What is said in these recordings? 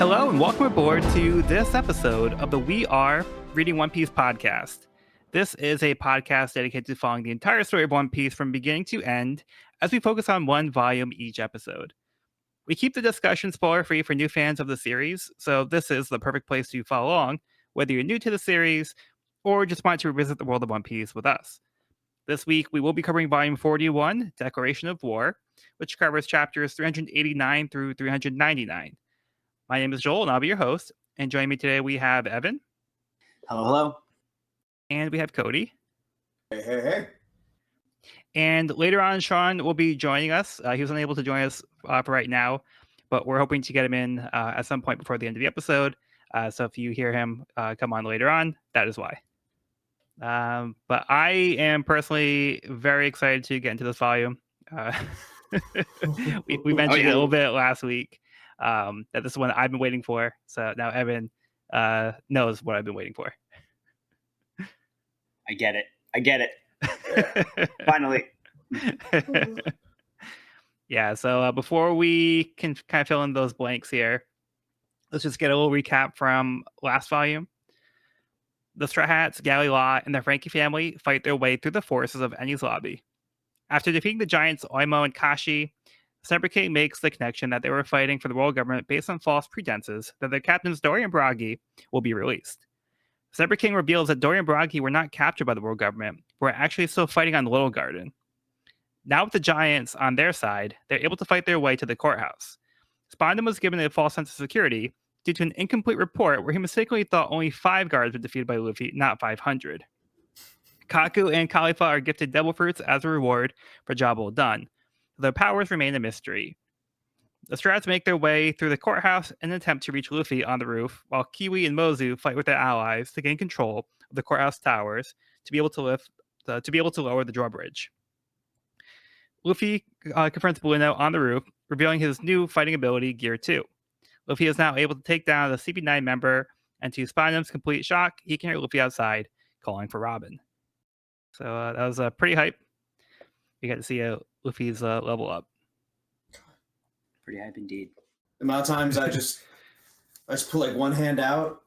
Hello and welcome aboard to this episode of the We Are Reading One Piece podcast. This is a podcast dedicated to following the entire story of One Piece from beginning to end as we focus on one volume each episode. We keep the discussion spoiler-free for new fans of the series, so this is the perfect place to follow along, whether you're new to the series or just want to revisit the world of One Piece with us. This week, we will be covering Volume 41, Declaration of War, which covers chapters 389 through 399. My name is Joel, and I'll be your host. And joining me today, we have Evan. Hello. And we have Cody. Hey. And later on, Sean will be joining us. He was unable to join us for right now, but we're hoping to get him in at some point before the end of the episode. So if you hear him come on later on, that is why. But I am personally very excited to get into this volume. We mentioned it a little bit last week. That this is one I've been waiting for. So now Evan knows what I've been waiting for. I get it. Finally. Yeah, so before we can kind of fill in those blanks here, let's just get a little recap from last volume. The Straw Hats, Galley Law, and the Frankie family fight their way through the forces of Enies Lobby. After defeating the giants Oimo and Kashi, Zebra King makes the connection that they were fighting for the world government based on false pretenses that their captains Dory and Bragi will be released. Zebra King reveals that Dory and Bragi were not captured by the world government, but were actually still fighting on the Little Garden. Now with the giants on their side, they're able to fight their way to the courthouse. Spondon was given a false sense of security due to an incomplete report where he mistakenly thought only 5 guards were defeated by Luffy, not 500. Kaku and Khalifa are gifted devil fruits as a reward for job well done. Their powers remain a mystery. The Strats make their way through the courthouse in an attempt to reach Luffy on the roof, while Kiwi and Mozu fight with their allies to gain control of the courthouse towers to be able to lower the drawbridge. Luffy confronts Blueno on the roof, revealing his new fighting ability, Gear 2. Luffy is now able to take down the CP9 member, and to Spondon's complete shock, he can hear Luffy outside calling for Robin. So that was pretty hype. You got to see Luffy's level up. Pretty hype indeed. The amount of times I just put like one hand out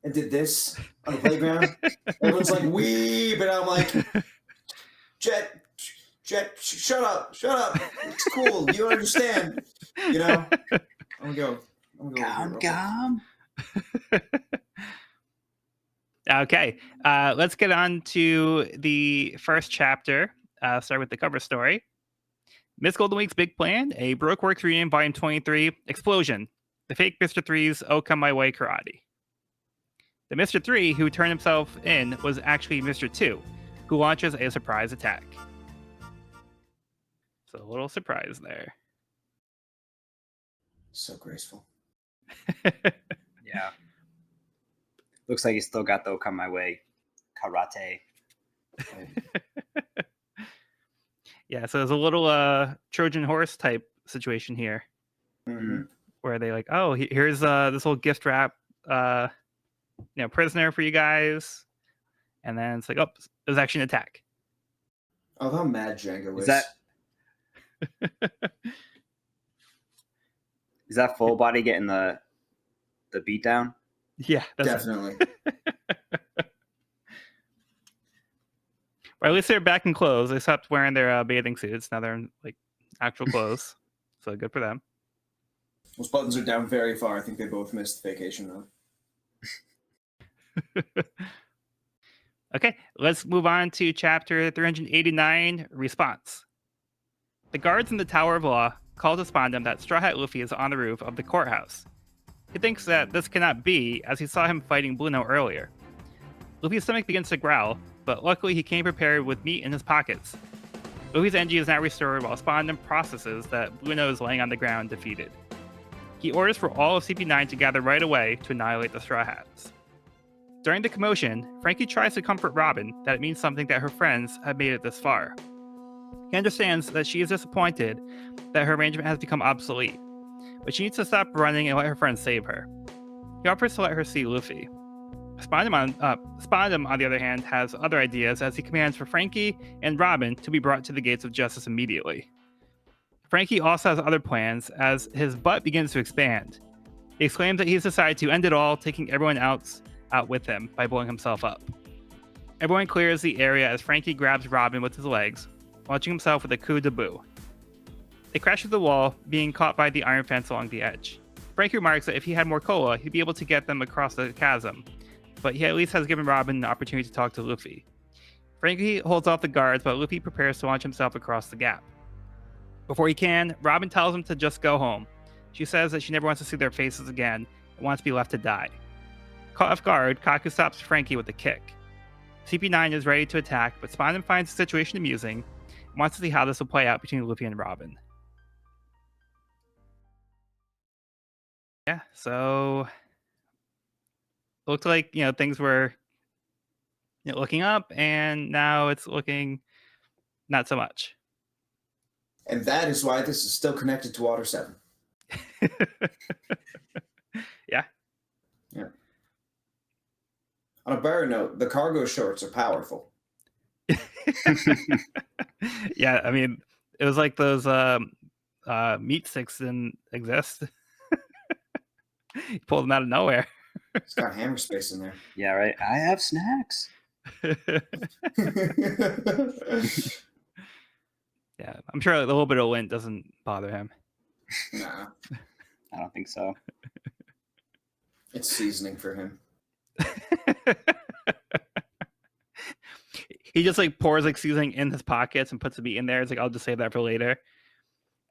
and did this on the playground. Everyone's like, "Wee," but I'm like, Jet, shut up. It's cool. You don't understand. You know? I'm gonna go. Calm. Okay, let's get on to the first chapter. Start with the cover story. Miss Golden Week's big plan, a Baroque Works reunion, volume 23, Explosion. The fake Mr. 3's Oh Come My Way karate. The Mr. 3 who turned himself in was actually Mr. 2, who launches a surprise attack. So a little surprise there. So graceful. Yeah. Looks like he still got the Oh Come My Way karate. Yeah, so there's a little Trojan horse type situation here. Mm-hmm. Where they like, oh, here's this little gift wrap, prisoner for you guys. And then it's like, oh, it was actually an attack. Oh, how mad Django is. Is that full body getting the beat down? Yeah, definitely. Or at least they're back in clothes. They stopped wearing their bathing suits. Now they're in like actual clothes. So good for them. Those buttons are down very far. I think they both missed vacation though. Okay, let's move on to chapter 389, Response. The guards in the Tower of Law call to Spondon that Straw Hat Luffy is on the roof of the courthouse. He thinks that this cannot be, as he saw him fighting Blueno earlier. Luffy's stomach begins to growl, but luckily he came prepared with meat in his pockets. Luffy's energy is now restored while Spondon processes that Blueno is laying on the ground defeated. He orders for all of CP9 to gather right away to annihilate the Straw Hats. During the commotion, Frankie tries to comfort Robin that it means something that her friends have made it this far. He understands that she is disappointed that her arrangement has become obsolete, but she needs to stop running and let her friends save her. He offers to let her see Luffy. Spondon, on the other hand, has other ideas as he commands for Frankie and Robin to be brought to the gates of justice immediately. Frankie also has other plans as his butt begins to expand. He exclaims that he's decided to end it all, taking everyone else out with him by blowing himself up. Everyone clears the area as Frankie grabs Robin with his legs, launching himself with a coup de bout. They crash through the wall, being caught by the iron fence along the edge. Frankie remarks that if he had more cola, he'd be able to get them across the chasm, but he at least has given Robin the opportunity to talk to Luffy. Frankie holds off the guards, but Luffy prepares to launch himself across the gap. Before he can, Robin tells him to just go home. She says that she never wants to see their faces again and wants to be left to die. Caught off guard, Kaku stops Frankie with a kick. CP9 is ready to attack, but Spandam finds the situation amusing and wants to see how this will play out between Luffy and Robin. Yeah, so it looked like, things were looking up, and now it's looking not so much. And that is why this is still connected to Water 7. Yeah. On a better note, the cargo shorts are powerful. Yeah, I mean, it was like those meat sticks didn't exist. You pulled them out of nowhere. It's got hammer space in there. Yeah, right. I have snacks. Yeah, I'm sure a little bit of lint doesn't bother him. Nah, I don't think so. it's seasoning for him. He just pours seasoning in his pockets and puts the meat in there. It's I'll just save that for later.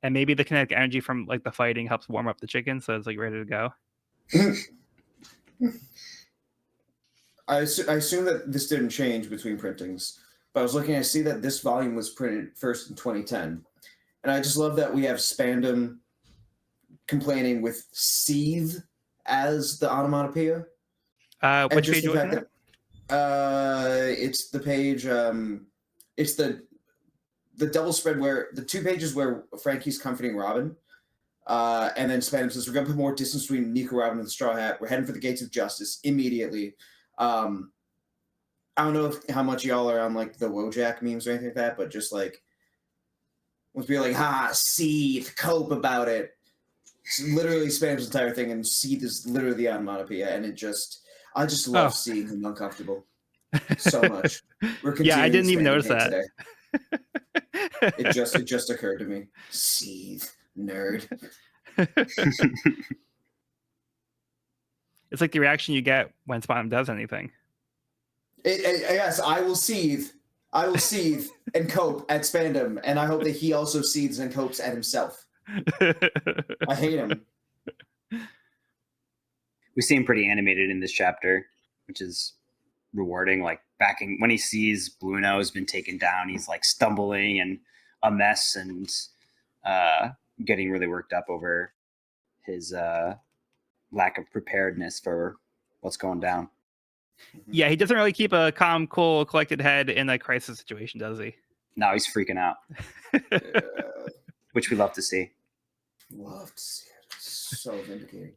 And maybe the kinetic energy from the fighting helps warm up the chicken, so it's ready to go. I assume that this didn't change between printings, but I was looking. I see that this volume was printed first in 2010, and I just love that we have Spandam complaining with "seethe" as the onomatopoeia. Which page are you looking at? It's the page. It's the double spread where the 2 pages where Frankie's comforting Robin, and then Spandam says, "We're gonna put more distance between Nico, Robin, and the Straw Hat. We're heading for the gates of justice immediately." I don't know how much y'all are on the Wojak memes or anything like that, but just let's be seethe, cope about it. It's literally Spandam's entire thing, and seethe is literally the onomatopoeia, and I just love seeing him uncomfortable so much. Yeah, I didn't even notice that. Today. It just occurred to me. Seethe, nerd. It's the reaction you get when Spandam does anything. Yes, I will seethe and cope at Spandam, and I hope that he also seethes and copes at himself. I hate him. We see him pretty animated in this chapter, which is rewarding. Backing when he sees Bluno has been taken down, he's stumbling and a mess and getting really worked up over his lack of preparedness for what's going down. Yeah, he doesn't really keep a calm, cool, collected head in a crisis situation, does he? No, he's freaking out, which we love to see. Love to see it. It's so vindicating.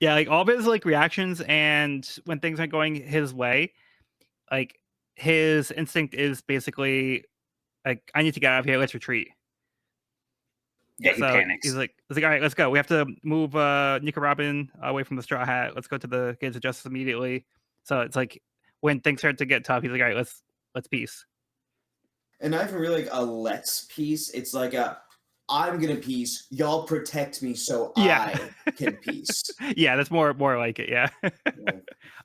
Yeah, all of his reactions, and when things aren't going his way, his instinct is basically I need to get out of here. Let's retreat. Yeah, he panics. He's like, all right, let's go. We have to move Nico Robin away from the Straw Hat. Let's go to the Gates of Justice immediately. So it's when things start to get tough, he's all right, let's peace. And not even really a let's peace. It's I'm gonna peace. Y'all protect me so I can peace. Yeah, that's more like it. Yeah.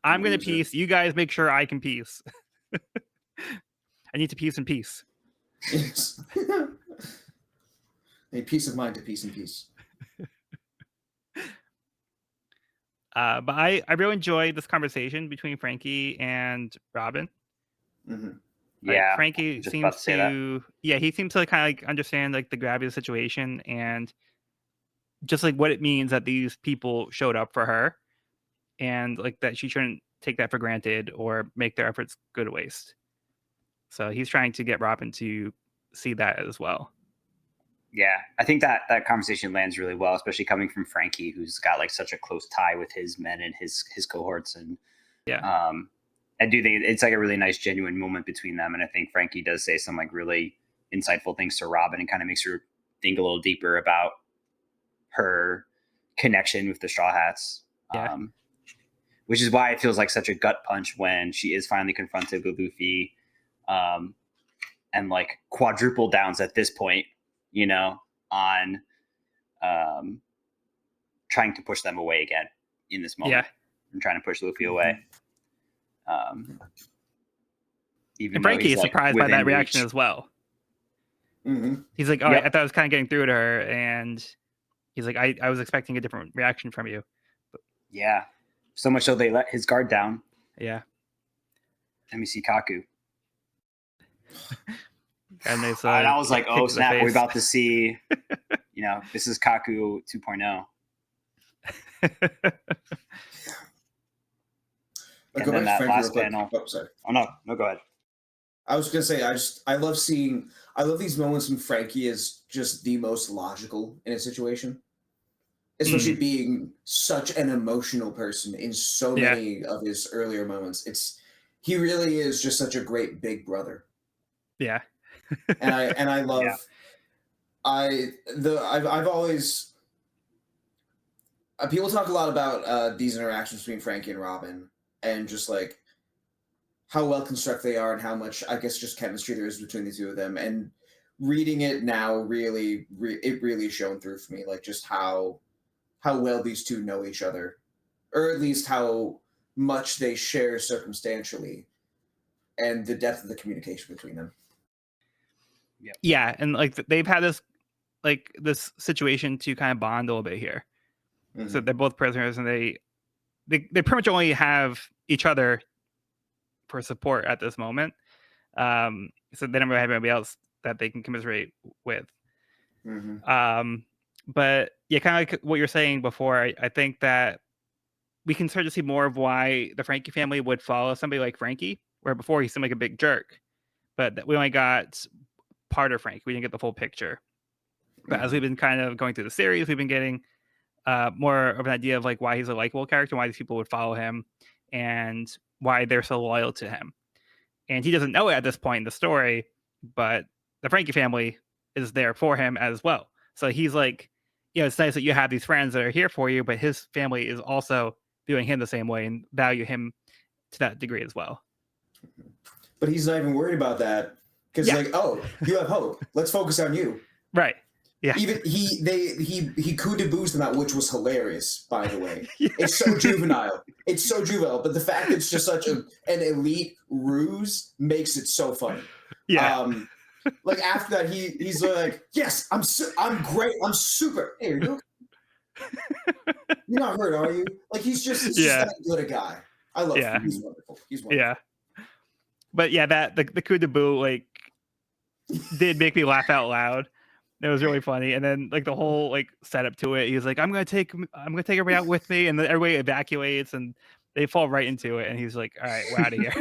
I'm gonna peace. You guys make sure I can peace. I need to peace and peace. Yes. A peace of mind to peace and peace. But I really enjoyed this conversation between Frankie and Robin. Mm-hmm. Yeah, Frankie seems to he seems to kind of understand the gravity of the situation and just what it means that these people showed up for her, and that she shouldn't take that for granted or make their efforts go to waste. So he's trying to get Robin to see that as well. Yeah, I think that conversation lands really well, especially coming from Frankie, who's got such a close tie with his men and his cohorts. And I do think it's a really nice, genuine moment between them. And I think Frankie does say some really insightful things to Robin and kind of makes her think a little deeper about her connection with the Straw Hats. Yeah. Which is why it feels like such a gut punch when she is finally confronted with Luffy, and like quadruple downs at this point, you know, on trying to push them away again in this moment. And trying to push Luffy away. Even and Frankie he's is like surprised by that within reaction reach. as well. Mm-hmm. He's like, oh, Yep. I thought I was kind of getting through to her, and he's like, I was expecting a different reaction from you. Yeah. So much so they let his guard down. Yeah. And we see Kaku. And it's, And I was like, oh, kick to the snap. We're face. about to see, you know, this is Kaku 2.0. Like, And then that Frankie last real quick. panel. Oh, sorry. Oh, no, go ahead. I was gonna say I love these moments when Frankie is just the most logical in a situation, especially being such an emotional person in so many of his earlier moments. He really is just such a great big brother. Yeah. and I love I've always people talk a lot about these interactions between Frankie and Robin and just like how well constructed they are and how much, I guess, just chemistry there is between the two of them. And reading it now really is shown through for me, like just how well these two know each other, or at least how much they share circumstantially, and the depth of the communication between them. Yeah, and like they've had this situation to kind of bond a little bit here. Mm-hmm. So they're both prisoners, and they pretty much only have each other for support at this moment. So they don't really have anybody else that they can commiserate with. Mm-hmm. But yeah, kind of like what you're saying before, I think that we can start to see more of why the Frankie family would follow somebody like Frankie, where before he seemed like a big jerk. But we only got part of Frankie. We didn't get the full picture. But as we've been kind of going through the series, we've been getting more of an idea of like why he's a likable character, why these people would follow him, and why they're so loyal to him. And he doesn't know it at this point in the story, but the Frankie family is there for him as well. So he's like, it's nice that you have these friends that are here for you, but his family is also viewing him the same way and value him to that degree as well. But he's not even worried about that because like, oh, you have hope. Let's focus on you. Right. Yeah. Even he coup de boost them out, which was hilarious, by the way. It's so juvenile. It's so juvenile, but the fact that it's just such an elite ruse makes it so funny. Yeah. Like after that, he's like, yes, I'm great. I'm super. Hey, you're not hurt, are you? Like he's just that good a guy. I love him. He's wonderful. He's wonderful. Yeah. But yeah, that the coup de boot like did make me laugh out loud. It was really funny, and then like the whole like setup to it. He's like, "I'm gonna take everybody out with me," and then everybody evacuates, and they fall right into it. And he's like, "All right, we're out of here."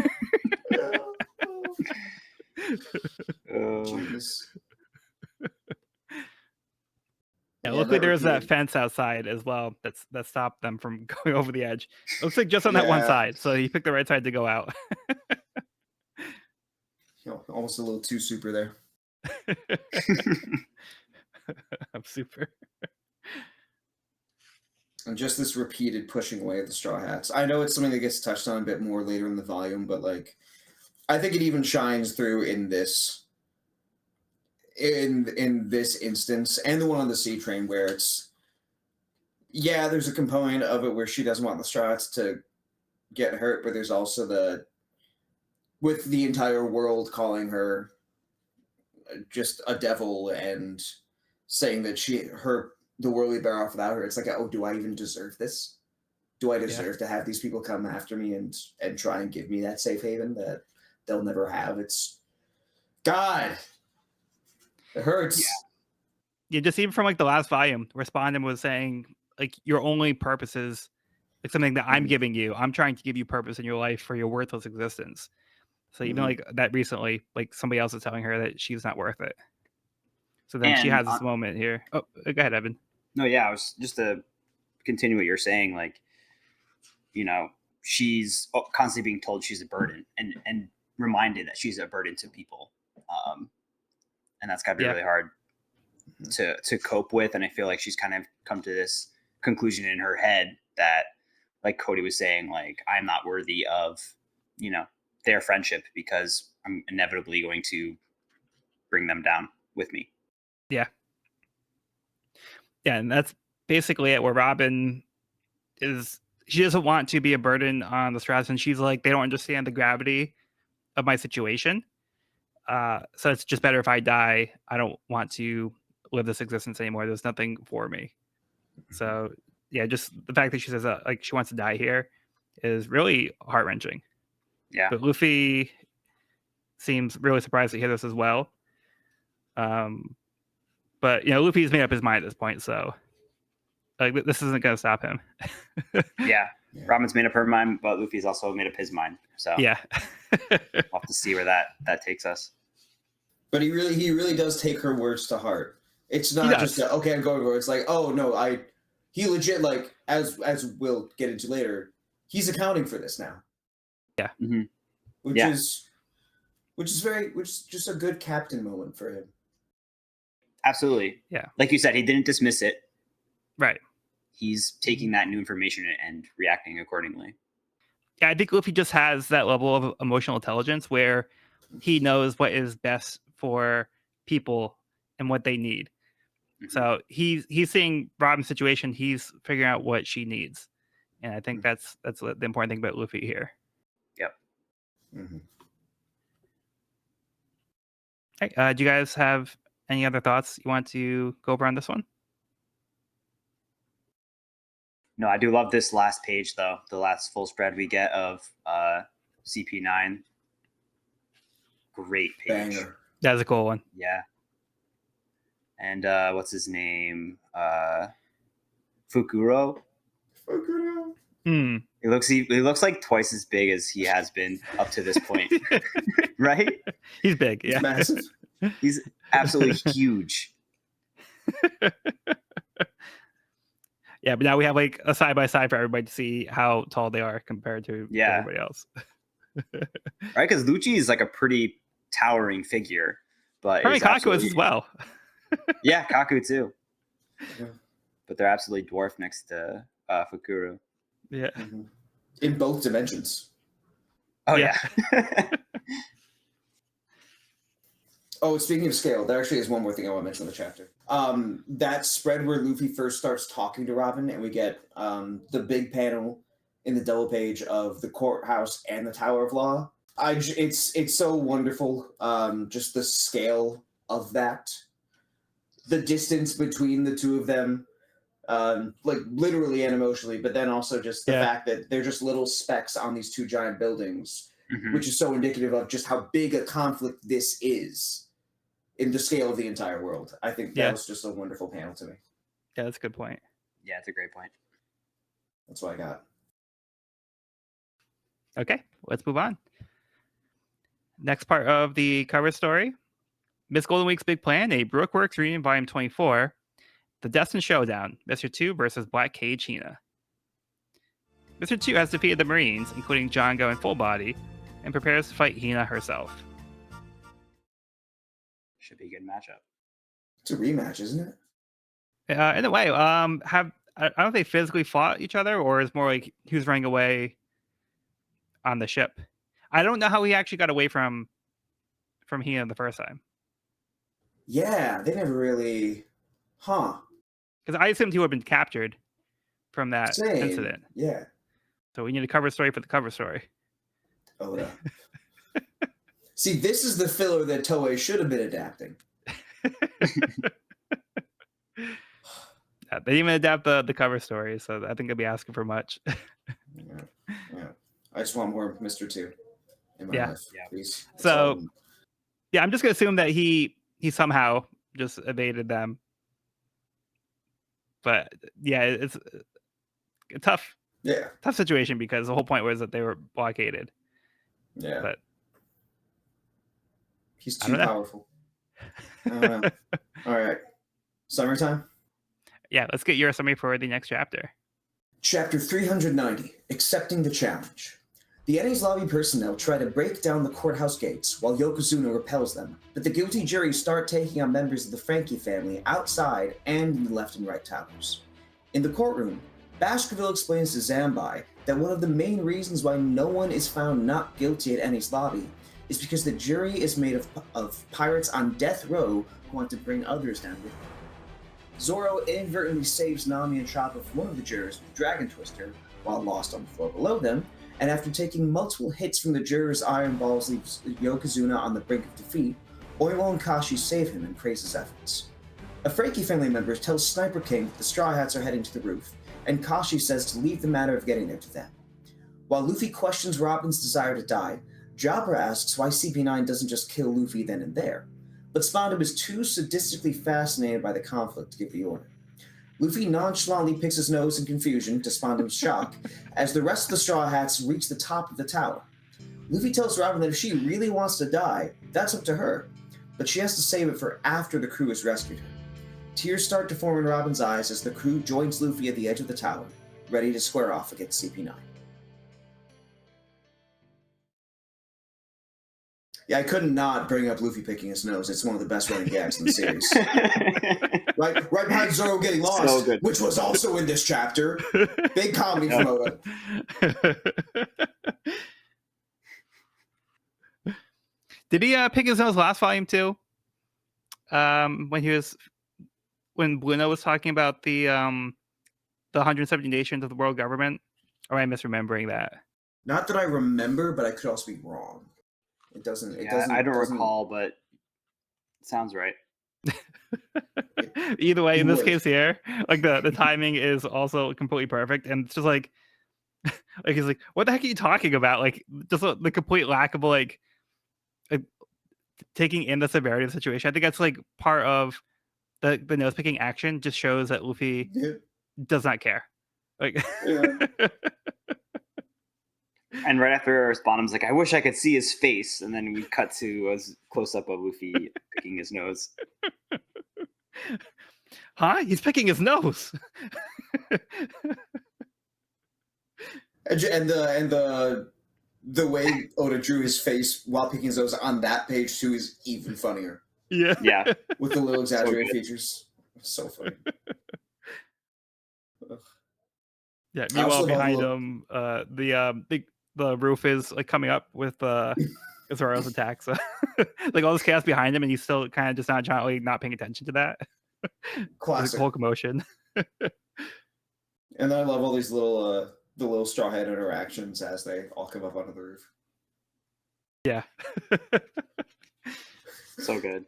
Luckily there was that fence outside as well that stopped them from going over the edge. It looks like just on that one side, so he picked the right side to go out. Almost a little too super there. I'm super. And just this repeated pushing away at the Straw Hats. I know it's something that gets touched on a bit more later in the volume, but like I think it even shines through in this instance and the one on the sea train where it's there's a component of it where she doesn't want the Straw Hats to get hurt, but there's also with the entire world calling her just a devil and saying that the world will be better off without her. It's like, oh, do I even deserve this? Do I deserve to have these people come after me and try and give me that safe haven that they'll never have? It's God. It hurts. Yeah, just even from like the last volume, Respondent was saying like your only purpose is like something that I'm giving you. I'm trying to give you purpose in your life for your worthless existence. So even like that recently, like somebody else is telling her that she's not worth it. So then she has this moment here. Oh, go ahead, Evan. No, yeah, I was just to continue what you're saying. Like, she's constantly being told she's a burden and reminded that she's a burden to people. And that's got to be really hard to cope with. And I feel like she's kind of come to this conclusion in her head that, like Cody was saying, like, I'm not worthy of, their friendship because I'm inevitably going to bring them down with me. Yeah, and that's basically it. Where Robin she doesn't want to be a burden on the Strauss, and she's like, they don't understand the gravity of my situation. So it's just better if I die. I don't want to live this existence anymore. There's nothing for me. So yeah, just the fact that she says like she wants to die here is really heart wrenching. Yeah. But Luffy seems really surprised to hear this as well. But Luffy's made up his mind at this point, so like this isn't going to stop him. Yeah. Robin's made up her mind, but Luffy's also made up his mind. So yeah, we'll have to see where that takes us. But he really does take her words to heart. It's not just okay, I'm going for it. It's like, oh no, he legit, like, as we'll get into later, he's accounting for this now. Yeah. Mm-hmm. Which is just a good captain moment for him. Absolutely. Yeah. Like you said, he didn't dismiss it. Right. He's taking that new information and reacting accordingly. Yeah, I think Luffy just has that level of emotional intelligence where he knows what is best for people and what they need. Mm-hmm. So he's seeing Robin's situation. He's figuring out what she needs, and I think that's the important thing about Luffy here. Yep. Mm-hmm. Hey, do you guys have any other thoughts you want to go over on this one? No, I do love this last page, though. The last full spread we get of CP9. Great page. Banger. That's a cool one. Yeah. And what's his name? Fukuro. Fukuro. He looks like twice as big as he has been up to this point. Right? He's big. Yeah. He's massive. He's absolutely huge. Yeah, but now we have like a side by side for everybody to see how tall they are compared to everybody else. Right? Because Lucci is like a pretty towering figure, but Kaku is as well. Yeah, Kaku too. Yeah. But they're absolutely dwarfed next to Fukuro. Yeah. Mm-hmm. In both dimensions. Oh yeah. Oh, speaking of scale, there actually is one more thing I want to mention in the chapter. That spread where Luffy first starts talking to Robin, and we get the big panel in the double page of the courthouse and the Tower of Law. It's so wonderful. Just the scale of that, the distance between the two of them, like literally and emotionally, but then also just the fact that they're just little specks on these two giant buildings, which is so indicative of just how big a conflict this is in the scale of the entire world. I think that was just a wonderful panel to me. Yeah, that's a good point. Yeah, it's a great point. That's what I got. Okay, let's move on. Next part of the cover story. Miss Golden Week's Big Plan, a Brookworks reunion, volume 24. The Destined Showdown, Mr. 2 versus Black Cage Hina. Mr. 2 has defeated the Marines, including Django and Full Body, and prepares to fight Hina herself. Should be a good matchup. It's a rematch, isn't it? In a way, I don't know if they physically fought each other, or it's more like who's running away on the ship. I don't know how he actually got away from Hina the first time. Yeah, they never really, Because I assumed he would have been captured from that incident. Yeah. So we need a cover story for the cover story. Oh, yeah. See, this is the filler that Toei should have been adapting. They didn't even adapt the cover story, so I think I'd be asking for much. Yeah. I just want more Mr. 2 in my life. Yeah, please. So, I'm just going to assume that he somehow just evaded them. But, yeah, it's a tough situation because the whole point was that they were blockaded. Yeah. But he's too powerful. I don't know. All right. Summertime? Yeah, let's get your summary for the next chapter. Chapter 390, Accepting the Challenge. The Enies Lobby personnel try to break down the courthouse gates while Yokozuna repels them, but the guilty jury start taking on members of the Frankie family outside and in the left and right towers. In the courtroom, Baskerville explains to Zambai that one of the main reasons why no one is found not guilty at Eni's lobby is because the jury is made of pirates on death row who want to bring others down with them. Zoro inadvertently saves Nami and Chopper from one of the jurors with Dragon Twister while lost on the floor below them, and after taking multiple hits from the juror's iron balls leaves Yokozuna on the brink of defeat, Oimo and Kashi save him and praise his efforts. A Frankie family member tells Sniper King that the Straw Hats are heading to the roof, and Kashi says to leave the matter of getting there to them. While Luffy questions Robin's desire to die, Jabra asks why CP9 doesn't just kill Luffy then and there, but Spondum is too sadistically fascinated by the conflict to give the order. Luffy nonchalantly picks his nose in confusion, to Spondum's shock, as the rest of the Straw Hats reach the top of the tower. Luffy tells Robin that if she really wants to die, that's up to her, but she has to save it for after the crew has rescued her. Tears start to form in Robin's eyes as the crew joins Luffy at the edge of the tower, ready to square off against CP9. Yeah, I couldn't not bring up Luffy picking his nose. It's one of the best running gags in the series. right behind Zoro getting lost, so which was also in this chapter. Big comedy from Oda. Did he pick his nose last volume too? When Bluno was talking about the 170 nations of the world government, or am I misremembering that? Not that I remember, but I could also be wrong. It doesn't. I don't recall, but it sounds right. Either way, in this case here, like the timing is also completely perfect, and it's just like he's like, "What the heck are you talking about?" Like just the complete lack of like taking in the severity of the situation. I think that's like part of the nose picking action. Just shows that Luffy does not care. Like. Yeah. And right after Spondum's like, I wish I could see his face. And then we cut to a close-up of Luffy picking his nose. Huh? He's picking his nose. and the way Oda drew his face while picking his nose on that page too is even funnier. Yeah. With the little exaggerated features. So funny. Yeah, meanwhile behind him, the roof is like coming up with Zoro's attack. So like all this chaos behind him, and he's still kind of just not paying attention to that. Classic. Whole commotion. And I love all these little the little Straw Hat interactions as they all come up onto the roof. Yeah. So good.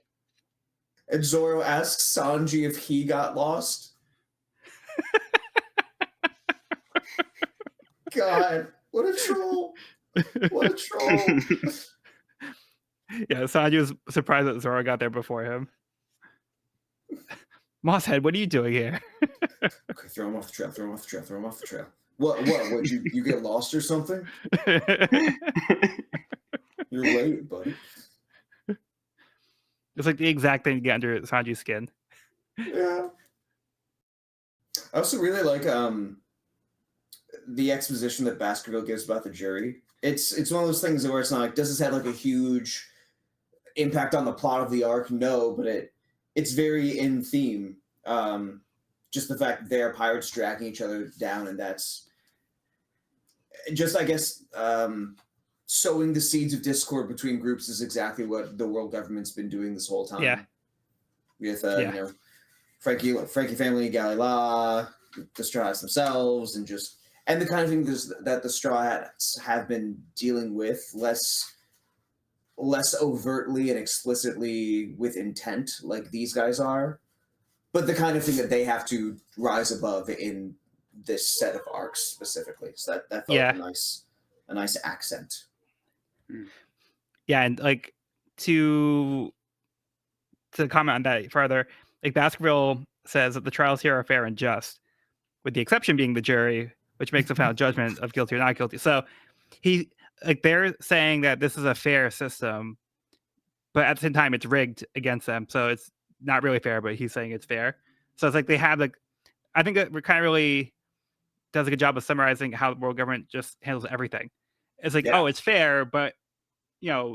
And Zoro asks Sanji if he got lost. God, what a troll! What a troll! Yeah, Sanji was surprised that Zoro got there before him. Mosshead, what are you doing here? Okay, throw him off the trail. Throw him off the trail. Throw him off the trail. What? Would you get lost or something? You're late, buddy. It's like the exact thing to get under Sanji's skin. Yeah. I also really like the exposition that Baskerville gives about the jury. It's one of those things where it's not like, does this have like a huge impact on the plot of the arc? No, but it's very in theme. Just the fact that they are pirates dragging each other down, and that's just, I guess, sowing the seeds of discord between groups is exactly what the world government's been doing this whole time. Yeah. With Frankie family, Galila, the Straw Hats themselves, and the kind of thing that the Straw Hats have been dealing with less overtly and explicitly with intent like these guys are, but the kind of thing that they have to rise above in this set of arcs specifically. So that felt like a nice accent. Yeah, and like to comment on that further, like Baskerville says that the trials here are fair and just, with the exception being the jury, which makes a final judgment of guilty or not guilty. So they're saying that this is a fair system, but at the same time it's rigged against them. So it's not really fair, but he's saying it's fair. So it's like they have I think that kind of really does a good job of summarizing how the world government just handles everything. It's like, oh, it's fair, but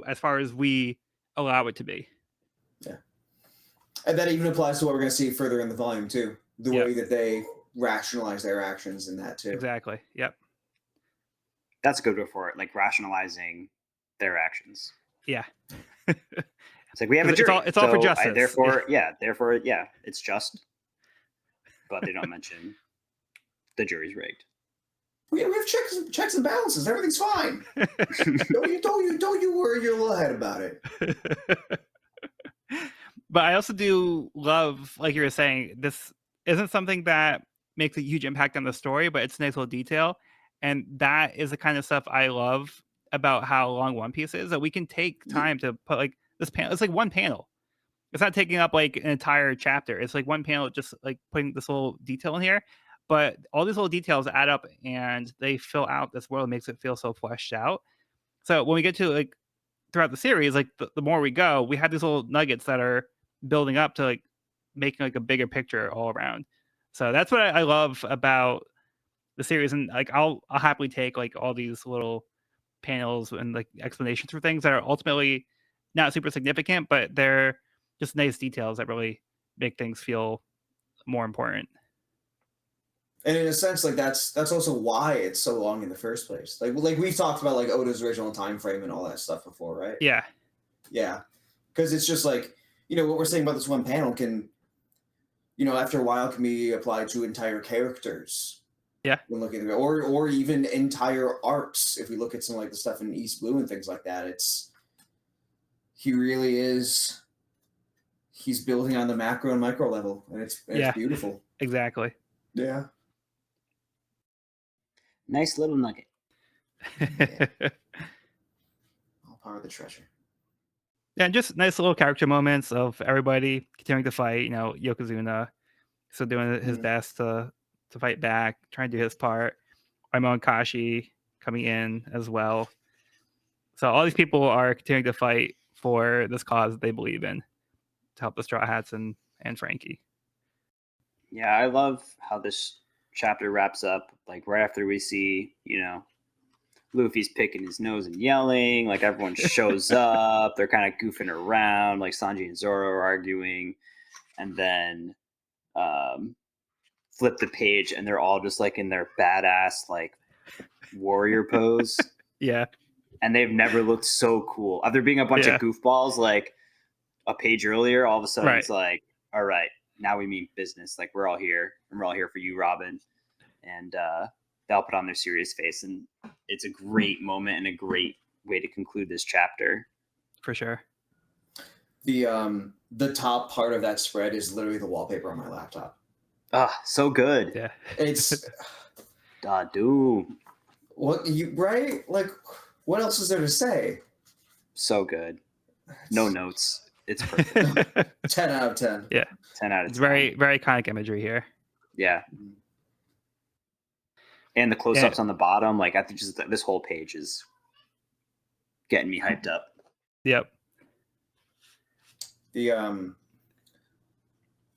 as far as we allow it to be. Yeah. And that even applies to what we're going to see further in the volume too. The way that they rationalize their actions in that too. Exactly. Yep. That's a good word for it, like rationalizing their actions. Yeah. It's like we have a 'Cause jury. it's all for so justice. therefore, it's just. But they don't mention the jury's rigged. We have checks and balances. Everything's fine. don't you worry your little head about it. But I also do love, like you were saying, this isn't something that makes a huge impact on the story, but it's a nice little detail. And that is the kind of stuff I love about how long One Piece is, that we can take time to put like this panel. It's like one panel. It's not taking up like an entire chapter. It's like one panel, just like putting this little detail in here. But all these little details add up and they fill out this world, makes it feel so fleshed out. So when we get to like throughout the series, like the more we go, we have these little nuggets that are building up to like making like a bigger picture all around. So that's what I love about the series. And like I'll happily take like all these little panels and like explanations for things that are ultimately not super significant, but they're just nice details that really make things feel more important. And in a sense, like that's also why it's so long in the first place. Like we've talked about like Oda's original time frame and all that stuff before, right? Yeah. Yeah. Because it's just like, what we're saying about this one panel can, after a while can be applied to entire characters. Yeah. When looking at it, or even entire arcs. If we look at some like the stuff in East Blue and things like that, he really is. He's building on the macro and micro level, and it's beautiful. Exactly. Yeah. Nice little nugget. All part of the treasure. Yeah, just nice little character moments of everybody continuing to fight. Yokozuna still doing his best to fight back, trying to do his part. Raimon and Kashi coming in as well. So all these people are continuing to fight for this cause that they believe in to help the Straw Hats and Frankie. Yeah, I love how this chapter wraps up. Like right after we see, Luffy's picking his nose and yelling. Like everyone shows up. They're kind of goofing around. Like Sanji and Zoro are arguing. And then flip the page and they're all just like in their badass like warrior pose. Yeah. And they've never looked so cool. After being a bunch of goofballs like a page earlier, all of a sudden it's like, all right, now we mean business. Like we're all here. And we're all here for you, Robin. And they'll put on their serious face. And it's a great moment and a great way to conclude this chapter. For sure. The top part of that spread is literally the wallpaper on my laptop. Ah, so good. Yeah. It's dude. What right? Like what else is there to say? So good. No notes. It's perfect. 10 out of 10. Yeah. 10 out of 10. It's very, very iconic imagery here. Yeah. And the close-ups on the bottom, like I think just this whole page is getting me hyped up. Yep.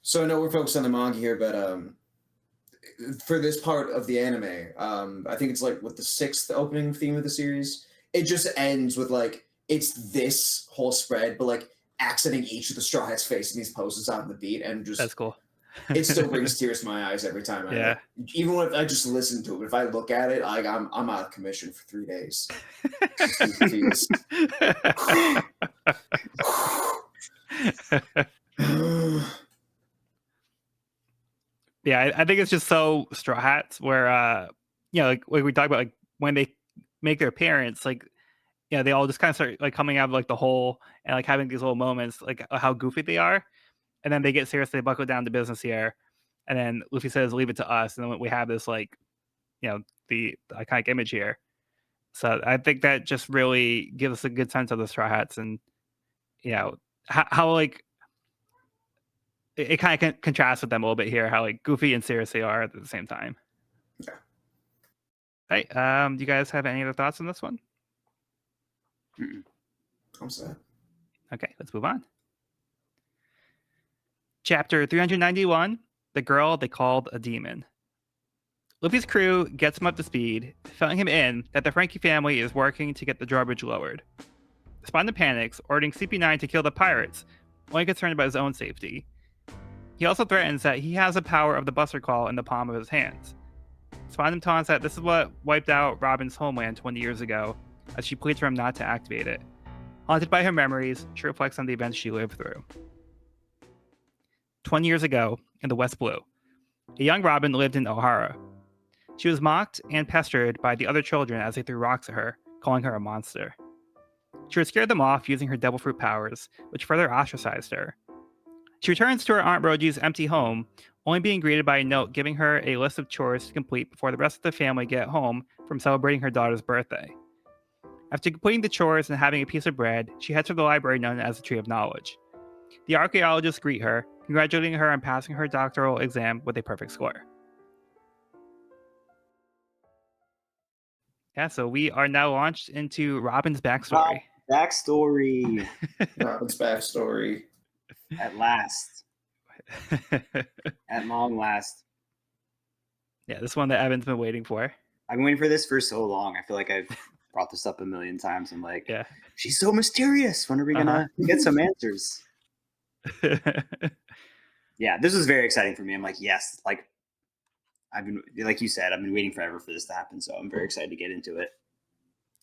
So I know we're focused on the manga here, but for this part of the anime, I think it's like with the 6th opening theme of the series, it just ends with like it's this whole spread, but like accenting each of the Straw Hats' face in these poses on the beat, and just that's cool. It still brings tears to my eyes every time. Even when I just listen to it, if I look at it, like I'm out of commission for 3 days. Yeah, I think it's just so Straw Hats where like we talked about, like when they make their appearance, like they all just kind of start like coming out of like the hole and like having these little moments, like how goofy they are, and then they get serious, they buckle down to business here, and then Luffy says, "Leave it to us," and then we have this like the iconic image here. So I think that just really gives us a good sense of the Straw Hats, and how like it kind of contrasts with them a little bit here, how like goofy and serious they are at the same time. Yeah. Hey, do you guys have any other thoughts on this one? I'm sad. Okay, let's move on. Chapter 391, The Girl They Called a Demon. Luffy's crew gets him up to speed, filling him in that the Frankie family is working to get the drawbridge lowered. Despondent panics, ordering CP9 to kill the pirates, only concerned about his own safety. He also threatens that he has the power of the Buster Call in the palm of his hands. Spondum taunts that this is what wiped out Robin's homeland 20 years ago, as she pleads for him not to activate it. Haunted by her memories, she reflects on the events she lived through. 20 years ago, in the West Blue, a young Robin lived in Ohara. She was mocked and pestered by the other children as they threw rocks at her, calling her a monster. She would scare them off using her devil fruit powers, which further ostracized her. She returns to her Aunt Roji's empty home, only being greeted by a note giving her a list of chores to complete before the rest of the family get home from celebrating her daughter's birthday. After completing the chores and having a piece of bread, she heads to the library known as the Tree of Knowledge. The archaeologists greet her, congratulating her on passing her doctoral exam with a perfect score. Yeah, so we are now launched into Robin's backstory. Backstory. Robin's backstory. At last. At long last. Yeah, this one that Evan's been waiting for. I've been waiting for this for so long. I feel like I've brought this up a million times. I'm like, Yeah. She's so mysterious. When are we gonna get some answers? Yeah, this was very exciting for me. I'm like, yes, like I've been, like you said, I've been waiting forever for this to happen. So I'm very excited to get into it.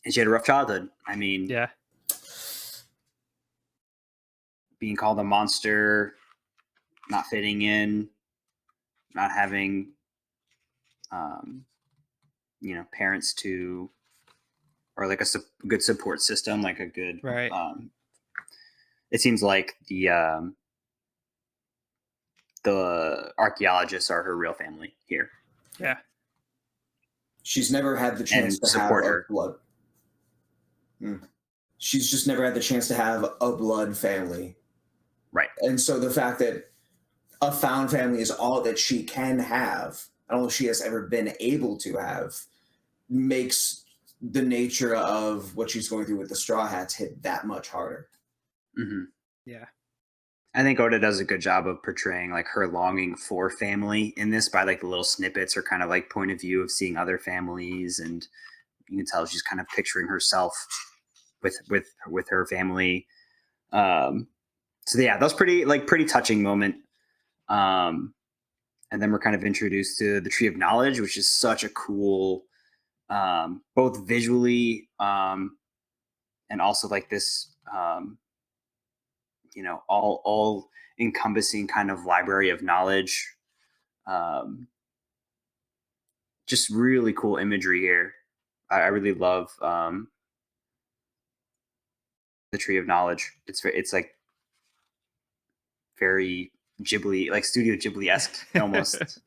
And she had a rough childhood. I mean, yeah. Being called a monster, not fitting in, not having, parents to, or like a good support system, like a good, right. It seems like the archaeologists are her real family here. Yeah. She's never had the chance And to support have her. a blood. She's just never had the chance to have a blood family. Right. And so the fact that a found family is all that she can have, and all she has ever been able to have, makes the nature of what she's going through with the Straw Hats hit that much harder. Mm-hmm. Yeah. I think Oda does a good job of portraying like her longing for family in this by like the little snippets or kind of like point of view of seeing other families, and you can tell she's kind of picturing herself with her family. So yeah, that was pretty touching moment. And then we're kind of introduced to the Tree of Knowledge, which is such a cool, both visually and also like this. All encompassing kind of library of knowledge. Just really cool imagery here. I really love the Tree of Knowledge. It's like very Ghibli, like Studio Ghibli-esque almost.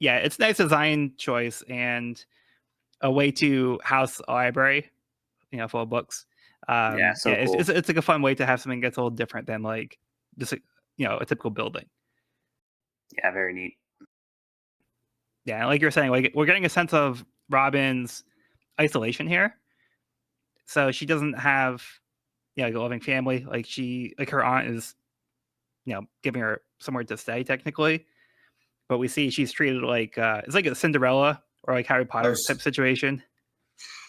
Yeah, it's a nice design choice and a way to house a library, full of books. Cool. It's like a fun way to have something that's a little different than like just a typical building. Yeah, very neat. Yeah, like you're saying, like we're getting a sense of Robin's isolation here. So she doesn't have like a loving family. Like her aunt is giving her somewhere to stay technically, but we see she's treated like it's like a Cinderella or like Harry Potter type situation.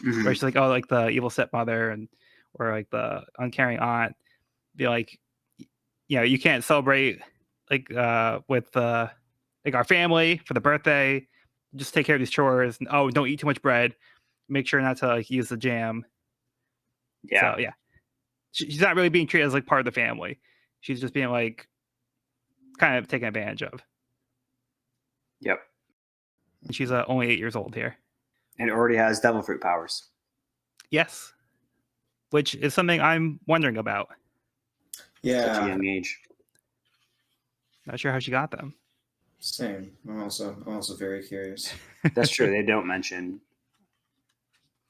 Mm-hmm. Where she's like, oh, like the evil stepmother or like the uncaring aunt, be like, you can't celebrate like with like our family for the birthday. Just take care of these chores. And, oh, don't eat too much bread. Make sure not to like use the jam. Yeah. So yeah, she's not really being treated as like part of the family. She's just being like kind of taken advantage of. Yep. And she's only 8 years old here. And already has devil fruit powers. Yes. Which is something I'm wondering about. Yeah. Such a young age. Not sure how she got them. Same. I'm also very curious. That's true. They don't mention.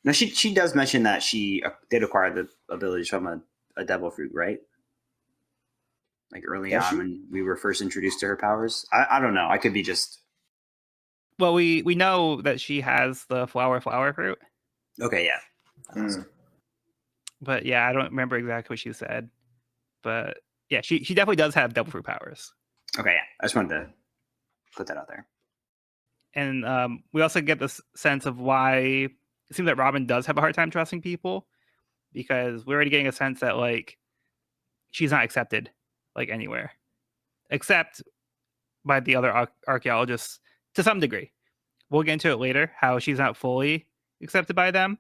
No, she does mention that she did acquire the abilities from a devil fruit, right? Like early on when we were first introduced to her powers. I don't know. I could be just. Well, we know that she has the flower fruit. Okay, yeah. But yeah, I don't remember exactly what she said. But yeah, she definitely does have devil fruit powers. Okay, yeah. I just wanted to put that out there. And we also get this sense of why it seems that Robin does have a hard time trusting people, because we're already getting a sense that like she's not accepted like anywhere. except by the other archaeologists to some degree. We'll get into it later, how she's not fully accepted by them,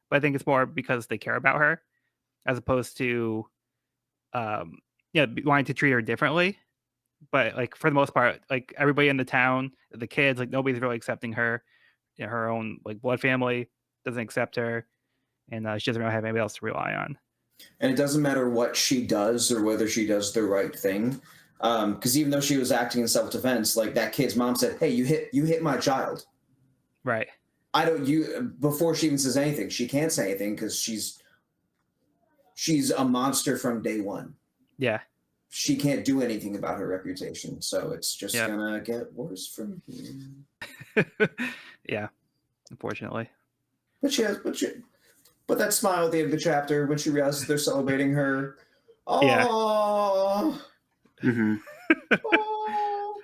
but I think it's more because they care about her as opposed to, wanting to treat her differently. But like for the most part, like everybody in the town, the kids, like nobody's really accepting her. Her own like blood family doesn't accept her, and she doesn't really have anybody else to rely on. And it doesn't matter what she does or whether she does the right thing, because even though she was acting in self-defense, like that kid's mom said, "Hey, you hit my child." Right. Before she even says anything, she can't say anything because she's a monster from day one. Yeah. She can't do anything about her reputation, so it's just gonna get worse from here. Yeah, unfortunately. But that smile at the end of the chapter when she realizes they're celebrating her. Oh. Yeah. Mm-hmm. Oh.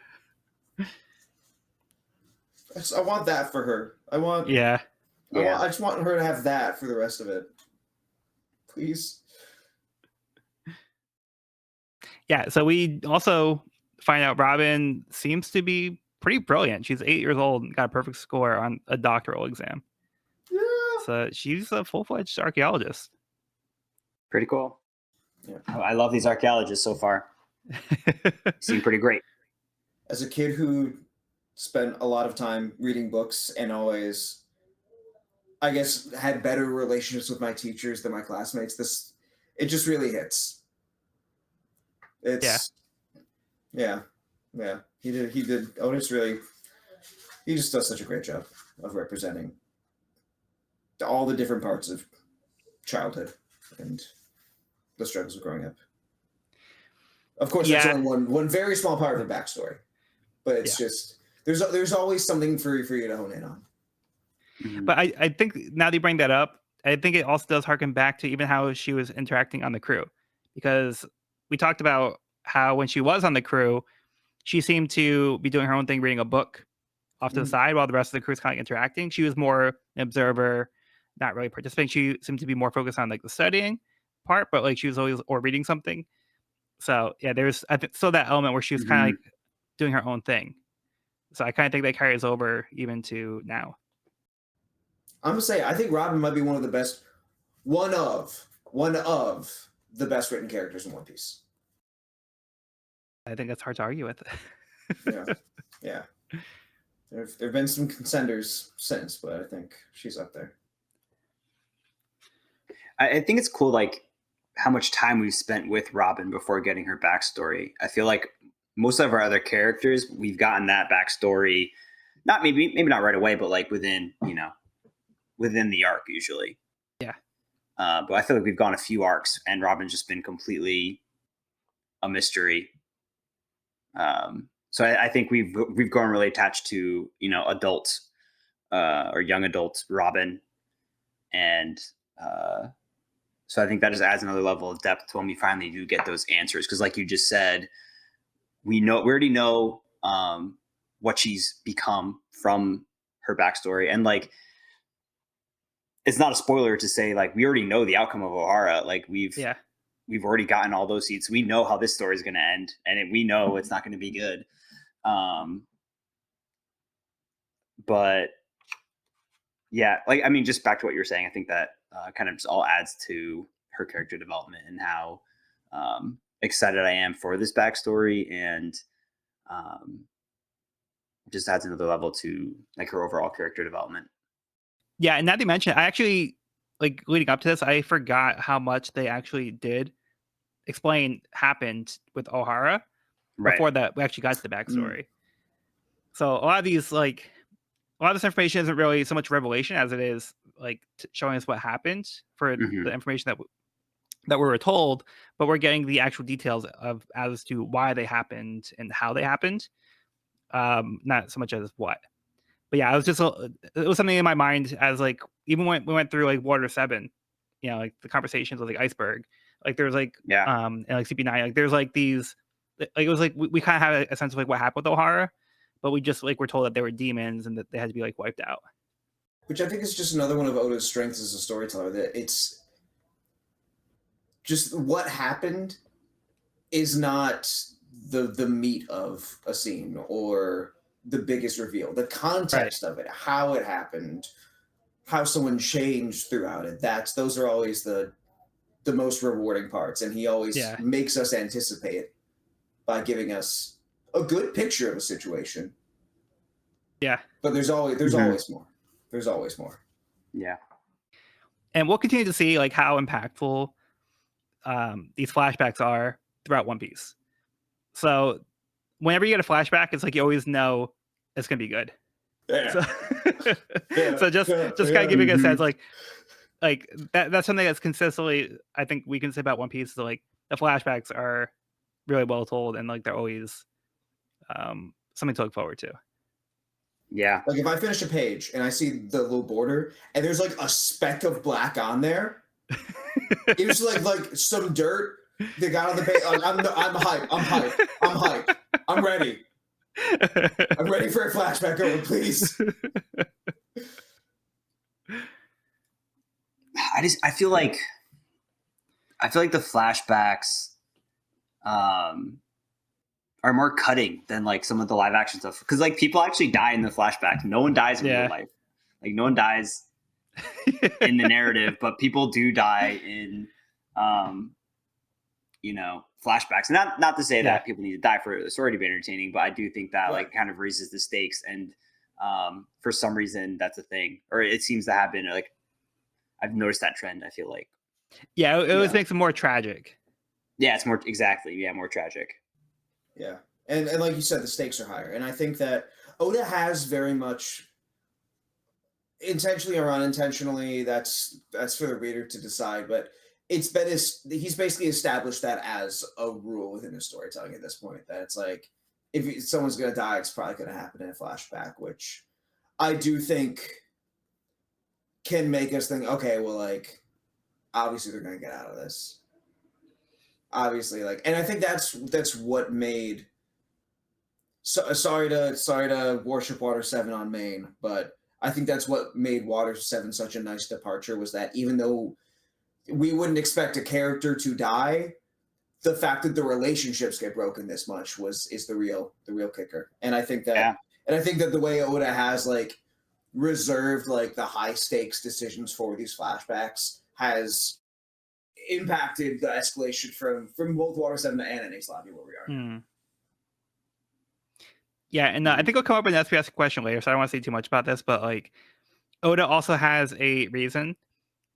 I want that for her. Yeah. I just want her to have that for the rest of it. Please. Yeah, so we also find out Robin seems to be pretty brilliant. She's 8 years old and got a perfect score on a doctoral exam. Yeah. So she's a full-fledged archaeologist. Pretty cool. Yeah. I love these archaeologists so far. Seem pretty great. As a kid who spent a lot of time reading books and always, I guess, had better relationships with my teachers than my classmates, it just really hits. It's yeah. He did. Otis he just does such a great job of representing all the different parts of childhood and the struggles of growing up. Of course, that's only one very small part of the backstory, but it's just there's always something for you to hone in on. Mm-hmm. But I think now that you bring that up, I think it also does harken back to even how she was interacting on the crew, because we talked about how when she was on the crew, she seemed to be doing her own thing, reading a book off to the side while the rest of the crew is kind of interacting. She was more an observer, not really participating. She seemed to be more focused on like the studying part, but like she was always or reading something. So yeah, there's still that element where she was kind of like doing her own thing. So I kind of think that carries over even to now. I'm gonna say I think Robin might be one of the best the best written characters in One Piece. I think that's hard to argue with. Yeah. There have been some contenders since, but I think she's up there. I think it's cool, like how much time we've spent with Robin before getting her backstory. I feel like most of our other characters, we've gotten that backstory, not maybe not right away, but like within the arc usually. Yeah. But I feel like we've gone a few arcs, and Robin's just been completely a mystery. So I think we've grown really attached to adult or young adult Robin, and so I think that just adds another level of depth to when we finally do get those answers. Because like you just said, we already know what she's become from her backstory, and like it's not a spoiler to say like we already know the outcome of Ohara. Like we've already gotten all those seeds. We know how this story is going to end, and we know it's not going to be good. But yeah, like I mean, just back to what you're saying, I think that kind of just all adds to her character development and how excited I am for this backstory, and just adds another level to like her overall character development. Yeah, and now that you mention it, I actually like leading up to this, I forgot how much they actually did explain happened with Ohara before that we actually got to the backstory. So a lot of this information isn't really so much revelation as it is like showing us what happened for the information that we were told, but we're getting the actual details as to why they happened and how they happened, not so much as what. But yeah, it was something in my mind as like even when we went through like Water 7, like the conversations with like Iceberg, like there's like and like CP9, like there's like these, like it was like we kind of had a sense of like what happened with Ohara, but we just like were told that they were demons and that they had to be like wiped out. Which I think is just another one of Oda's strengths as a storyteller, that it's just what happened is not the meat of a scene or the biggest reveal, the context of it, how it happened, how someone changed throughout it. Those are always the most rewarding parts, and he always makes us anticipate by giving us a good picture of a situation. Yeah. But there's always more. There's always more. Yeah. And we'll continue to see like how impactful these flashbacks are throughout One Piece. So whenever you get a flashback, it's like you always know it's gonna be good. Yeah. So just kind of giving a sense like that's something that's consistently, I think we can say about One Piece. So like the flashbacks are really well told, and like they're always something to look forward to. Yeah. Like if I finish a page and I see the little border and there's like a speck of black on there, it was like some dirt that got on the page. Like, I'm hyped. I'm ready. I'm ready for a flashback over, please. I feel like the flashbacks are more cutting than like some of the live action stuff, because like people actually die in the flashback. No one dies in real life. Like no one dies in the narrative, but people do die in flashbacks. Not to say that people need to die for the story to be entertaining, but I do think that like kind of raises the stakes, and for some reason that's a thing, or it seems to happen. Like I've noticed that trend, I feel like. Yeah, it always makes it more tragic. Yeah, it's more more tragic. Yeah. And like you said, the stakes are higher. And I think that Oda has very much, intentionally or unintentionally, that's for the reader to decide, but he's basically established that as a rule within his storytelling at this point, that it's like, if someone's going to die, it's probably going to happen in a flashback, which I do think can make us think, okay, well, like, obviously they're going to get out of this. Obviously, like, and I think that's what made. So, sorry to worship Water 7 on Maine, but I think that's what made Water 7 such a nice departure, was that even though we wouldn't expect a character to die, the fact that the relationships get broken this much is the real kicker. And I think that the way Oda has like reserved like the high stakes decisions for these flashbacks has impacted the escalation from both Water 7 and NX Lobby where we are. Yeah, and I think it'll come up in an SPS question later, so I don't want to say too much about this, but like Oda also has a reason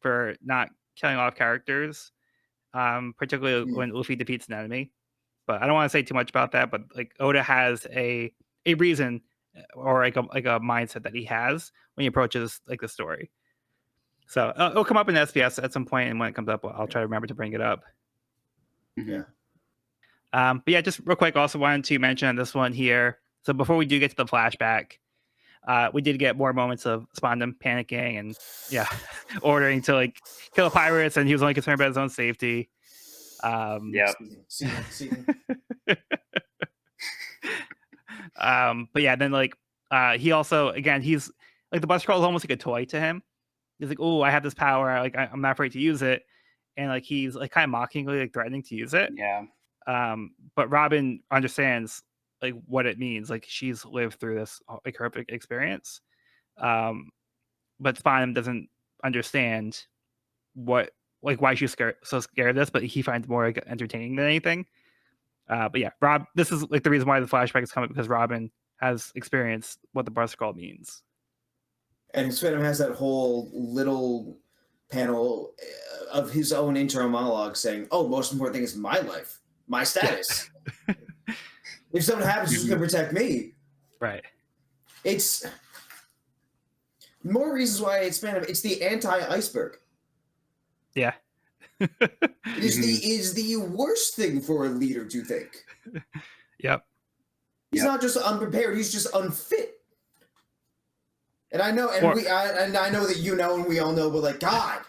for not killing off characters, particularly when Luffy defeats an enemy. But I don't want to say too much about that. But like Oda has a reason, or like a mindset that he has when he approaches like the story. So it'll come up in SPS at some point, and when it comes up, I'll try to remember to bring it up. Yeah. But yeah, just real quick, also wanted to mention this one here. So before we do get to the flashback, we did get more moments of Spondum panicking and ordering to like kill the pirates, and he was only concerned about his own safety. But yeah, then like he also, again, he's like, the bus crawl is almost like a toy to him. He's like, oh, I have this power, like I'm not afraid to use it, and like he's like kind of mockingly like threatening to use it. But Robin understands like what it means. Like she's lived through this like horrific experience. But Spine doesn't understand what, like, why she's so scared of this, but he finds more like entertaining than anything. But yeah, this is like the reason why the flashback is coming, because Robin has experienced what the bus crawl means. And Spinham has that whole little panel of his own internal monologue saying, oh, most important thing is my life, my status. If something happens, who's going to protect me? Right. It's more reasons why it's Spinham. It's the anti-iceberg. Yeah. It is the worst thing for a leader to think. Yep. He's not just unprepared, he's just unfit. And I know, and I know that you know, and we all know, but like, God,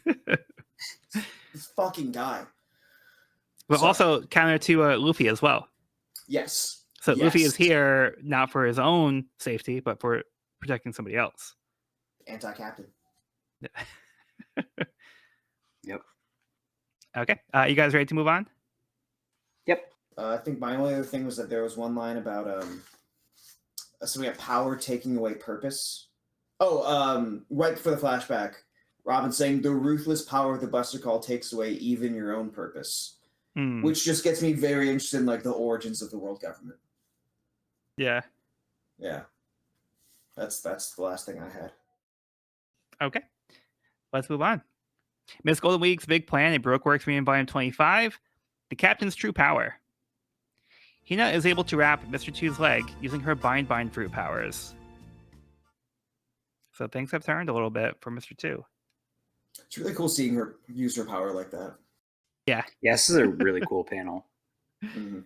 this fucking guy. But also counter to Luffy as well. Yes. So Luffy is here not for his own safety, but for protecting somebody else. Anti-captain. Yep. Okay. You guys ready to move on? Yep. I think my only other thing was that there was one line about something about power taking away purpose. Oh, right before the flashback, Robin saying the ruthless power of the Buster Call takes away even your own purpose, which just gets me very interested in like the origins of the world government. Yeah. Yeah, that's the last thing I had. Okay. Let's move on. Miss Golden Week's big plan in Baroque Works Reading Volume 25, The Captain's True Power. Hina is able to wrap Mr. Two's leg using her bind fruit powers. So things have turned a little bit for Mr. Two. It's really cool seeing her use her power like that. Yeah. Yeah, this is a really cool panel. Mm-hmm.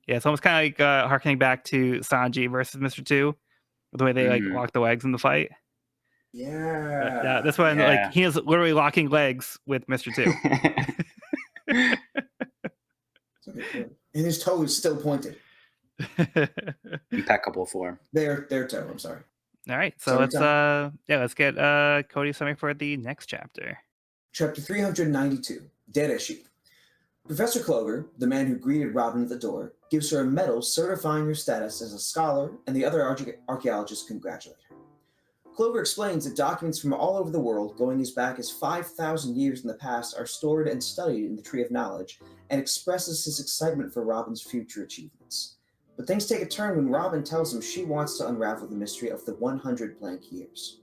Yeah, it's almost kind of like harkening back to Sanji versus Mr. Two, the way they like lock the legs in the fight. Yeah. Yeah, this one, like, he is literally locking legs with Mr. Two. And his toe is still pointed. Impeccable form. Their toe, I'm sorry. All right, so let's get Cody's summary for the next chapter. Chapter 392, Dereshi. Professor Clover, the man who greeted Robin at the door, gives her a medal certifying her status as a scholar, and the other archaeologists congratulate her. Clover explains that documents from all over the world, going as back as 5,000 years in the past, are stored and studied in the Tree of Knowledge, and expresses his excitement for Robin's future achievements. But things take a turn when Robin tells him she wants to unravel the mystery of the 100 blank years.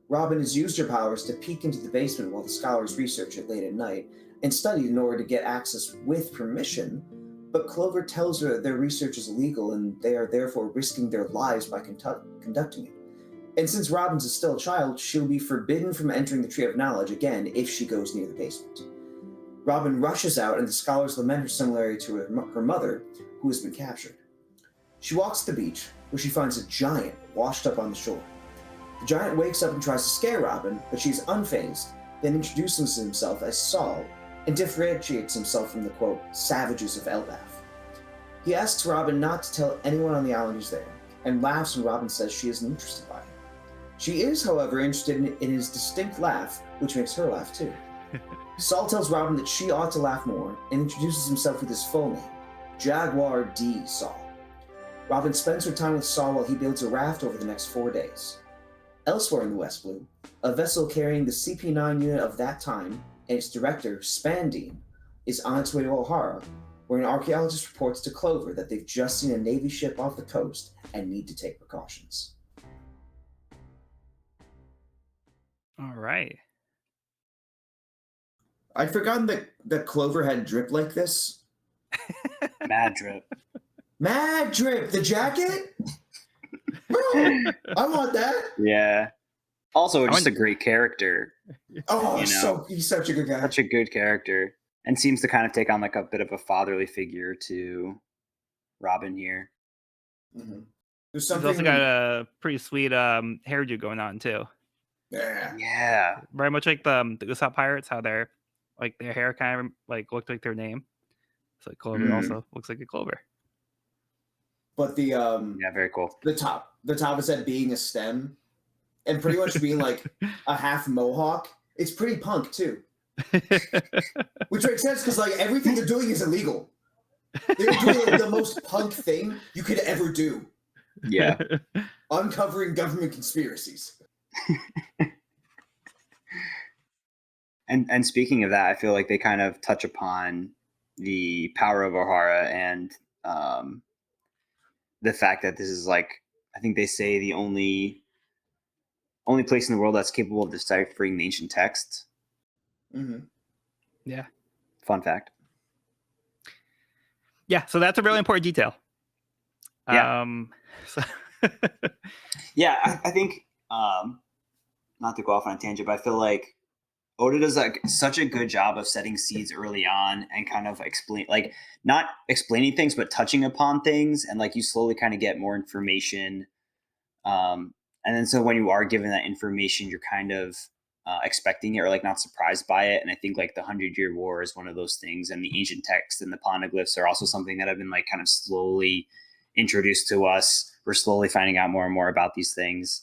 Robin has used her powers to peek into the basement while the scholars research it late at night, and studied in order to get access with permission, but Clover tells her that their research is illegal and they are therefore risking their lives by conducting it. And since Robin's is still a child, she'll be forbidden from entering the Tree of Knowledge again if she goes near the basement. Robin rushes out, and the scholars lament her similarity to her mother, who has been captured. She walks to the beach, where she finds a giant washed up on the shore. The giant wakes up and tries to scare Robin, but she's unfazed, then introduces himself as Saul, and differentiates himself from the, quote, savages of Elbaf. He asks Robin not to tell anyone on the island who's there, and laughs when Robin says she isn't interested by him. She is, however, interested in his distinct laugh, which makes her laugh too. Saul tells Robin that she ought to laugh more, and introduces himself with his full name, Jaguar D. Saul. Robin spends her time with Saul while he builds a raft over the next 4 days. Elsewhere in the West Blue, a vessel carrying the CP9 unit of that time and its director, Spandine, is on its way to Ohara, where an archaeologist reports to Clover that they've just seen a Navy ship off the coast and need to take precautions. All right. I'd forgotten that Clover had drip like this. Mad drip. Mad drip! The jacket? Bro, I want that. Yeah. Also, just a great character. Oh, he's such a good guy. Such a good character. And seems to kind of take on like a bit of a fatherly figure to Robin here. Mm-hmm. He's also got a pretty sweet hairdo going on too. Yeah. Very much like the Usopp Pirates, how their hair kind of like looked like their name. So Clover also looks like a clover. But the very cool. The top is that being a stem, and pretty much being like a half mohawk. It's pretty punk too, which makes sense because like everything they're doing is illegal. They're doing like, the most punk thing you could ever do. Yeah, uncovering government conspiracies. And speaking of that, I feel like they kind of touch upon the power of Ohara and the fact that this is like, I think they say the only place in the world that's capable of deciphering the ancient text. Mm-hmm. Yeah. Fun fact. Yeah, so that's a really important detail. Yeah. Yeah, I think not to go off on a tangent, but I feel like Oda does like such a good job of setting seeds early on and kind of not explaining things, but touching upon things, and like you slowly kind of get more information. And then so when you are given that information, you're kind of expecting it or like not surprised by it. And I think like the 100-Year War is one of those things, and the ancient text and the poneglyphs are also something that have been like kind of slowly introduced to us. We're slowly finding out more and more about these things.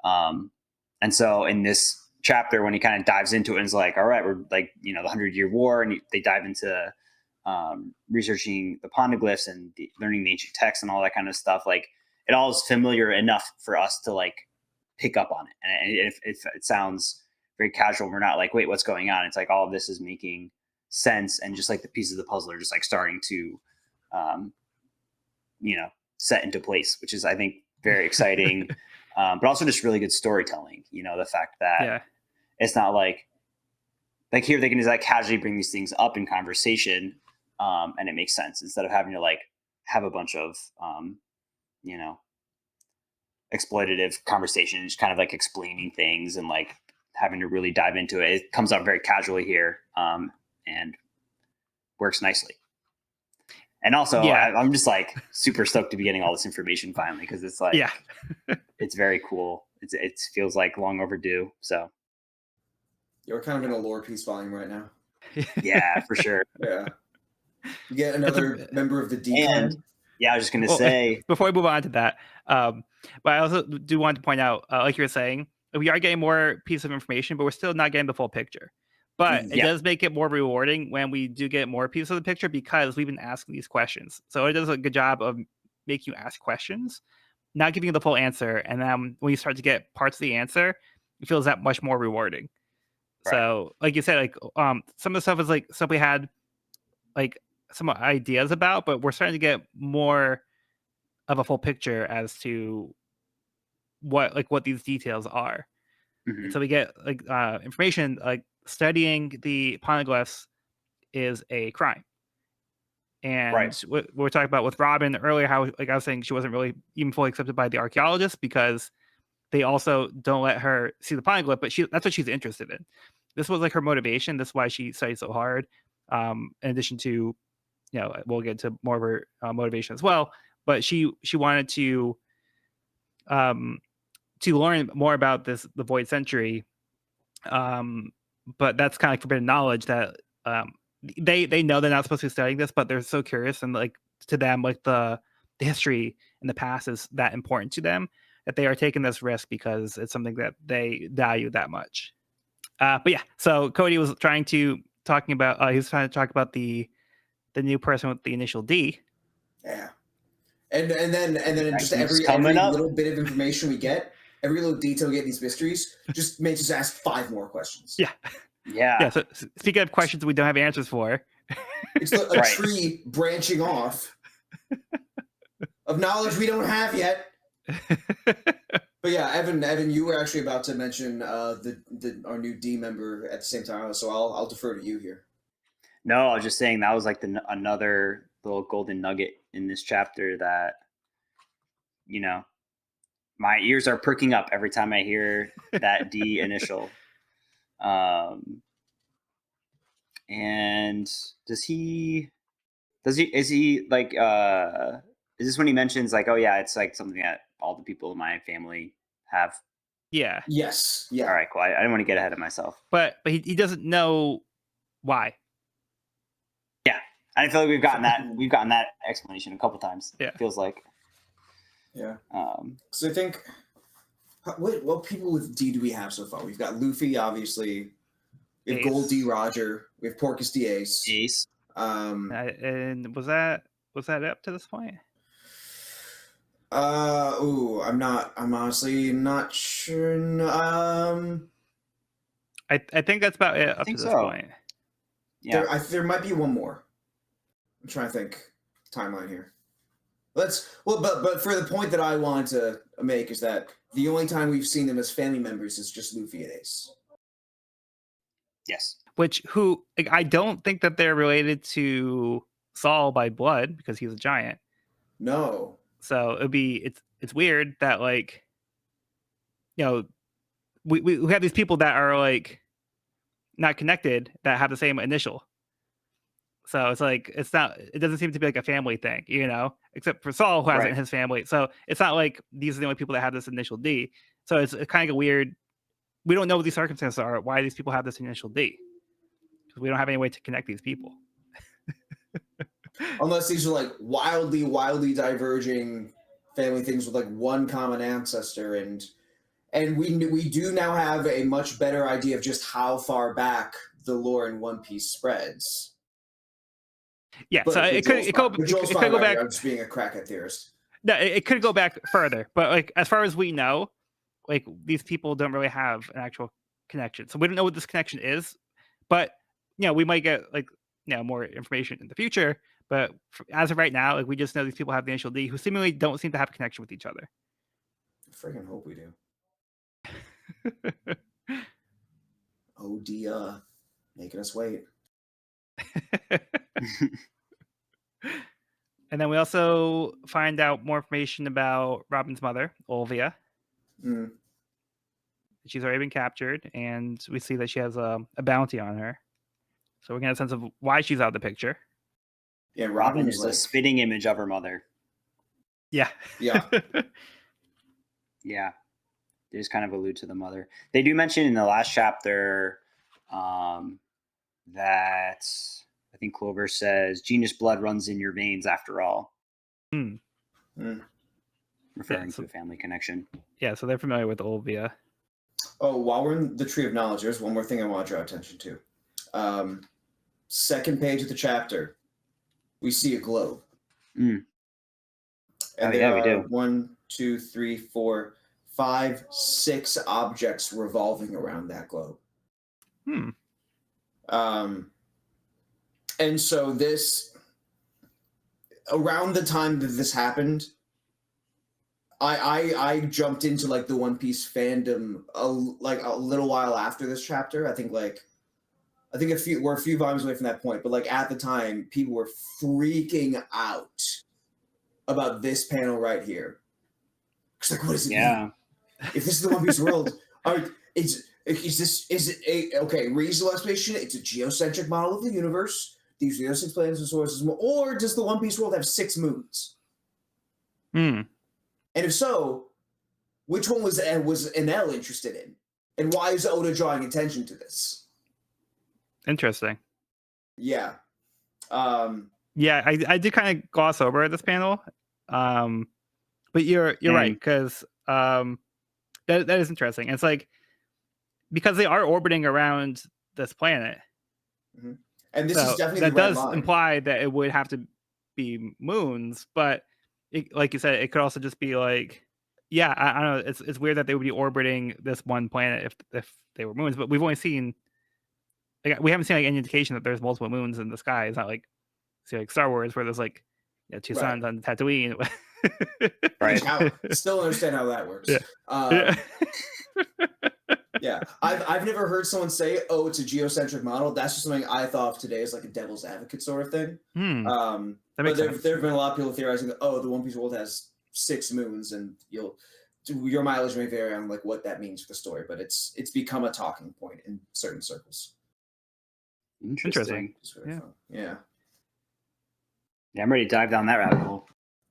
And so in this chapter, when he kind of dives into it and is like, all right, we're like, the 100-Year War, and they dive into researching the poneglyphs and learning the ancient texts and all that kind of stuff, like it all is familiar enough for us to like pick up on it. And if it sounds very casual, we're not like, wait, what's going on? It's like all of this is making sense, and just like the pieces of the puzzle are just like starting to, set into place, which is, I think, very exciting. But also just really good storytelling. The fact that it's not like here they can just like casually bring these things up in conversation, and it makes sense instead of having to like have a bunch of exploitative conversations, kind of like explaining things and like having to really dive into it. It comes up very casually here, and works nicely. And also, I'm just like super stoked to be getting all this information finally, because it's like, it's very cool. It feels like long overdue. So we're kind of in a lore piece volume right now. Yeah, for sure. Yeah. You get another member of the D clan. Yeah, I was just going to say, before we move on to that, but I also do want to point out, like you were saying, we are getting more piece of information, but we're still not getting the full picture. But it does make it more rewarding when we do get more pieces of the picture, because we've been asking these questions. So it does a good job of making you ask questions, not giving you the full answer. And then when you start to get parts of the answer, it feels that much more rewarding. Right. So like you said, like some of the stuff is like stuff we had like some ideas about, but we're starting to get more of a full picture as to what these details are. Mm-hmm. So we get like information like studying the poneglyphs is a crime. And what we're talking about with Robin earlier, how like I was saying, she wasn't really even fully accepted by the archaeologists because they also don't let her see the poneglyph, but that's what she's interested in. This was like her motivation. That's why she studied so hard. In addition to, we'll get to more of her motivation as well. But she wanted to learn more about the Void Century. But that's kind of like forbidden knowledge that they know they're not supposed to be studying this, but they're so curious, and like to them, like the history in the past is that important to them that they are taking this risk because it's something that they value that much. But yeah, so Cody was trying to talk about the new person with the initial D. Yeah, and then just every little bit of information we get, every little detail we get in these mysteries, just makes us ask 5 more questions. Yeah. So speaking of questions we don't have answers for, it's a tree branching off of knowledge we don't have yet. But yeah, Evan, you were actually about to mention our new D member at the same time, so I'll defer to you here. No, I was just saying that was like another little golden nugget in this chapter that, my ears are perking up every time I hear that D initial. And is he like, is this when he mentions like, oh yeah, it's like something that all the people in my family have? Yeah. Yes. Yeah. All right, cool. I didn't want to get ahead of myself. But he doesn't know why. Yeah. I feel like we've gotten that explanation a couple times. Yeah. It feels like. Yeah. So I think, what people with D do we have so far? We've got Luffy, obviously. We have Gold D Roger. We have Porcus D Ace. And was that up to this point? I'm honestly not sure. I think that's about it up to this point. Yeah. There might be one more. I'm trying to think timeline here. But for the point that I wanted to make is that the only time we've seen them as family members is just Luffy and Ace. Yes. I don't think that they're related to Saul by blood because he's a giant. No. So it's weird that like, we have these people that are like not connected that have the same initial. So it's like it doesn't seem to be like a family thing, except for Saul who has it in his family. So it's not like these are the only people that have this initial D. So it's kind of weird. We don't know what these circumstances are, why these people have this initial D. Because we don't have any way to connect these people. Unless these are like wildly, wildly diverging family things with like one common ancestor, and we do now have a much better idea of just how far back the lore in One Piece spreads. Yeah, But so it could Joel's it fine, could go right? back. I'm just being a crackhead theorist. No, it could go back further, but like as far as we know, like these people don't really have an actual connection, so we don't know what this connection is. But we might get like more information in the future. But as of right now, like we just know these people have the initial D, who seemingly don't seem to have a connection with each other. I freaking hope we do. Oh, Dia, making us wait. And then we also find out more information about Robin's mother, Olvia. Mm. She's already been captured, and we see that she has a bounty on her. So we're getting a sense of why she's out of the picture. Yeah, Robin Robin's is like, a spitting image of her mother. Yeah. Yeah. Yeah. They just kind of allude to the mother. They do mention in the last chapter that I think Clover says genius blood runs in your veins after all. Mm. Referring to a family connection. Yeah, so they're familiar with Olvia. Oh, while we're in the Tree of Knowledge, there's one more thing I want to draw attention to. Second page of the chapter, we see a globe. Mm. And we there do. are 1, 2, 3, 4, 5, 6 objects revolving around that globe. And so this, around the time that this happened, I jumped into like the One Piece fandom a little while after this chapter. I think we're a few volumes away from that point, but like at the time, people were freaking out about this panel right here. It's like, what is it? Yeah. If this is the One Piece world, is it a reasonable explanation? It's a geocentric model of the universe. These are the 6 planets and sources, or does the One Piece world have 6 moons? And if so, which one was Enel interested in, and why is Oda drawing attention to this? Interesting. Yeah. Yeah, I did kind of gloss over this panel, but you're right, because that is interesting. It's like because they are orbiting around this planet, and this is definitely that the red does line. imply that it would have to be moons, but like you said, it could also just be like, yeah, I don't know. It's weird that they would be orbiting this one planet if they were moons, but we've only seen. Like, we haven't seen like any indication that there's multiple moons in the sky. It's not like Star Wars where there's like 2 suns on Tatooine. Right. Still don't understand how that works. Yeah. Yeah. I've never heard someone say, "Oh, it's a geocentric model." That's just something I thought of today as like a devil's advocate sort of thing. That But makes there sense. have been a lot of people theorizing that, oh, the One Piece world has 6 moons, and your mileage may vary on like what that means for the story, but it's become a talking point in certain circles. Interesting. Yeah. Yeah, I'm ready to dive down that rabbit hole.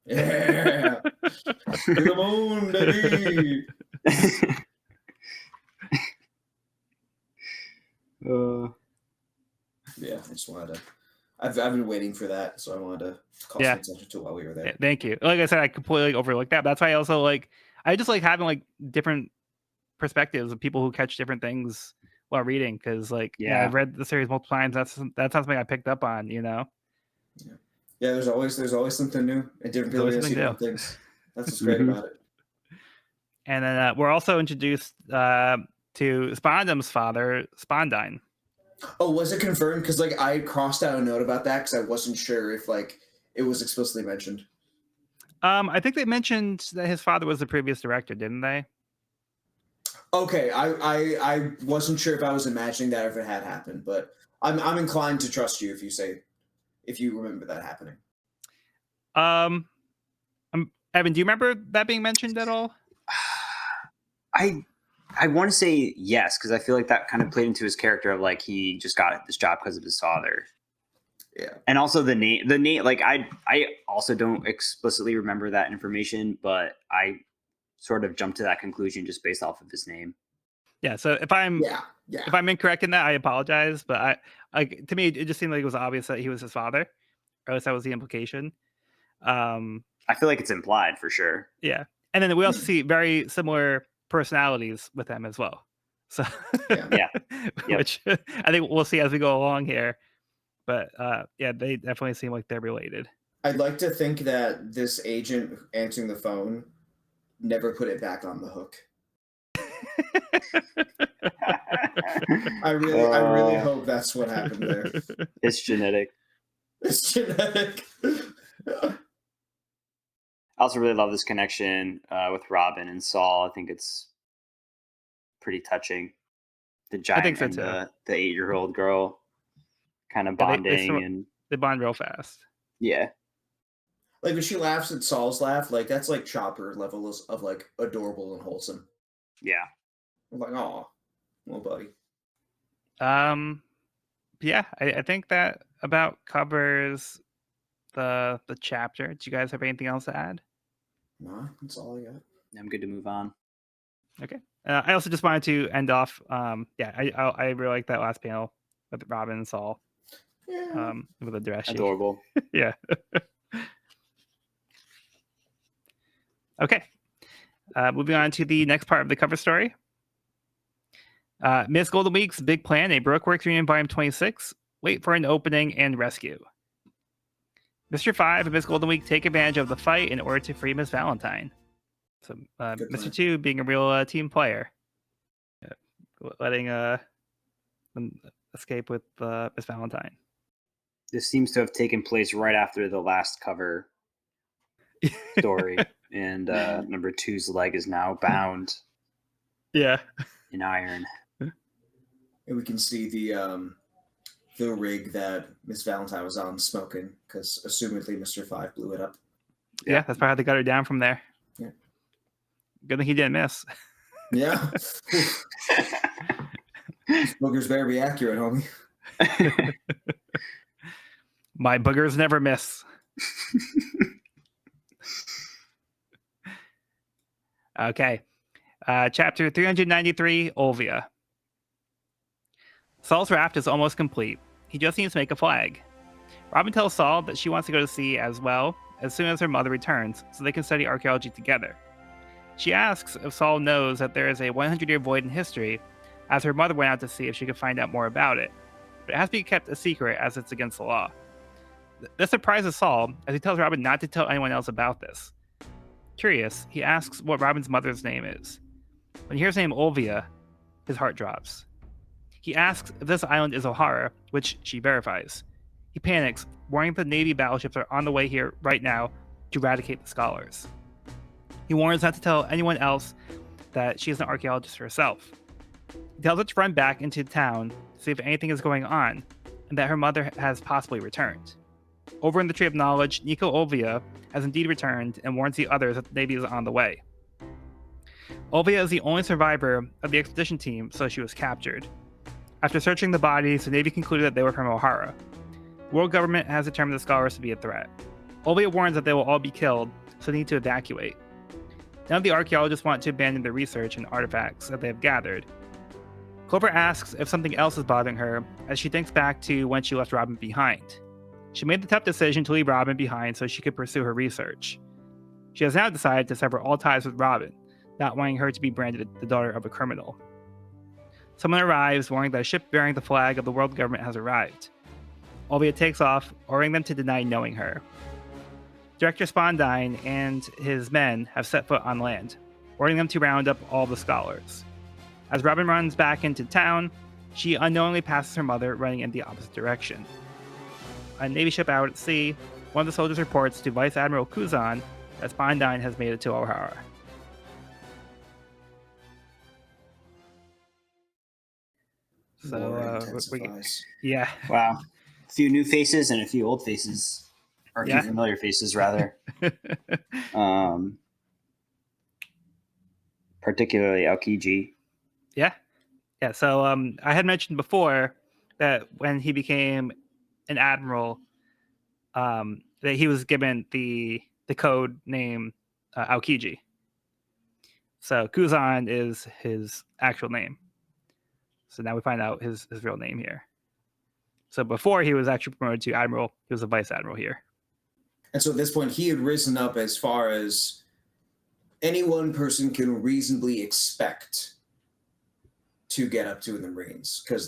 Yeah. To the moon, baby. Yeah, I just wanted to. I've been waiting for that, so I wanted to call some attention to it while we were there. Thank you. Like I said, I completely overlooked that. That's why I also I just like having like different perspectives of people who catch different things while reading, because I've read the series multiple times. That's something I picked up on. Yeah. There's always something new and different people see different things. That's what's great about it. And then we're also introduced to Spondam's father, Spondine. Oh, was it confirmed? Because I crossed out a note about that because I wasn't sure if it was explicitly mentioned. I think they mentioned that his father was the previous director, didn't they? Okay, I wasn't sure if I was imagining that or if it had happened, but I'm inclined to trust you if you remember that happening. Evan, do you remember that being mentioned at all? I want to say yes, because I feel like that kind of played into his character of he just got this job because of his father. Yeah. And also the name, I also don't explicitly remember that information, but I sort of jumped to that conclusion just based off of his name. Yeah. So if I'm incorrect in that, I apologize. But to me, it just seemed like it was obvious that he was his father, or at least that was the implication. I feel like it's implied for sure. Yeah. And then we also see very similar personalities with them as well. So yeah. Which I think we'll see as we go along here. But yeah, they definitely seem like they're related. I'd like to think that this agent answering the phone never put it back on the hook. I really hope that's what happened there. It's genetic. It's genetic. I also really love this connection with Robin and Saul. I think it's pretty touching. The giant think so, and too. the 8-year-old girl kind of Yeah, bonding and they bond real fast. yeah. Like when she laughs at Saul's laugh, like that's like Chopper levels of like adorable and wholesome. Yeah. I'm like, oh, little buddy. Yeah, I think that about covers the chapter. Do you guys have anything else to add? Nah, that's all I got. I'm good to move on. Okay. I also just wanted to end off. Yeah, I really like that last panel with Robin and Saul. Yeah. With the Dereshi. Adorable. Yeah. Okay. Moving on to the next part of the cover story. Miss Golden Week's big plan, a Baroque Works Reunion Volume 26. Wait for an opening and rescue. Mr. 5 and Miss Golden Week take advantage of the fight in order to free Miss Valentine. So Good Mr. plan. 2 being a real team player. Letting them escape with Miss Valentine. This seems to have taken place right after the last cover story, and number 2's leg is now bound Yeah. in iron. And we can see the rig that Miss Valentine was on smoking, because assumedly Mr. 5 blew it up. Yeah, that's probably how they got her down from there. Yeah. Good thing he didn't miss. Yeah. Smokers better be accurate, homie. My boogers never miss. Okay. Chapter 393, Olvia. Saul's raft is almost complete. He just needs to make a flag. Robin tells Saul that she wants to go to sea as well as soon as her mother returns so they can study archaeology together. She asks if Saul knows that there is a 100-year void in history, as her mother went out to see if she could find out more about it. But it has to be kept a secret as it's against the law. This surprises Saul as he tells Robin not to tell anyone else about this. Curious, he asks what Robin's mother's name is. When he hears the name Olvia, his heart drops. He asks if this island is Ohara, which she verifies. He panics, warning the Navy battleships are on the way here right now to eradicate the scholars. He warns not to tell anyone else that she is an archaeologist herself. He tells her to run back into town to see if anything is going on, and that her mother has possibly returned. Over in the Tree of Knowledge, Nico Olvia has indeed returned and warns the others that the Navy is on the way. Olvia is the only survivor of the expedition team, so she was captured. After searching the bodies, the Navy concluded that they were from Ohara. The world government has determined the scholars to be a threat. Olvia warns that they will all be killed, so they need to evacuate. None of the archaeologists want to abandon their research and artifacts that they have gathered. Clover asks if something else is bothering her, as she thinks back to when she left Robin behind. She made the tough decision to leave Robin behind so she could pursue her research. She has now decided to sever all ties with Robin, not wanting her to be branded the daughter of a criminal. Someone arrives, warning that a ship bearing the flag of the world government has arrived. Olvia takes off, ordering them to deny knowing her. Director Spondine and his men have set foot on land, ordering them to round up all the scholars. As Robin runs back into town, she unknowingly passes her mother, running in the opposite direction. On a Navy ship out at sea, one of the soldiers reports to Vice Admiral Kuzan that Spondine has made it to Ohara. So, yeah. Wow. A few new faces and a few old faces. Or a few familiar faces, rather. Particularly Aokiji. Yeah. Yeah, so I had mentioned before that when he became an admiral, that he was given the code name Aokiji. So Kuzan is his actual name. So now we find out his real name here. So before he was actually promoted to admiral, he was a vice admiral here. And so at this point, he had risen up as far as any one person can reasonably expect to get up to in the Marines, because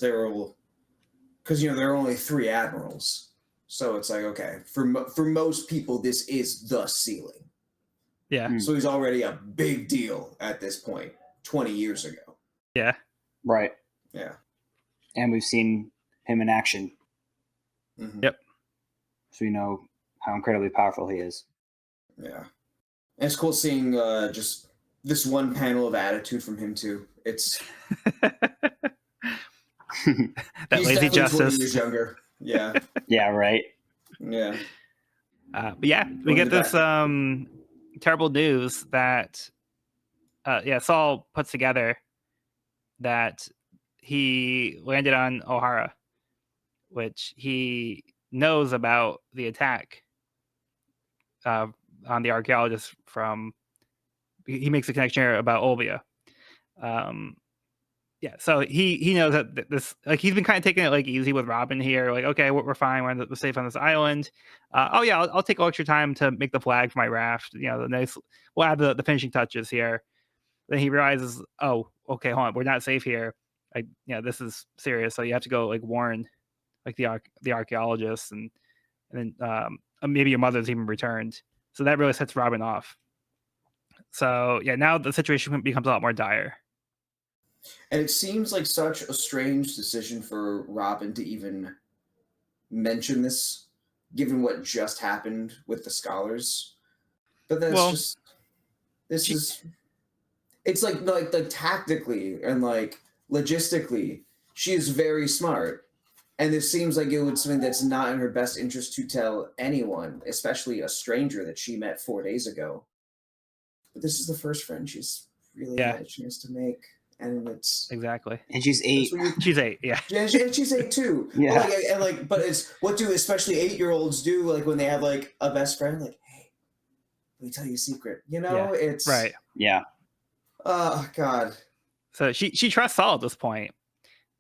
because there are only 3 admirals, so it's like, okay, for most people, this is the ceiling. Yeah. So he's already a big deal at this point, 20 years ago. Yeah. Right. Yeah. And we've seen him in action. Mm-hmm. Yep. So we know how incredibly powerful he is. Yeah. And it's cool seeing just this one panel of attitude from him, too. It's... that he's lazy definitely 20 justice. years younger. Yeah. Yeah, right. Yeah. But yeah, we get this terrible news that Saul puts together that he landed on Ohara, which he knows about the attack on the archaeologist from. He makes a connection here about Olvia. So he knows that this, like, he's been kind of taking it like easy with Robin here. Like, okay, we're fine. We're safe on this island. I'll take extra time to make the flag for my raft. The nice. We'll add the finishing touches here. Then he realizes, oh, okay, hold on, we're not safe here. This is serious. So you have to go like warn, like the archaeologists, and then maybe your mother's even returned. So that really sets Robin off. So yeah, now the situation becomes a lot more dire. And it seems like such a strange decision for Robin to even mention this, given what just happened with the scholars. But that's it's like tactically and like logistically, she is very smart. And this seems like it was something that's not in her best interest to tell anyone, especially a stranger that she met 4 days ago. But this is the first friend she's really had a chance to make. And it's exactly, and she's 8. She's 8, yeah. And she's 8 too. Yeah, but it's what do especially 8-year-olds do? Like when they have like a best friend, like, hey, let me tell you a secret. It's right. Yeah. Oh God. So she trusts Saul at this point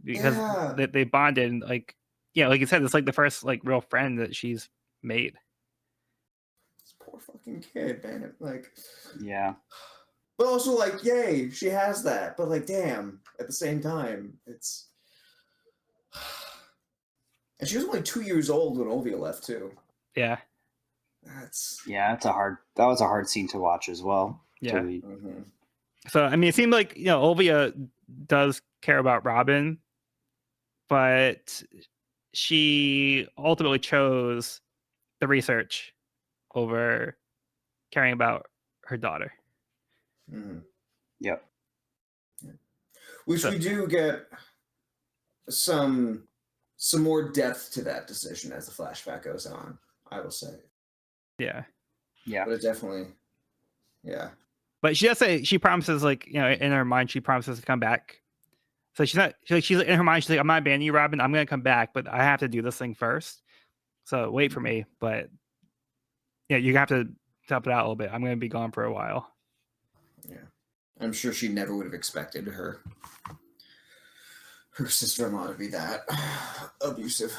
because they bonded. And like you said, it's like the first like real friend that she's made. This poor fucking kid, man. Like, yeah. But also, like, yay, she has that. But, like, damn, at the same time, it's... And she was only 2 years old when Olvia left, too. Yeah. That was a hard scene to watch as well. Yeah. Mm-hmm. So, I mean, it seemed like, Olvia does care about Robin, but she ultimately chose the research over caring about her daughter. Mm-hmm. Yep. Which we do get some more depth to that decision as the flashback goes on, I will say. Yeah. Yeah. But it definitely, yeah. But she does say, she promises, like, in her mind, she promises to come back. So she's in her mind, she's like, I'm not abandoning you, Robin. I'm going to come back, but I have to do this thing first. So wait for me. But yeah, you have to tough it out a little bit. I'm going to be gone for a while. Yeah. I'm sure she never would have expected her sister-in-law to be that abusive.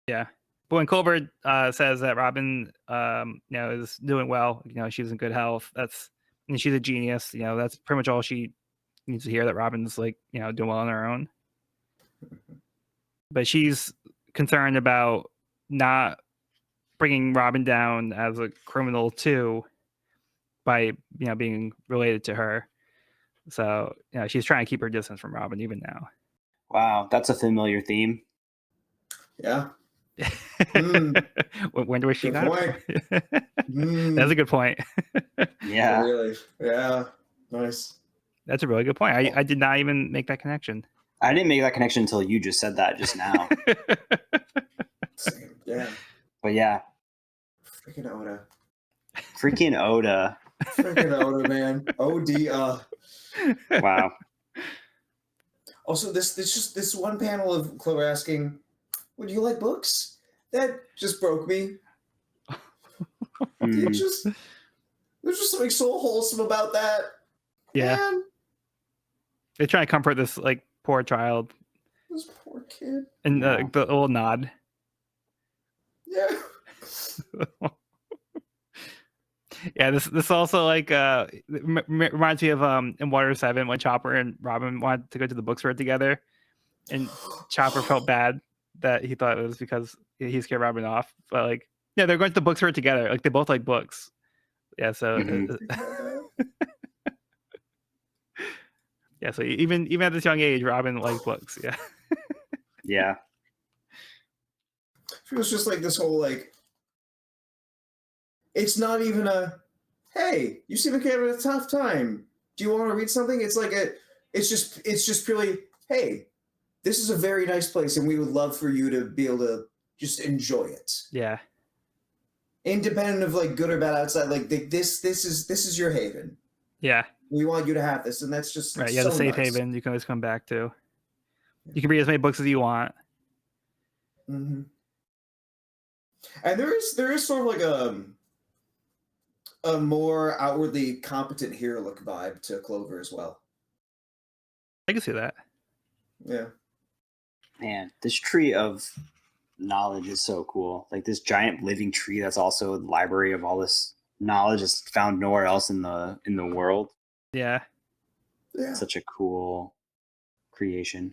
Yeah. But when Colbert says that Robin, is doing well, she's in good health, and she's a genius, that's pretty much all she needs to hear, that Robin's like, doing well on her own. But she's concerned about not bringing Robin down as a criminal too by, being related to her. So, she's trying to keep her distance from Robin even now. Wow, that's a familiar theme. Yeah. Wonder where she Good got point. it from. That's a good point. Yeah. Really? Yeah. Nice. That's a really good point. I did not even make that connection. I didn't make that connection until you just said that just now. Same. Yeah. But yeah. Freaking Oda. Freaking Oda. Freaking Oda, man. OD. Wow. Also, this one panel of Clover asking, "Would you like books?" That just broke me. There's just something so wholesome about that. Yeah. Man, They're trying to comfort this like poor child. this poor kid. And the little nod. Yeah. Yeah, this also like reminds me of in Water 7 when Chopper and Robin wanted to go to the bookstore together, and Chopper felt bad that he thought it was because he scared Robin off. But like, yeah, they're going to the bookstore together. Like they both like books. Yeah, so yeah, so even at this young age, Robin liked books. Yeah. Yeah. It was just like this whole like. It's not even a, hey, you seem like you're having a tough time. Do you want to read something? It's like a, it's just purely, hey, this is a very nice place, and we would love for you to be able to just enjoy it. Yeah. Independent of like good or bad outside, like this is your haven. Yeah. We want you to have this, and that's just Right. Yeah, so the safe nice. haven you can always come back to. You can read as many books as you want. Mm-hmm. And there is sort of like a more outwardly competent hero look vibe to Clover as well. I can see that. Yeah. Man, this tree of knowledge is so cool. Like this giant living tree that's also a library of all this knowledge is found nowhere else in the world. Yeah. Yeah. Such a cool creation.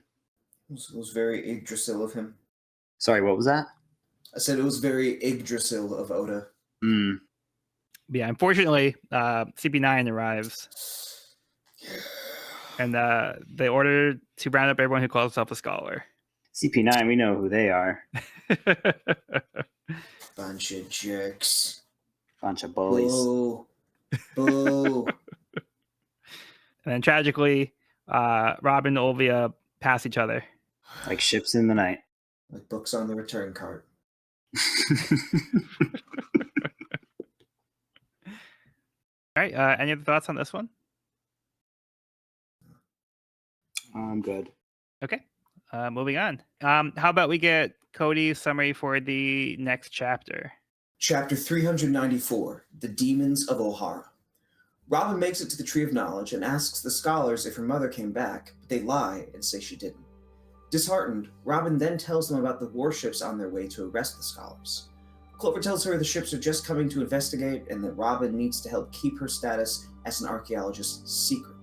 It was very Yggdrasil of him. Sorry, what was that? I said it was very Yggdrasil of Oda. Mm. Yeah, unfortunately, CP9 arrives, and they order to round up everyone who calls himself a scholar. CP9, we know who they are. Bunch of jerks. Bunch of bullies. Boo. Boo. And then tragically, Robin and Olvia pass each other. Like ships in the night. Like books on the return cart. All right. Any other thoughts on this one? I'm good. Okay. Moving on. How about we get Cody's summary for the next chapter? Chapter 394, The Demons of Ohara. Robin makes it to the Tree of Knowledge and asks the scholars if her mother came back, but they lie and say she didn't. Disheartened, Robin then tells them about the warships on their way to arrest the scholars. Clover tells her the ships are just coming to investigate and that Robin needs to help keep her status as an archaeologist secret.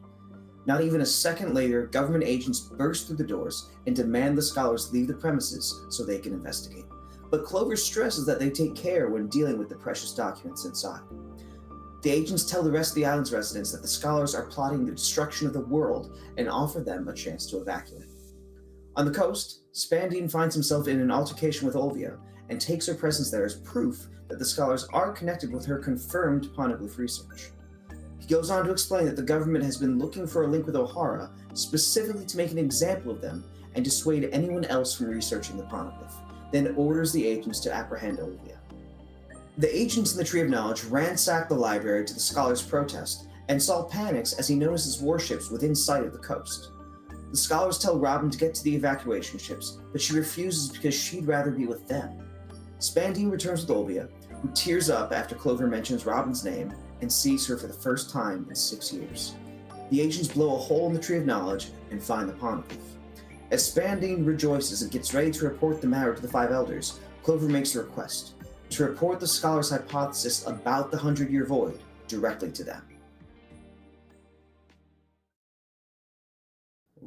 Not even a second later, government agents burst through the doors and demand the scholars leave the premises so they can investigate. But Clover stresses that they take care when dealing with the precious documents inside. The agents tell the rest of the island's residents that the scholars are plotting the destruction of the world and offer them a chance to evacuate. On the coast, Spandine finds himself in an altercation with Olvia and takes her presence there as proof that the scholars are connected with her confirmed poneglyph research. He goes on to explain that the government has been looking for a link with Ohara, specifically to make an example of them and dissuade anyone else from researching the poneglyph, then orders the agents to apprehend Olvia. The agents in the Tree of Knowledge ransack the library to the scholars' protest, and Saul panics as he notices warships within sight of the coast. The scholars tell Robin to get to the evacuation ships, but she refuses because she'd rather be with them. Spandine returns with Olvia, who tears up after Clover mentions Robin's name and sees her for the first time in 6 years. The agents blow a hole in the Tree of Knowledge and find the poneglyph. As Spandine rejoices and gets ready to report the matter to the five elders, Clover makes a request to report the scholars' hypothesis about the 100-year void directly to them.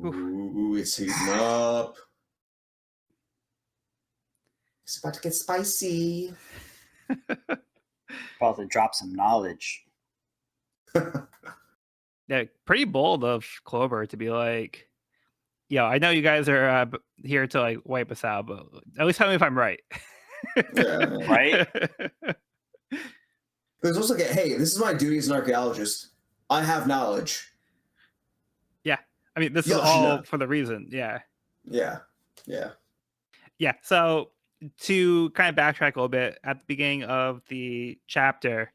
Ooh, it's heating up. It's about to get spicy. About to drop some knowledge. Yeah, pretty bold of Clover to be like, "Yeah, I know you guys are here to like wipe us out, but at least tell me if I'm right." Yeah. Right? There's also like, hey, this is my duty as an archaeologist. I have knowledge. Yeah, I mean, this is Yoshida. all for the reason. Yeah. Yeah. Yeah. Yeah. So to kind of backtrack a little bit, at the beginning of the chapter,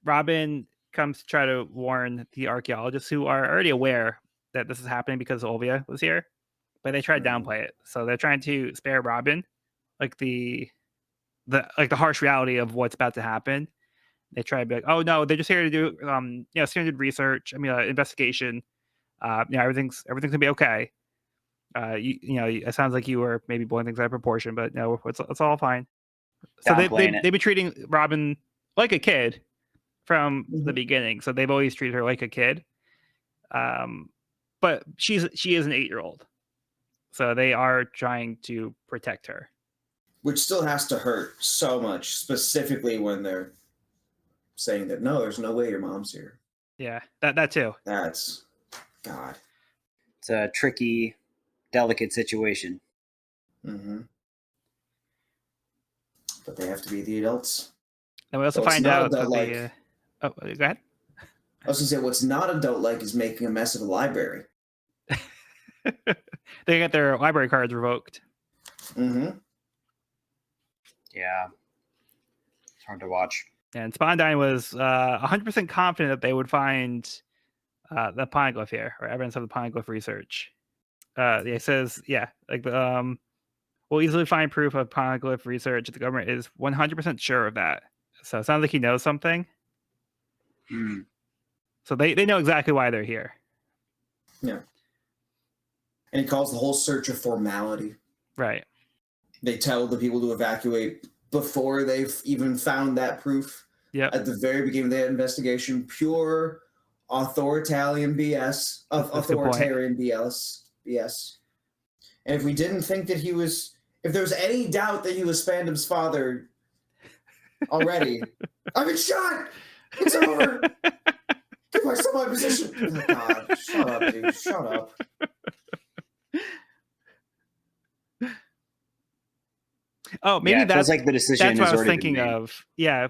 Robin comes to try to warn the archaeologists who are already aware that this is happening because Olvia was here, but they try to downplay it. So they're trying to spare Robin, like the harsh reality of what's about to happen. They try to be like, "Oh no, they're just here to do standard research. I mean, investigation. Everything's gonna be okay. It sounds like you were maybe blowing things out of proportion, but no, it's all fine." So they've been treating Robin like a kid from the beginning. So they've always treated her like a kid. But she is an 8-year-old. So they are trying to protect her. Which still has to hurt so much, specifically when they're saying that, no, there's no way your mom's here. Yeah, that too. That's, God. It's a tricky, delicate situation. Mm-hmm. But they have to be the adults. And we also So it's find not out that adult-like. the... oh, go ahead. I was going to say, what's not adult-like is making a mess of a library. They get their library cards revoked. Mm-hmm. Yeah. It's hard to watch. And Spondine was 100% confident that they would find the poneglyph here, or evidence of the poneglyph research. It says, we'll easily find proof of poneglyph research. The government is 100% sure of that. So it sounds like he knows something. Mm. So they know exactly why they're here. Yeah. And he calls the whole search a formality. Right. They tell the people to evacuate before they've even found that proof. Yeah. At the very beginning of the investigation, pure authoritarian BS. Authoritarian BS. And if we didn't think that he was, if there was any doubt that he was Spandam's father already, I've been shot. It's over. Give my son my position. Oh God, shut up, dude. Shut up. Oh, maybe it feels like the decision that's what I has was already been thinking made. of. Yeah,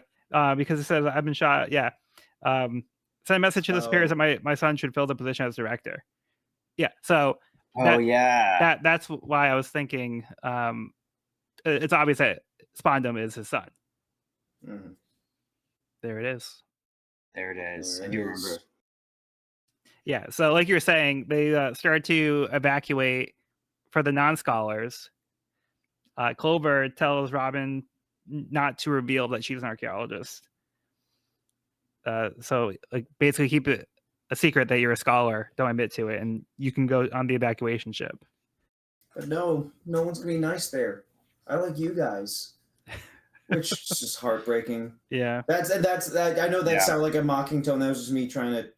because it says I've been shot. Yeah. Send a message to the superiors that my son should fill the position as director. Yeah. So that's why I was thinking. It's obvious that Spondam is his son. Mm-hmm. There it is. There it is. I do remember. Yeah. So, like you were saying, they started to evacuate for the non-scholars. Clover tells Robin not to reveal that she's an archaeologist. So, like, basically, keep it a secret that you're a scholar. Don't admit to it, and you can go on the evacuation ship. But no one's gonna be nice there. I like you guys, which is just heartbreaking. Yeah, that's I know that sounded like a mocking tone. That was just me trying to.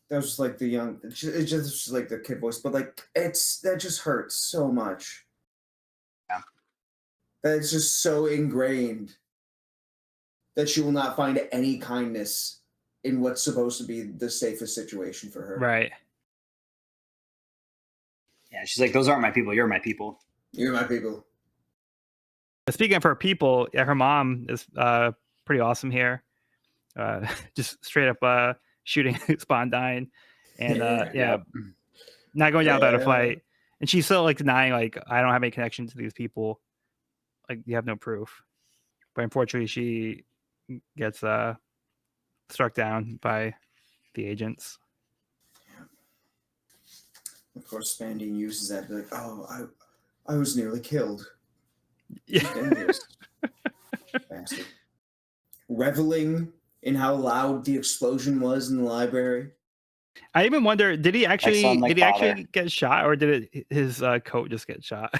That was just like the young. It's just like the kid voice, but like that just hurts so much. Yeah, that it's just so ingrained that she will not find any kindness in what's supposed to be the safest situation for her. Right. Yeah, she's like, those aren't my people. You're my people. You're my people. Speaking of her people, yeah, her mom is pretty awesome here. Just straight up shooting Spondine, and not going down without a fight. And she's still like denying, like, I don't have any connection to these people. Like, you have no proof. But unfortunately, she gets struck down by the agents. Of course, Spandine uses that to be like, oh, I was nearly killed. Yeah. Bastard. Reveling in how loud the explosion was in the library. I even wonder, did he actually get shot, or did his coat just get shot?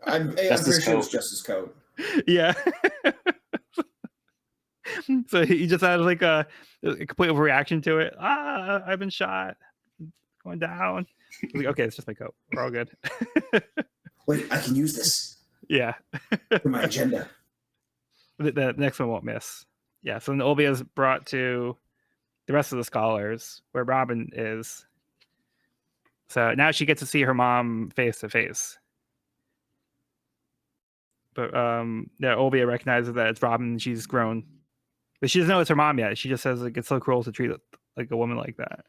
I'm pretty sure it was just his coat. Yeah. So he just had like a complete overreaction to it. I've been shot. Going down. Like, okay, it's just my coat. We're all good. Wait, I can use this. Yeah. For my agenda. The next one won't miss. Yeah. So then Olvia is brought to the rest of the scholars where Robin is. So now she gets to see her mom face to face. But Olvia recognizes that it's Robin and she's grown. But she doesn't know it's her mom yet. She just says, like, it's so cruel to treat like a woman like that.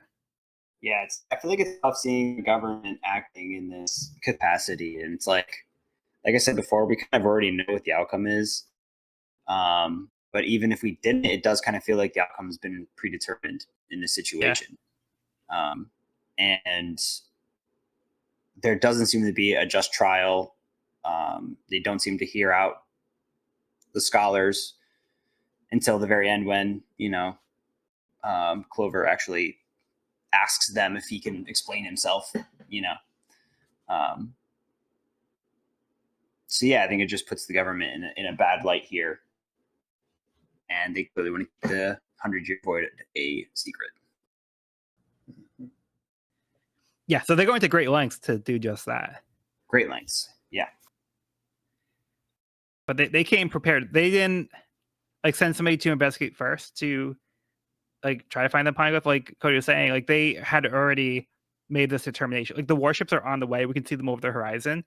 Yeah, I feel like it's tough seeing the government acting in this capacity. And it's like I said before, we kind of already know what the outcome is. But even if we didn't, it does kind of feel like the outcome has been predetermined in this situation. Yeah. And there doesn't seem to be a just trial. They don't seem to hear out the scholars until the very end when, Clover actually asks them if he can explain himself, So yeah, I think it just puts the government in a bad light here. And they clearly want to keep the 100-Year Void a secret. Yeah, so they're going to great lengths to do just that. Great lengths. Yeah. But they came prepared. They didn't like send somebody to investigate first to like try to find the poneglyph. Like Cody was saying, like they had already made this determination. Like the warships are on the way. We can see them over the horizon.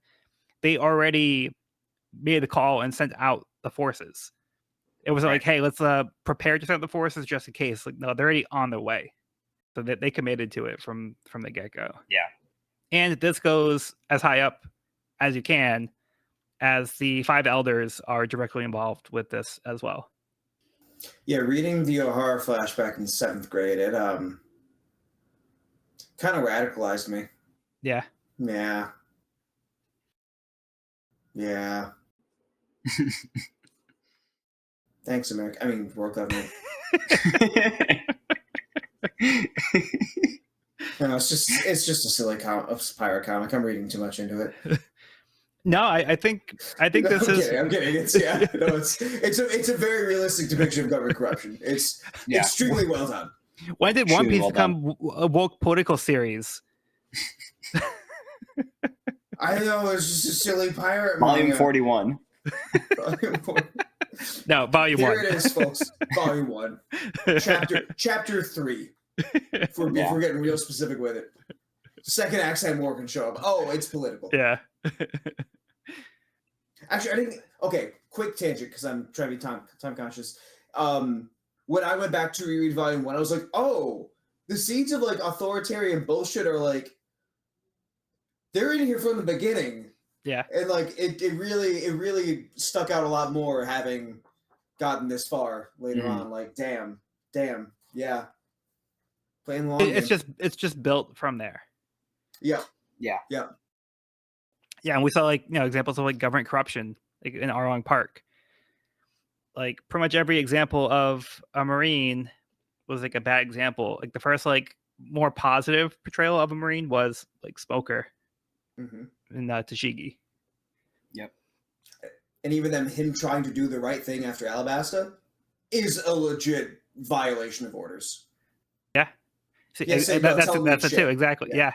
They already made the call and sent out the forces. It was like, hey, let's prepare to send the forces just in case. Like, no, they're already on their way. So that they committed to it from the get-go. Yeah. And this goes as high up as you can, as the 5 elders are directly involved with this as well. Yeah, reading the Ohara flashback in 7th grade, it kind of radicalized me. Yeah. Yeah. Yeah. Thanks, America. I mean, world government. No, it's just a silly pirate comic. I'm reading too much into it. No, I think this is. I'm kidding. It's a very realistic depiction of government corruption. It's extremely well done. When did One Piece become a woke political series? I know, it's just a silly pirate Volume 41. No, volume 1. Here it is, folks. Volume 1. Chapter 3. If we're getting real specific with it. Second accent war can show up. Oh, it's political. Yeah. Actually, I didn't. Okay, quick tangent because I'm trying to be time conscious. When I went back to reread Volume 1, I was like, oh, the seeds of like authoritarian bullshit are like they're in here from the beginning. Yeah. And like it really stuck out a lot more having gotten this far later on. Like, damn, yeah. Playing long. It's just built from there. Yeah. Yeah, and we saw like examples of like government corruption like in Arlong Park. Like pretty much every example of a Marine was like a bad example. Like the first like more positive portrayal of a Marine was like Smoker in Tashigi. Yep. And even him trying to do the right thing after Alabasta is a legit violation of orders. Yeah. See, that's it too. Exactly. Yeah.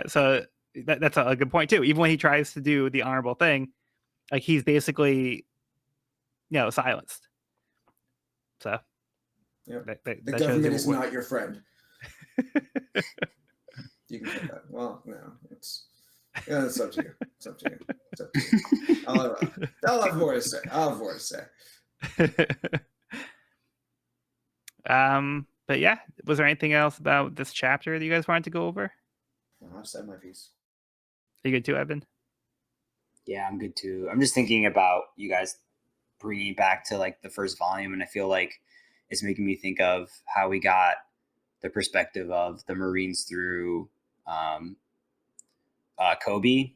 So that's a good point too. Even when he tries to do the honorable thing, like he's basically silenced. So the government is not your friend. You can say that. Well, no, it's up to you. It's up to you. I'll have more to say. But yeah, was there anything else about this chapter that you guys wanted to go over? I've said my piece. Are you good too, Evan? Yeah, I'm good too. I'm just thinking about you guys bringing back to like the first volume, and I feel like it's making me think of how we got the perspective of the Marines through Kobe.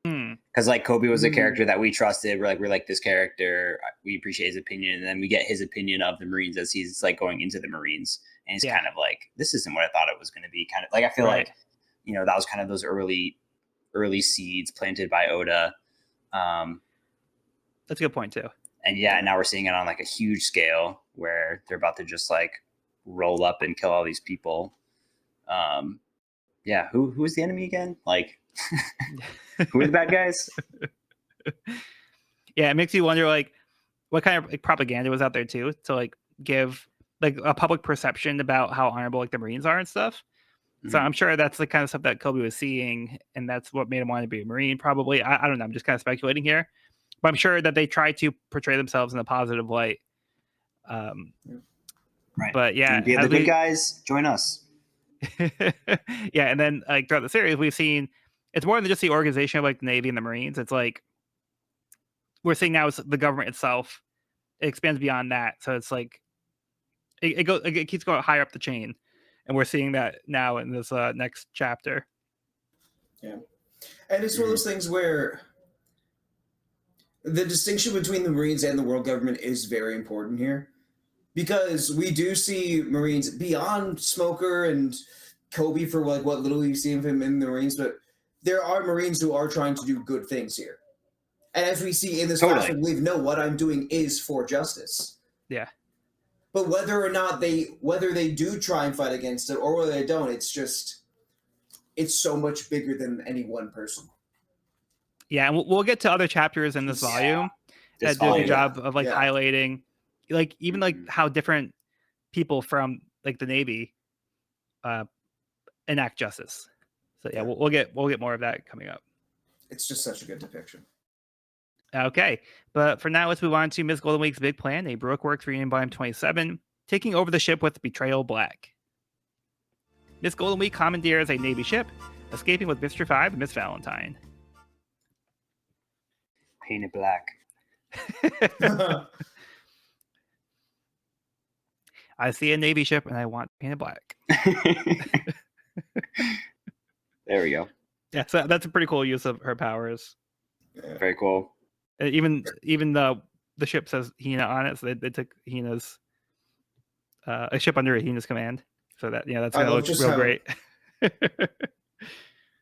Because like Kobe was a character that we trusted. We're like this character. We appreciate his opinion, and then we get his opinion of the Marines as he's like going into the Marines, and he's kind of like, this isn't what I thought it was going to be. Kind of like I feel like that was kind of those early seeds planted by Oda. That's a good point too. And now we're seeing it on like a huge scale where they're about to just like roll up and kill all these people. Who is the enemy again? Like, who are the bad guys? Yeah, it makes you wonder like what kind of like propaganda was out there too to like give like a public perception about how honorable like the Marines are and stuff. So I'm sure that's the kind of stuff that Kobe was seeing, and that's what made him want to be a Marine. Probably, I don't know. I'm just kind of speculating here, but I'm sure that they try to portray themselves in a positive light. Right. But yeah, be the good guys. Join us. Yeah, and then like throughout the series, we've seen it's more than just the organization of like the Navy and the Marines. It's like we're seeing now it's the government itself. It expands beyond that, so it's like it keeps going higher up the chain. And we're seeing that now in this next chapter. Yeah. And it's one of those things where the distinction between the Marines and the world government is very important here. Because we do see Marines beyond Smoker and Kobe for like what little you see of him in the Marines, but there are Marines who are trying to do good things here. And as we see in this class, we believe, no, what I'm doing is for justice. Yeah. But whether they do try and fight against it or whether they don't, it's so much bigger than any one person. Yeah, and we'll get to other chapters in this volume that do a good job of like highlighting, like even like how different people from like the Navy enact justice. So yeah, we'll get more of that coming up. It's just such a good depiction. Okay, but for now, let's move on to Miss Golden Week's big plan, a Baroque Works reunion volume 27, taking over the ship with Betrayal Black. Miss Golden Week commandeers a Navy ship, escaping with Mr. 5 and Miss Valentine. Painted black. I see a Navy ship and I want painted black. There we go. Yeah, so that's a pretty cool use of her powers. Yeah. Very cool. Even the ship says Hina on it, so they took Hina's a ship under Hina's command. So that's gonna look real great.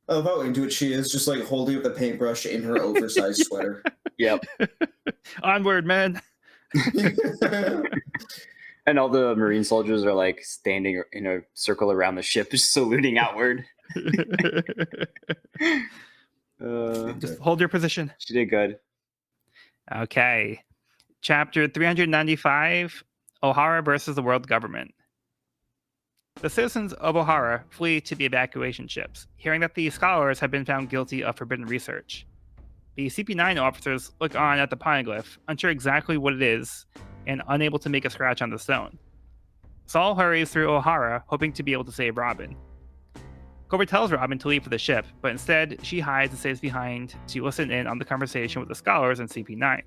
I love how into it she is, just like holding up the paintbrush in her oversized sweater. Yep. Onward, man. And all the Marine soldiers are like standing in a circle around the ship, just saluting outward. Just hold your position. She did good. Okay. Chapter 395, Ohara versus the world government. The citizens of Ohara flee to the evacuation ships, hearing that the scholars have been found guilty of forbidden research. The CP9 officers look on at the poneglyph, unsure exactly what it is, and unable to make a scratch on the stone. Saul hurries through Ohara, hoping to be able to save Robin. Clover tells Robin to leave for the ship, but instead she hides and stays behind to listen in on the conversation with the scholars and CP9.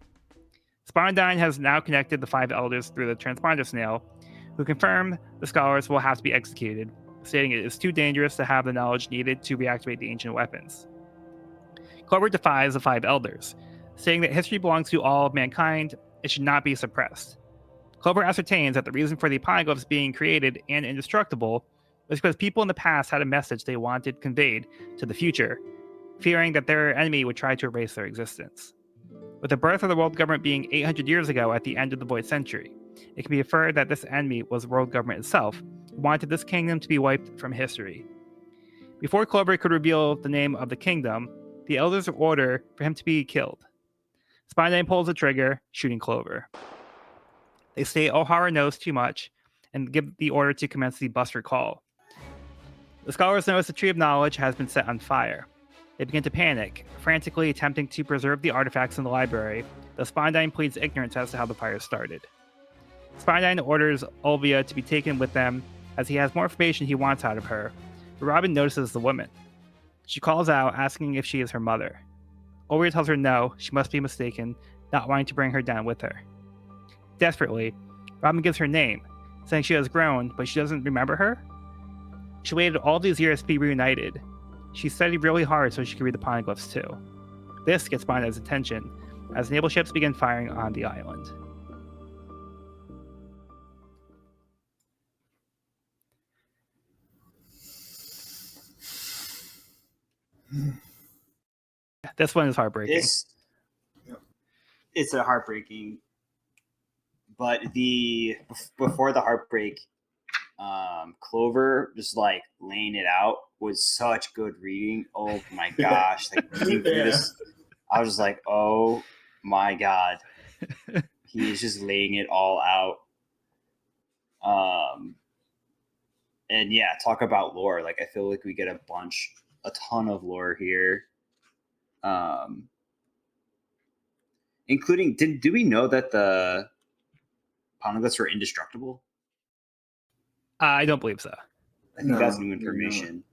Spondine has now connected the 5 elders through the transponder snail, who confirm the scholars will have to be executed, stating it is too dangerous to have the knowledge needed to reactivate the ancient weapons. Clover defies the 5 elders, saying that history belongs to all of mankind and should not be suppressed. Clover ascertains that the reason for the poneglyphs being created and indestructible was because people in the past had a message they wanted conveyed to the future, fearing that their enemy would try to erase their existence. With the birth of the world government being 800 years ago at the end of the Void Century, it can be inferred that this enemy was the world government itself, who wanted this kingdom to be wiped from history. Before Clover could reveal the name of the kingdom, the elders order for him to be killed. Spondine pulls the trigger, shooting Clover. They say Ohara knows too much and give the order to commence the Buster Call. The scholars notice the Tree of Knowledge has been set on fire. They begin to panic, frantically attempting to preserve the artifacts in the library, though Spondine pleads ignorance as to how the fire started. Spondine orders Olvia to be taken with them, as he has more information he wants out of her, but Robin notices the woman. She calls out, asking if she is her mother. Olvia tells her no, she must be mistaken, not wanting to bring her down with her. Desperately, Robin gives her name, saying she has grown, but she doesn't remember her. She waited all these years to be reunited. She studied really hard so she could read the poneglyphs too. This gets Bonda's attention, as naval ships begin firing on the island. This one is heartbreaking. It's a heartbreaking, but before the heartbreak, Clover just like laying it out was such good reading. Oh my gosh! Like reading through this, I was just like, oh my god, he's just laying it all out. And yeah, talk about lore. Like I feel like we get a ton of lore here. Including, do we know that the poneglyphs were indestructible? I don't believe so. I think that's new information.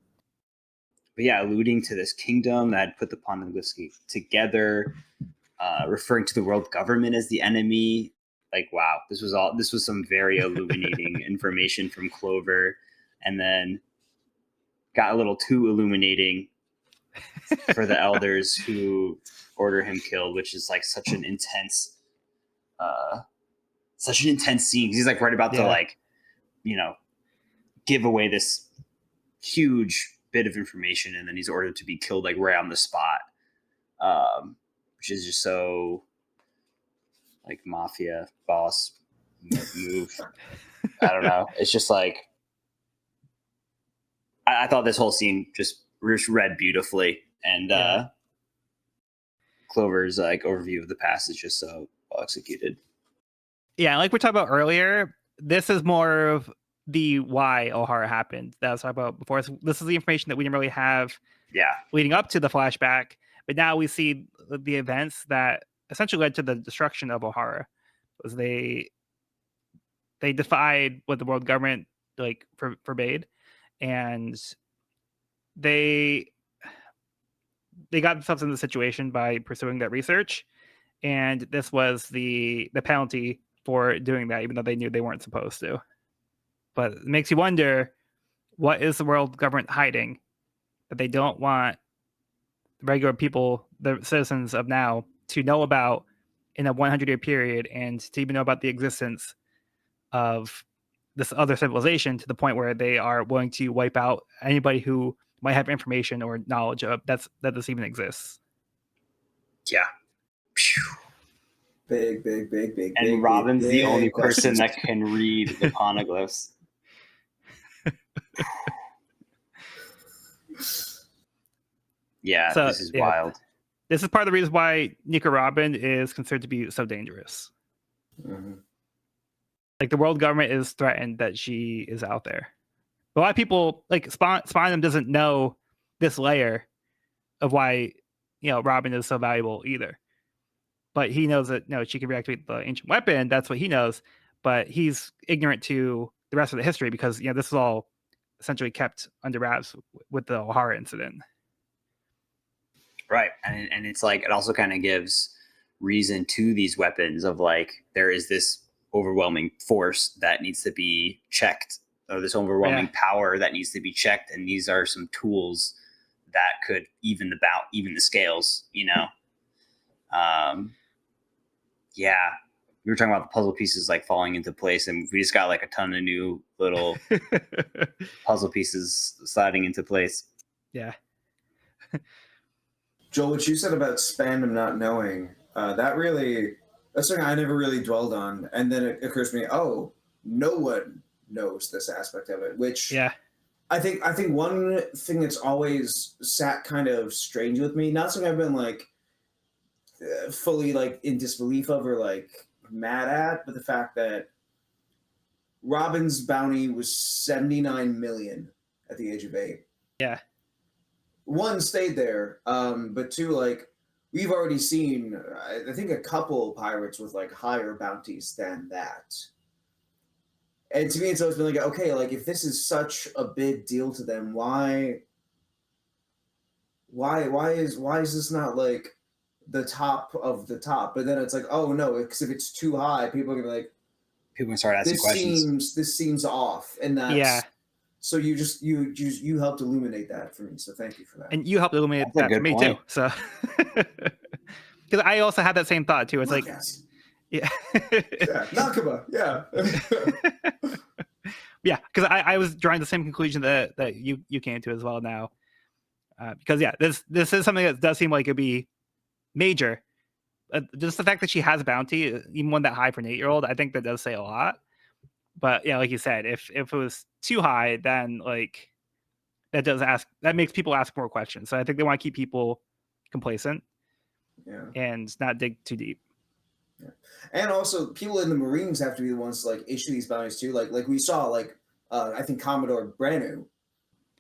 But yeah, alluding to this kingdom that had put the poneglyphs together, referring to the world government as the enemy. Like, wow, this was some very illuminating information from Clover, and then got a little too illuminating for the elders who order him killed, which is like such an intense scene. He's like right about to like, give away this huge bit of information, and then he's ordered to be killed like right on the spot, which is just so like mafia boss move. I don't know. It's just like I thought this whole scene just read beautifully, and Clover's like overview of the past is just so well executed. Yeah, like we talked about earlier, this is more of the why Ohara happened that I was talking about before. This is the information that we didn't really have leading up to the flashback, but now we see the events that essentially led to the destruction of Ohara. Was they defied what the world government like forbade, and they got themselves in the situation by pursuing that research, and this was the penalty for doing that, even though they knew they weren't supposed to. But it makes you wonder, what is the world government hiding that they don't want regular people, the citizens of now, to know about in a 100-year period, and to even know about the existence of this other civilization to the point where they are willing to wipe out anybody who might have information or knowledge of that this even exists. Yeah. Big. And Robin's the only person questions. that can read the poneglyphs. Yeah, so, this is wild. This is part of the reason why Nico Robin is considered to be so dangerous. Mm-hmm. Like, the world government is threatened that she is out there. But a lot of people, like Spinem doesn't know this layer of why, Robin is so valuable either. But he knows that she can reactivate the ancient weapon. That's what he knows. But he's ignorant to the rest of the history because this is all essentially kept under wraps with the Ohara incident. Right, and it's like it also kind of gives reason to these weapons of like there is this overwhelming force that needs to be checked, or this overwhelming power that needs to be checked, and these are some tools that could even the scales. We were talking about the puzzle pieces like falling into place, and we just got like a ton of new little puzzle pieces sliding into place. Yeah. Joel, what you said about Spandam not knowing, that's something I never really dwelled on. And then it occurs to me, no one knows this aspect of it, which I think one thing that's always sat kind of strange with me, not something I've been like fully like in disbelief of or like mad at, but the fact that Robin's bounty was 79 million at the age of 8. Yeah. One, stayed there, but two, like, we've already seen, I think, a couple pirates with like higher bounties than that. And to me, it's always been like, okay, like if this is such a big deal to them, why is this not like the top of the top? But then it's like, oh no, because if it's too high, people are gonna be like, people can start asking questions. This seems off, and that's So you helped illuminate that for me. So thank you for that. And you helped illuminate that for me too. So because I also had that same thought too. It's like, Nakaba, yeah, because I was drawing the same conclusion that you came to as well now. Because this is something that does seem like it'd be major. Just the fact that she has a bounty, even one that high for an 8-year-old, I think that does say a lot. But like you said, if it was too high, then like that makes people ask more questions. So I think they want to keep people complacent, and not dig too deep. Yeah. And also, people in the Marines have to be the ones to like issue these bounties too. Like we saw, like I think Commodore Branu,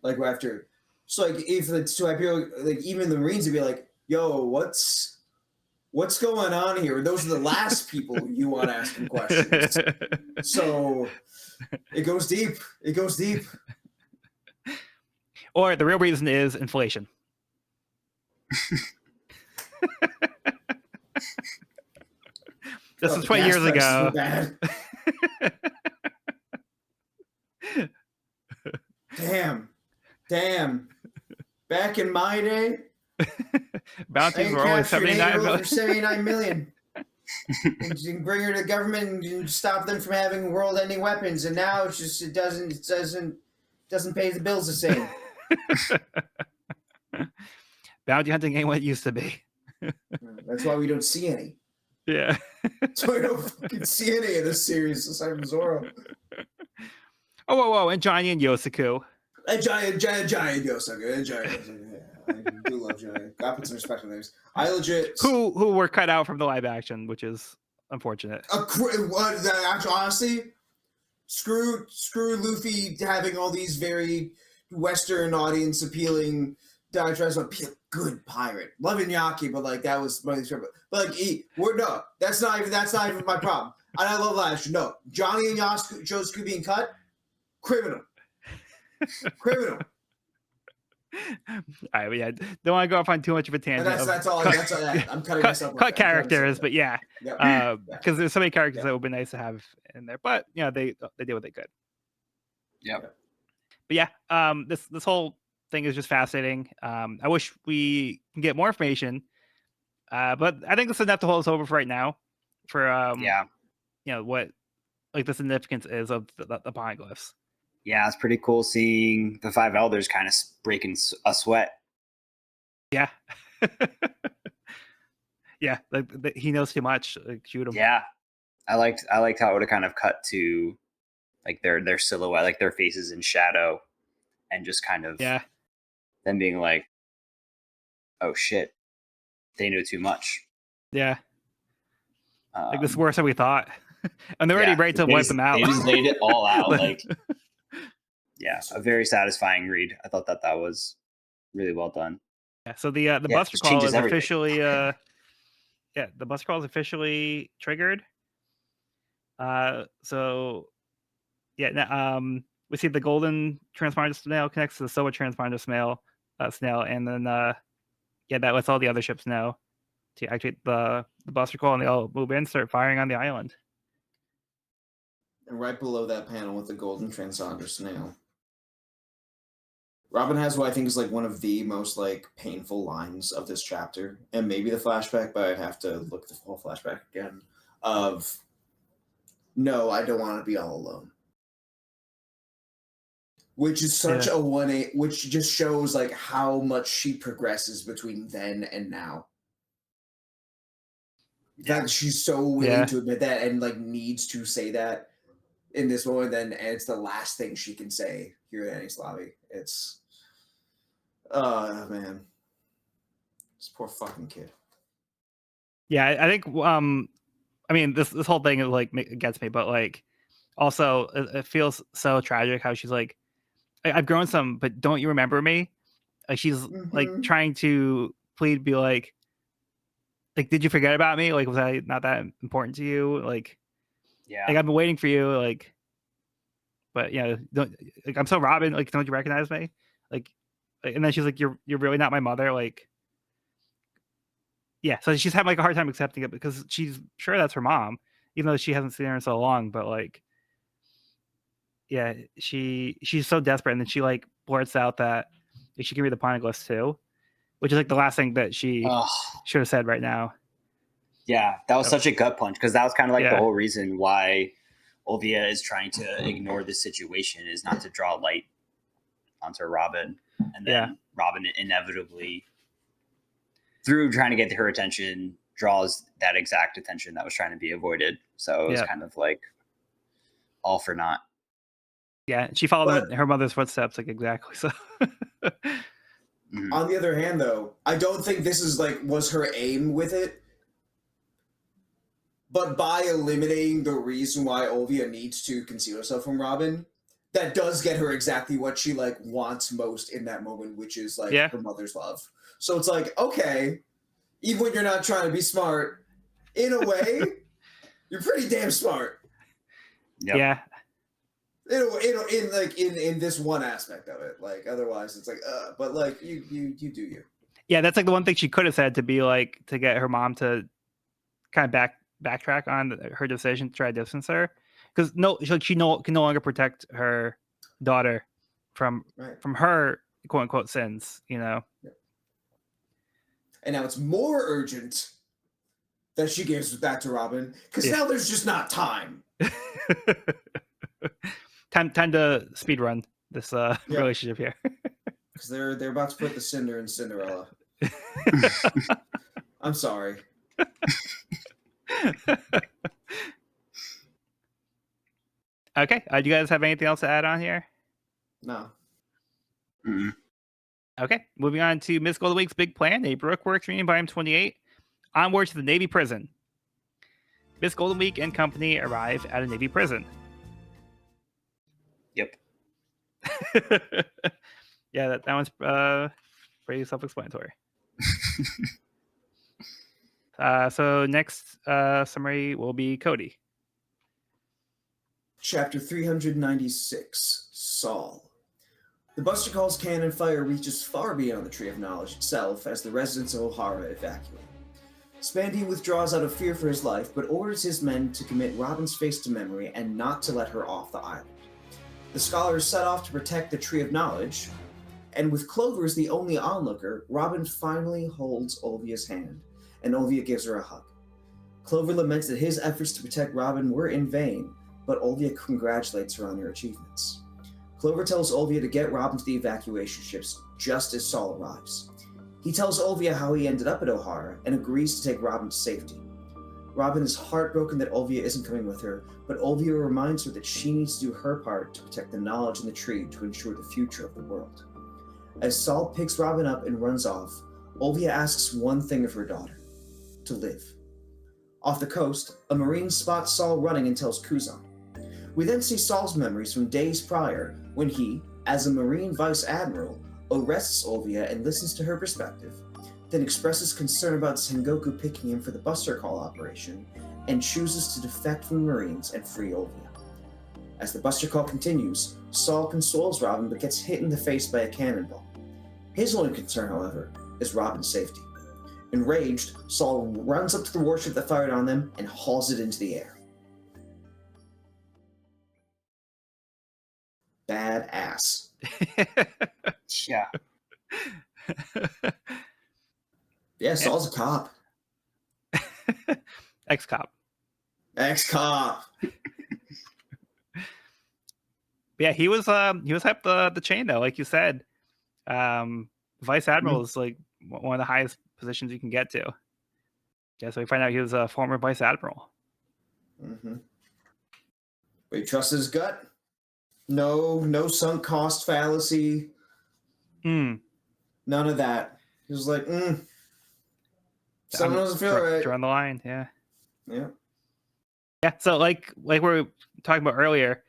like after. So like if it's too high, people like even the Marines would be like, "Yo, what's going on here?" Those are the last people you want to ask them questions. So it goes deep. It goes deep. Or the real reason is inflation. This is 20 years ago. Bad. Damn. Back in my day, bounties were only 79 million. And you can bring her to government and stop them from having world-ending weapons, and now it's just it doesn't pay the bills the same. Bounty hunting ain't what it used to be. That's why we don't see any. Yeah. So I don't fucking see any of this series aside from Zoro. Oh, whoa, and Johnny and Yosaku. And Giant Yosaku. And Giant Yosaku. Yeah, I do love Giant. Gotta put some respect on names. I legit. Who were cut out from the live action, which is unfortunate. Honestly, screw Luffy having all these very Western audience appealing diatribes about be a good pirate. Love Iñaki, but like that was but like that's not even my problem. And I love Lash. No, Johnny and Yosaku being cut, criminal. All right, but yeah, don't want to go off on too much of a tangent. That's all. I'm cutting myself. Cut characters, but yeah, yep. Because there's so many characters that would be nice to have in there, but you know they did what they could. Yeah. But yeah, this whole thing is just fascinating. I wish we can get more information, but I think this is enough to hold us over for right now. For you know what like the significance is of the poneglyphs. Yeah, it's pretty cool seeing the 5 elders kind of breaking a sweat. Yeah. Yeah, like he knows too much. Like, shoot him. Yeah, I liked how it would have kind of cut to like their silhouette, like their faces in shadow, and just kind of them being like, "Oh shit, they knew too much." Yeah, like this is worse than we thought, and they're already ready to wipe them out. They just laid it all out, like. Yeah, a very satisfying read. I thought that was really well done. Yeah, so the Buster Call is officially the Buster Call is officially triggered. So yeah, now, we see the golden transponder snail connects to the silver transponder snail, and then that lets all the other ships know to activate the Buster Call, and they all move in, start firing on the island. And right below that panel with the golden transponder snail, Robin has what I think is like one of the most like painful lines of this chapter, and maybe the flashback, but I'd have to look at the whole flashback again. Of no, I don't want to be all alone, which is such a 1-8, which just shows like how much she progresses between then and now. That she's so willing to admit that and like needs to say that in this moment, then it's the last thing she can say here at Enies Lobby. It's man, this poor fucking kid. Yeah, I think I mean this whole thing is like gets me, but like also it feels so tragic how she's like, I've grown some, but don't you remember me? Like she's like trying to plead, be like did you forget about me? Like was I not that important to you? Like like I've been waiting for you, like, but yeah, don't like I'm so Robin, like don't you recognize me? Like and then she's like, you're really not my mother, like. Yeah, so she's having like a hard time accepting it because she's sure that's her mom, even though she hasn't seen her in so long. But like, yeah, she's so desperate, and then she like blurts out that she can read the poneglyphs too, which is like the last thing that she should have said right now. Yeah, that was such a gut punch because that was kind of like the whole reason why Olvia is trying to ignore this situation is not to draw light onto Robin, and then Robin inevitably, through trying to get her attention, draws that exact attention that was trying to be avoided. So it was kind of like all for naught. Yeah, she followed her mother's footsteps, like exactly. So on the other hand, though, I don't think this is like was her aim with it. But by eliminating the reason why Olvia needs to conceal herself from Robin, that does get her exactly what she like wants most in that moment, which is like her mother's love. So it's like, okay, even when you're not trying to be smart, in a way, you're pretty damn smart. Yep. Yeah. In this one aspect of it, like otherwise it's like, but like you do you. Yeah, that's like the one thing she could have said to be like to get her mom to kind of backtrack on her decision to try to distance her, because she can no longer protect her daughter from her quote unquote sins, you know. Yep. And now it's more urgent that she gives that to Robin because now there's just not time. time to speed run this relationship here. Because they're about to put the cinder in Cinderella. I'm sorry. Okay. Do you guys have anything else to add on here? No. Mm-mm. Okay. Moving on to Miss Golden Week's Big Plan, a Brooke Works reading, volume 28. Onward to the Navy prison. Miss Golden Week and company arrive at a Navy prison. Yep. Yeah, that one's pretty self-explanatory. So next summary will be Cody. Chapter 396, Saul. The Buster Call's cannon fire reaches far beyond the Tree of Knowledge itself as the residents of Ohara evacuate. Spandy withdraws out of fear for his life, but orders his men to commit Robin's face to memory and not to let her off the island. The scholars set off to protect the Tree of Knowledge, and with Clover as the only onlooker, Robin finally holds Olvia's hand, and Olvia gives her a hug. Clover laments that his efforts to protect Robin were in vain, but Olvia congratulates her on her achievements. Clover tells Olvia to get Robin to the evacuation ships just as Saul arrives. He tells Olvia how he ended up at Ohara and agrees to take Robin to safety. Robin is heartbroken that Olvia isn't coming with her, but Olvia reminds her that she needs to do her part to protect the knowledge in the tree to ensure the future of the world. As Saul picks Robin up and runs off, Olvia asks one thing of her daughter: to live. Off the coast, a Marine spots Saul running and tells Kuzan. We then see Saul's memories from days prior when he, as a Marine Vice Admiral, arrests Olvia and listens to her perspective, then expresses concern about Sengoku picking him for the Buster Call operation, and chooses to defect from the Marines and free Olvia. As the Buster Call continues, Saul consoles Robin but gets hit in the face by a cannonball. His only concern, however, is Robin's safety. Enraged, Saul runs up to the warship that fired on them and hauls it into the air. Badass. Yeah. Yeah, Saul's a cop. Ex-cop. Ex-cop. Yeah, he was up the chain though, like you said. Vice Admiral is like one of the highest positions you can get to. Yeah, so we find out he was a former Vice Admiral. Mm-hmm. But he trusts his gut. No sunk cost fallacy. None of that. He was like, something doesn't feel right. Draw on the line, yeah. Yeah. Yeah, so like we were talking about earlier,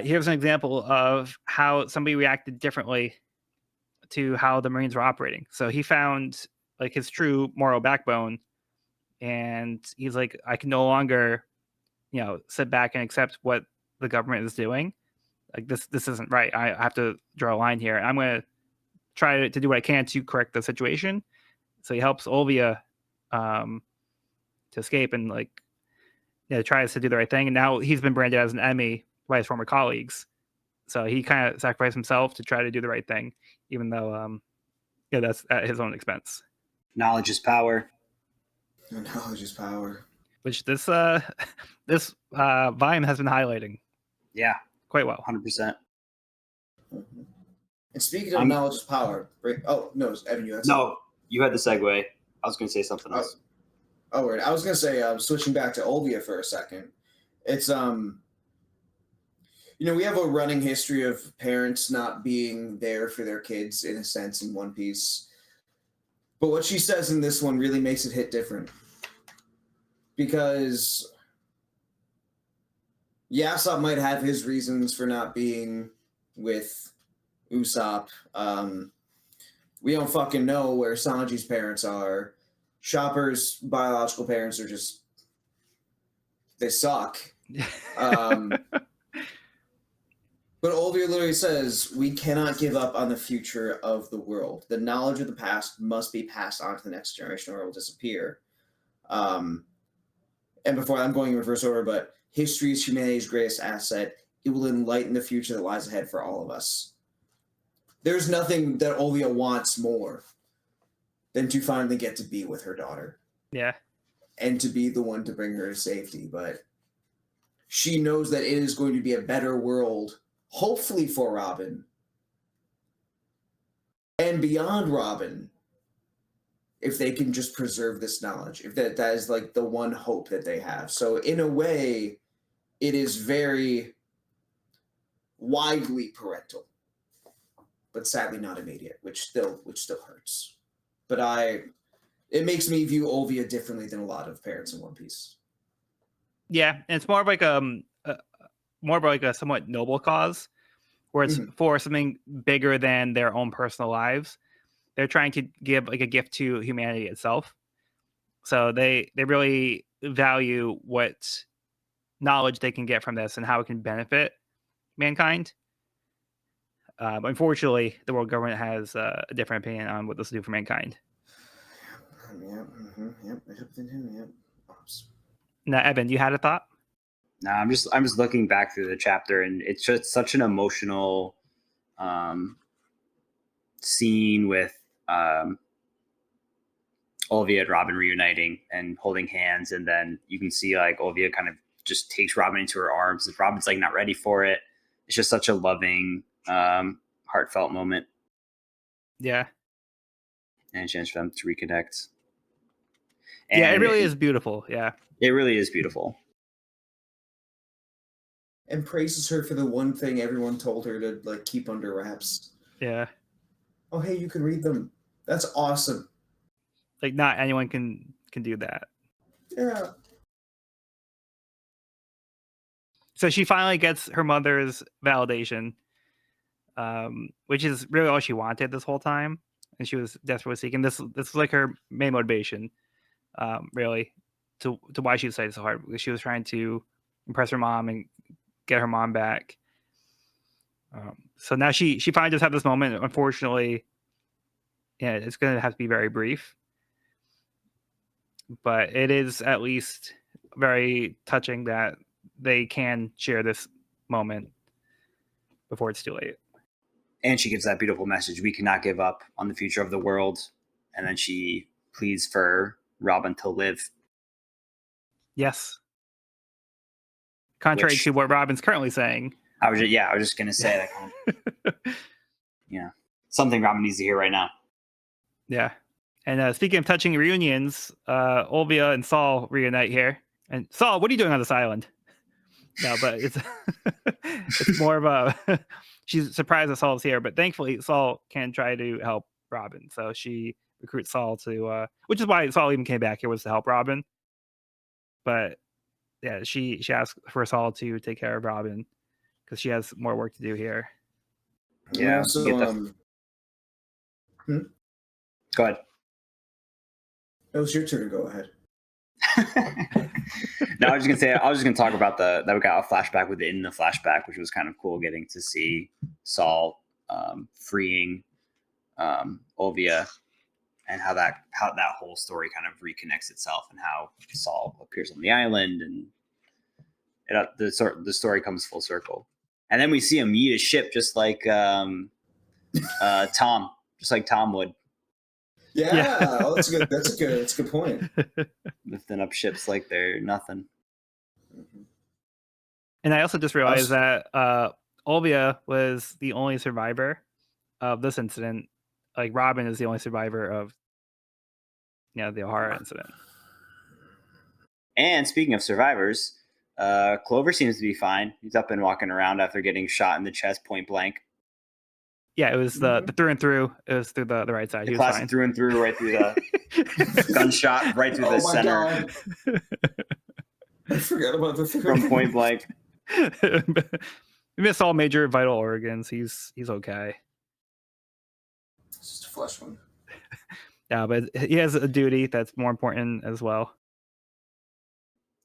here's an example of how somebody reacted differently to how the Marines were operating. So he found like his true moral backbone, and he's like, I can no longer, sit back and accept what the government is doing. Like this isn't right. I have to draw a line here. I'm going to try to do what I can to correct the situation. So he helps Olvia to escape and tries to do the right thing. And now he's been branded as an enemy by his former colleagues. So he kind of sacrificed himself to try to do the right thing, even though that's at his own expense. Knowledge is power. Knowledge is power. Which this this volume has been highlighting. Yeah. Quite well. 100%. Mm-hmm. And speaking of knowledge is power, no, Evan, you had something? No, you had the segue. I was going to say something else. Word. I was going to say, switching back to Olvia for a second. It's, we have a running history of parents not being there for their kids, in a sense, in One Piece. But what she says in this one really makes it hit different. Because Yasop might have his reasons for not being with Usopp. We don't fucking know where Sanji's parents are. Chopper's biological parents are just... they suck. But Olvia literally says, we cannot give up on the future of the world. The knowledge of the past must be passed on to the next generation or it will disappear. And before I'm going in reverse order, but history is humanity's greatest asset. It will enlighten the future that lies ahead for all of us. There's nothing that Olvia wants more than to finally get to be with her daughter. Yeah. And to be the one to bring her to safety. But she knows that it is going to be a better world, hopefully for Robin. And beyond Robin, if they can just preserve this knowledge, if that is like the one hope that they have. So in a way, it is very widely parental, but sadly not immediate, which still hurts. But it makes me view Olvia differently than a lot of parents in One Piece. Yeah, and it's more of like more of like a somewhat noble cause, where it's for something bigger than their own personal lives. They're trying to give like a gift to humanity itself. So they really value what knowledge they can get from this and how it can benefit mankind. Unfortunately, the world government has a different opinion on what this will do for mankind. Now, Evan, you had a thought? No, I'm just looking back through the chapter, and it's just such an emotional scene with Olvia and Robin reuniting and holding hands, and then you can see like Olvia kind of just takes Robin into her arms, and Robin's like not ready for it. It's just such a loving, heartfelt moment. Yeah. And a chance for them to reconnect. And yeah, it really is beautiful. Yeah. It really is beautiful. And praises her for the one thing everyone told her to like keep under wraps. Yeah. Oh, hey, you can read them. That's awesome. Like not anyone can do that. Yeah. So she finally gets her mother's validation, which is really all she wanted this whole time, and she was desperately seeking. This was like her main motivation, really, to why she studied so hard, because she was trying to impress her mom and get her mom back. So now she finally does have this moment. Unfortunately, yeah, it's going to have to be very brief, but it is at least very touching that they can share this moment before it's too late. And she gives that beautiful message: we cannot give up on the future of the world. And then she pleads for Robin to live. Yes. Contrary to what Robin's currently saying. I was just going to say that. Yeah. Something Robin needs to hear right now. Yeah. And speaking of touching reunions, Olvia and Saul reunite here. And Saul, what are you doing on this island? No, but it's it's more of a she's surprised that Saul's here, but thankfully Saul can try to help Robin. So she recruits Saul to which is why Saul even came back here, was to help Robin. But yeah, she asked for Saul to take care of Robin because she has more work to do here. Yeah. So Go ahead. It was your turn to go ahead. No, I was just gonna talk about that we got a flashback within the flashback, which was kind of cool, getting to see Saul freeing Olvia, and how that whole story kind of reconnects itself, and how Saul appears on the island, and the story comes full circle. And then we see him meet a ship just like Tom would. Yeah. Oh, that's good. That's a good point. Lifting up ships like they're nothing. And I also just realized that Olvia was the only survivor of this incident. Like Robin is the only survivor of the Ohara incident. And speaking of survivors, Clover seems to be fine. He's up and walking around after getting shot in the chest point blank. Yeah, it was the through and through. It was through the right side. The classic through and through, right through the gunshot, right through the center. God. I forgot about the from point blank. He missed all major vital organs. He's okay. It's just a flesh one. Yeah, but he has a duty that's more important as well.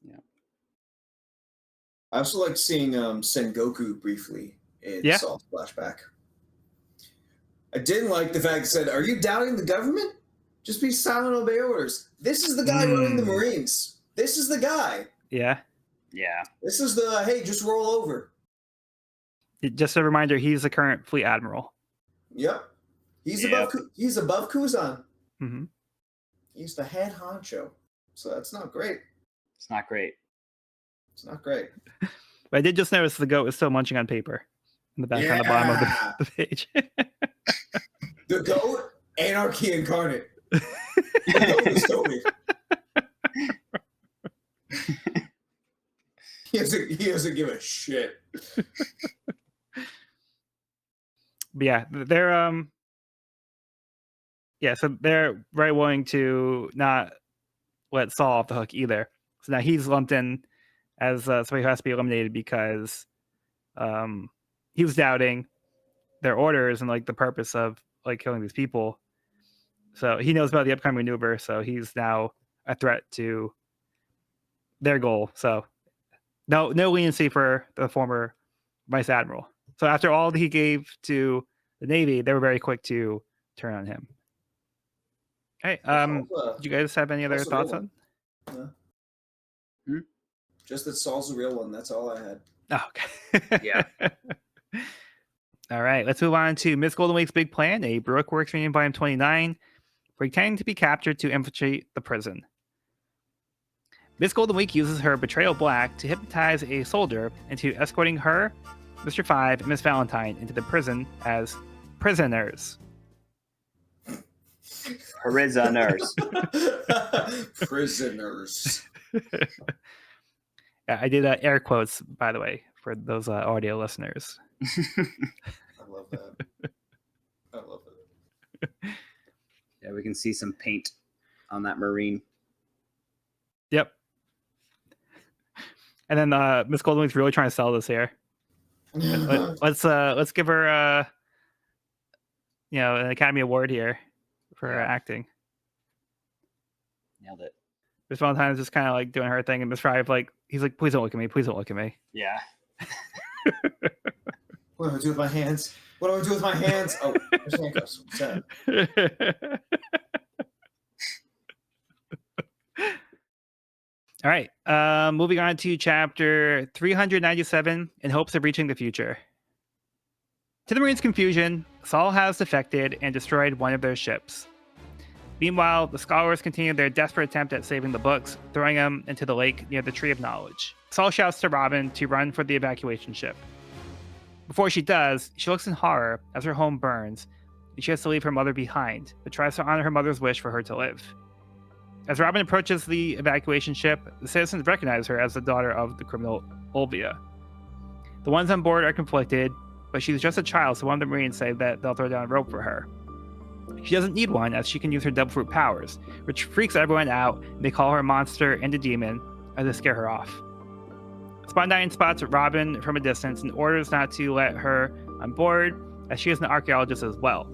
Yeah. I also like seeing Sengoku briefly in Saul's flashback. I didn't like the fact it said, "Are you doubting the government? Just be silent, obey orders." This is the guy running the Marines. This is the guy. Yeah. Yeah. This is the, hey, just roll over. Just a reminder, he's the current fleet admiral. Yep. He's above Kuzan. Mm-hmm. He's the head honcho. So that's not great. It's not great. It's not great. But I did just notice the goat is still munching on paper in the back on the bottom of the page. The goat, anarchy incarnate. Toby, Toby. He doesn't give a shit. But yeah, they're yeah, so they're very willing to not let Saul off the hook either. So now he's lumped in as somebody who has to be eliminated because he was doubting their orders and like the purpose of like killing these people. So he knows about the upcoming maneuver, so he's now a threat to their goal. So no leniency for the former vice admiral. So after all that he gave to the Navy, they were very quick to turn on him. Hey, did you guys have any other thoughts on? No. Just that Saul's the real one. That's all I had. Oh, okay. Yeah. All right, let's move on to Miss Golden Week's big plan, a Baroque Works Reunion Volume 29, pretending to be captured to infiltrate the prison. Miss Golden Week uses her betrayal black to hypnotize a soldier into escorting her, Mr. Five, and Miss Valentine into the prison as prisoners. Prisoners. Prisoners. Yeah, I did air quotes, by the way, for those audio listeners. I love that. I love it. Yeah, we can see some paint on that Marine. Yep. And then Miss Golden Week's really trying to sell this here. Let's give her an Academy Award here for acting. Nailed it. Miss Valentine's just kind of like doing her thing, and Miss Fry he's like, please don't look at me, please don't look at me. Yeah. What do I do with my hands? What do I do with my hands? Oh, there's handcuffs. What's that? All right. Moving on to chapter 397, in hopes of reaching the future. To the Marines' confusion, Saul has defected and destroyed one of their ships. Meanwhile, the scholars continue their desperate attempt at saving the books, throwing them into the lake near the Tree of Knowledge. Saul shouts to Robin to run for the evacuation ship. Before she does, she looks in horror as her home burns, and she has to leave her mother behind, but tries to honor her mother's wish for her to live. As Robin approaches the evacuation ship, the citizens recognize her as the daughter of the criminal Olvia. The ones on board are conflicted, but she's just a child, so one of the Marines say that they'll throw down a rope for her. She doesn't need one, as she can use her devil fruit powers, which freaks everyone out, and they call her a monster and a demon as they scare her off. Spondine spots Robin from a distance and orders not to let her on board, as she is an archaeologist as well.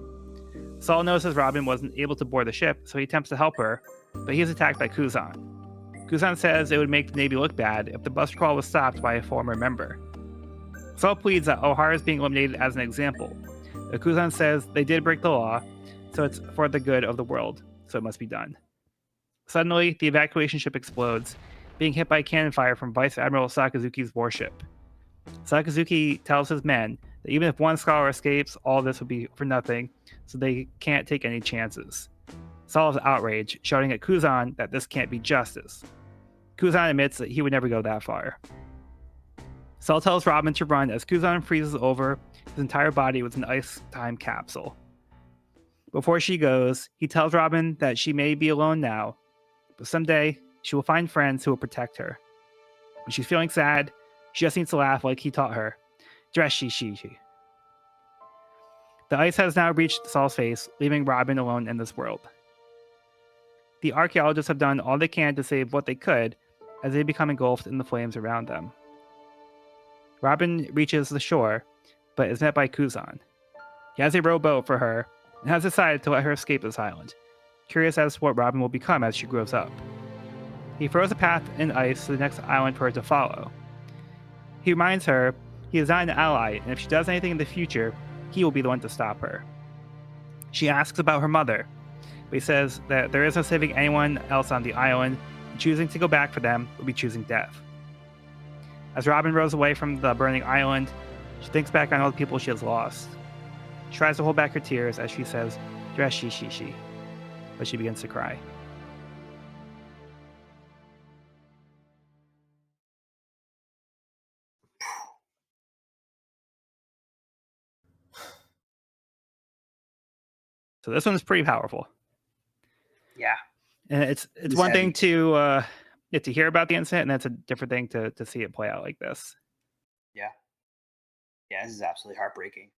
Saul notices Robin wasn't able to board the ship, so he attempts to help her, but he is attacked by Kuzan. Kuzan says it would make the Navy look bad if the bus crawl was stopped by a former member. Saul pleads that Ohara is being eliminated as an example. But Kuzan says they did break the law, so it's for the good of the world, so it must be done. Suddenly, the evacuation ship explodes, being hit by cannon fire from Vice Admiral Sakazuki's warship. Sakazuki tells his men that even if one scholar escapes, all this would be for nothing, so they can't take any chances. Saul is outraged, shouting at Kuzan that this can't be justice. Kuzan admits that he would never go that far. Saul tells Robin to run as Kuzan freezes over his entire body with an ice time capsule. Before she goes, he tells Robin that she may be alone now, but someday she will find friends who will protect her. When she's feeling sad, she just needs to laugh like he taught her. Dereshi. The ice has now reached Saul's face, leaving Robin alone in this world. The archaeologists have done all they can to save what they could as they become engulfed in the flames around them. Robin reaches the shore, but is met by Kuzan. He has a rowboat for her and has decided to let her escape this island, curious as to what Robin will become as she grows up. He throws a path in ice to the next island for her to follow. He reminds her he is not an ally, and if she does anything in the future, he will be the one to stop her. She asks about her mother, but he says that there is no saving anyone else on the island, and choosing to go back for them would be choosing death. As Robin rows away from the burning island, she thinks back on all the people she has lost. She tries to hold back her tears as she says, Dereshi, but she begins to cry. So this one's pretty powerful. Yeah. And it's He's one thing heavy. to get to hear about the incident, and that's a different thing to see it play out like this. Yeah. Yeah, this is absolutely heartbreaking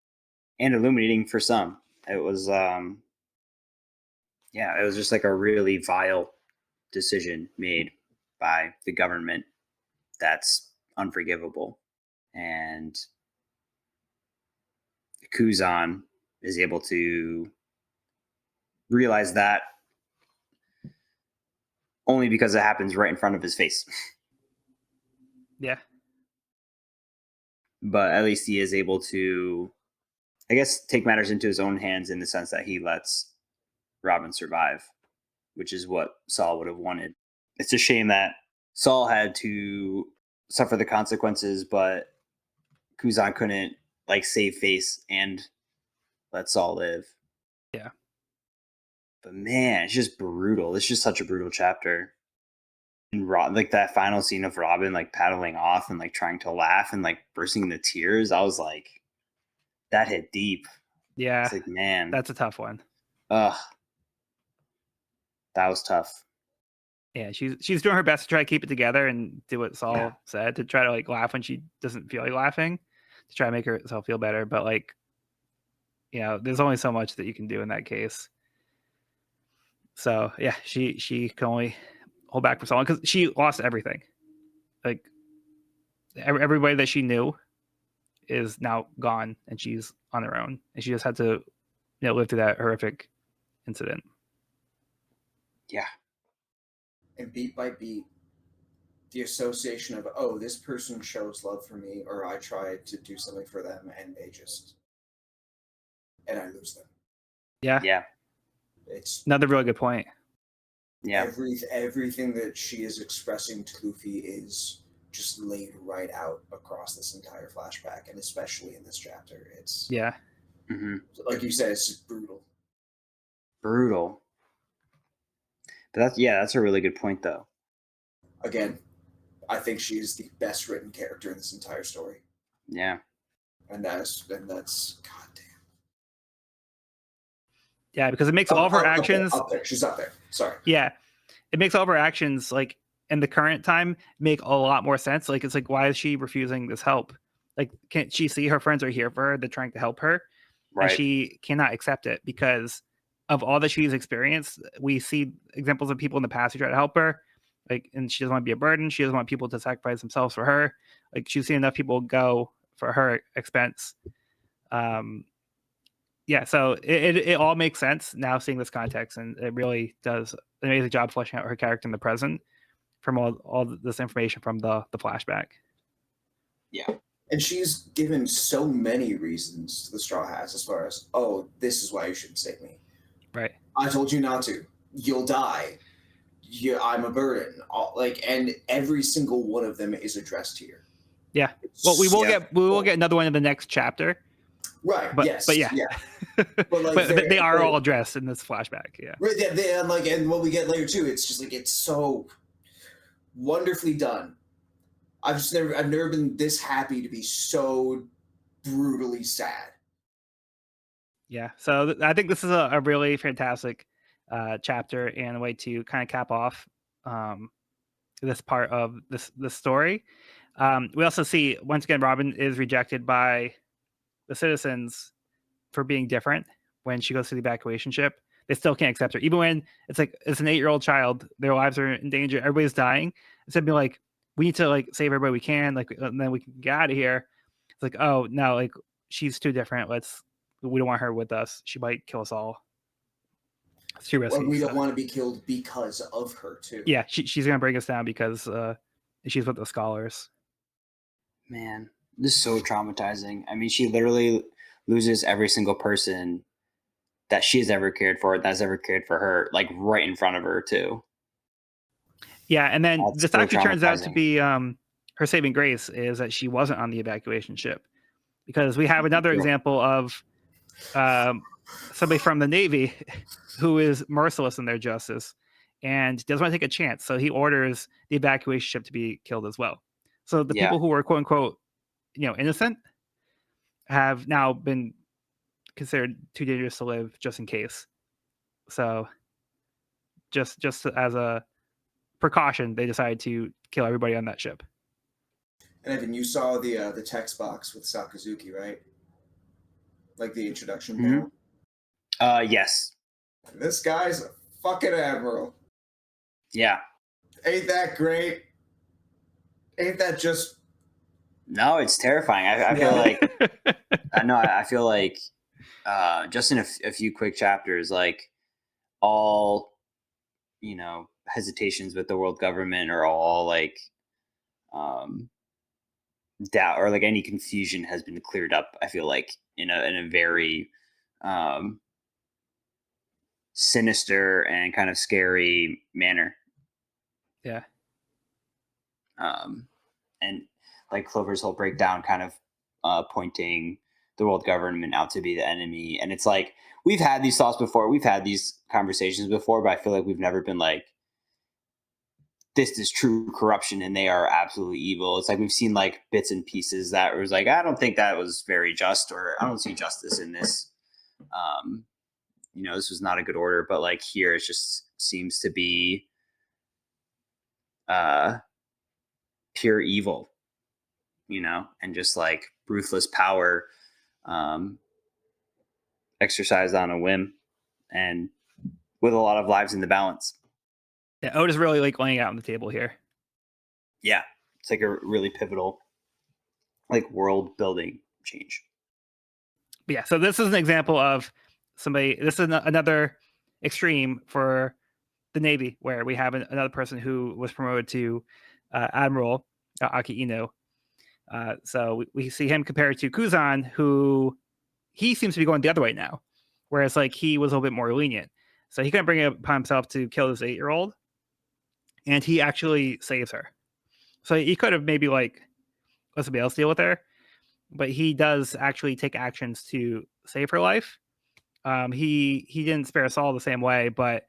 and illuminating for some. It was it was just like a really vile decision made by the government that's unforgivable. And Kuzan is able to realize that only because it happens right in front of his face. Yeah. But at least he is able to, I guess, take matters into his own hands in the sense that he lets Robin survive, which is what Saul would have wanted. It's a shame that Saul had to suffer the consequences, but Kuzan couldn't like save face and let Saul live. Yeah. But man, it's just brutal. It's just such a brutal chapter. And like that final scene of Robin like paddling off and like trying to laugh and like bursting into tears, I was like, that hit deep. Yeah. It's like, man, That's a tough one. ugh, that was tough. Yeah, she's doing her best to try to keep it together and do what Saul said, to try to like laugh when she doesn't feel like laughing, to try to make herself feel better. But like, you know, there's only so much that you can do in that case. So yeah, she can only hold back for so long because she lost everything. Like everybody that she knew is now gone, and she's on her own, and she just had to, live through that horrific incident. Yeah. And beat by beat, the association of, oh, this person shows love for me, or I tried to do something for them and and I lose them. Yeah. Yeah. It's another really good point. Yeah. Everything that she is expressing to Luffy is just laid right out across this entire flashback, and especially in this chapter. It's like you said, it's just brutal. Brutal. But that's a really good point though. Again, I think she is the best written character in this entire story. Yeah. And that's goddamn. Yeah, because it makes all of her actions up there. She's up there. Sorry. Yeah, it makes all of her actions like in the current time make a lot more sense. Like it's like, why is she refusing this help? Like, can't she see her friends are here for her? They're trying to help her, Right. and she cannot accept it because of all that she's experienced. We see examples of people in the past who try to help her, like, and she doesn't want to be a burden. She doesn't want people to sacrifice themselves for her. Like, she's seen enough people go for her expense. Yeah, so it all makes sense now seeing this context, and it really does an amazing job fleshing out her character in the present from all this information from the flashback. Yeah. And she's given so many reasons to the Straw Hats as far as, oh, this is why you shouldn't save me. Right. I told you not to. You'll die. I'm a burden. And every single one of them is addressed here. Yeah. Well, we will get another one in the next chapter. Right. But, yes. But yeah. But they are all addressed in this flashback. Yeah. Right. Yeah. And what we get later too, it's just like, it's so wonderfully done. I've never been this happy to be so brutally sad. Yeah. So I think this is a really fantastic chapter and a way to kind of cap off this part of this story. We also see, once again, Robin is rejected by the citizens for being different when she goes to the evacuation ship. They still can't accept her, even when it's like it's an 8-year-old child. Their lives are in danger. Everybody's dying. Instead of being like, we need to like save everybody we can, like, and then we can get out of here. It's like, oh no, like she's too different. We don't want her with us. She might kill us all. It's too risky. We don't want to be killed because of her too. Yeah, she's gonna bring us down because she's with the scholars. Man, this is so traumatizing. I mean, she literally loses every single person that she's ever cared for, that's ever cared for her, like right in front of her too. Yeah, and then this actually turns out to be her saving grace is that she wasn't on the evacuation ship, because we have another example of somebody from the Navy who is merciless in their justice and doesn't want to take a chance. So he orders the evacuation ship to be killed as well. So the people who were quote unquote, innocent have now been considered too dangerous to live just in case. So just as a precaution, they decided to kill everybody on that ship. And Evan, you saw the text box with Sakazuki, right? Like the introduction panel. Yes. This guy's a fucking admiral. Yeah. Ain't that great? Ain't that just? No, it's terrifying. I feel like I feel like just in a few quick chapters, like all hesitations with the world government or all like doubt or like any confusion has been cleared up. I feel like in a very sinister and kind of scary manner. Yeah. And like Clover's whole breakdown kind of pointing the world government out to be the enemy. And it's like, we've had these thoughts before. We've had these conversations before, but I feel like we've never been like, this is true corruption and they are absolutely evil. It's like we've seen like bits and pieces that was like, I don't think that was very just, or I don't see justice in this. This was not a good order, but like here it just seems to be pure evil, and just like ruthless power exercised on a whim and with a lot of lives in the balance. Yeah, Oda's really like laying out on the table here. Yeah, it's like a really pivotal like world building change. But yeah, so this is an example of this is another extreme for the Navy, where we have another person who was promoted to Admiral Aki Ino. So we see him compared to Kuzan, who he seems to be going the other way now, whereas like he was a little bit more lenient. So he couldn't bring it upon himself to kill this 8-year-old, and he actually saves her. So he could have maybe like let somebody else deal with her, but he does actually take actions to save her life. He didn't spare Saul the same way, but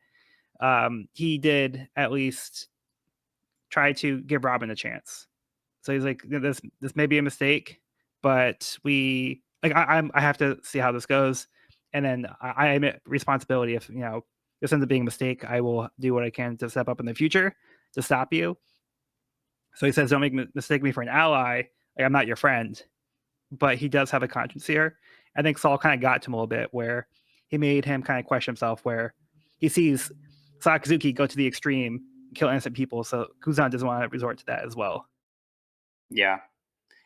he did at least try to give Robin a chance. So he's like, this may be a mistake, but I have to see how this goes, and then I admit responsibility. If this ends up being a mistake, I will do what I can to step up in the future to stop you. So he says, don't mistake me for an ally. Like, I'm not your friend. But he does have a conscience here. I think Saul kind of got to him a little bit, where he made him kind of question himself, where he sees Sakazuki go to the extreme, kill innocent people. So Kuzan doesn't want to resort to that as well. Yeah.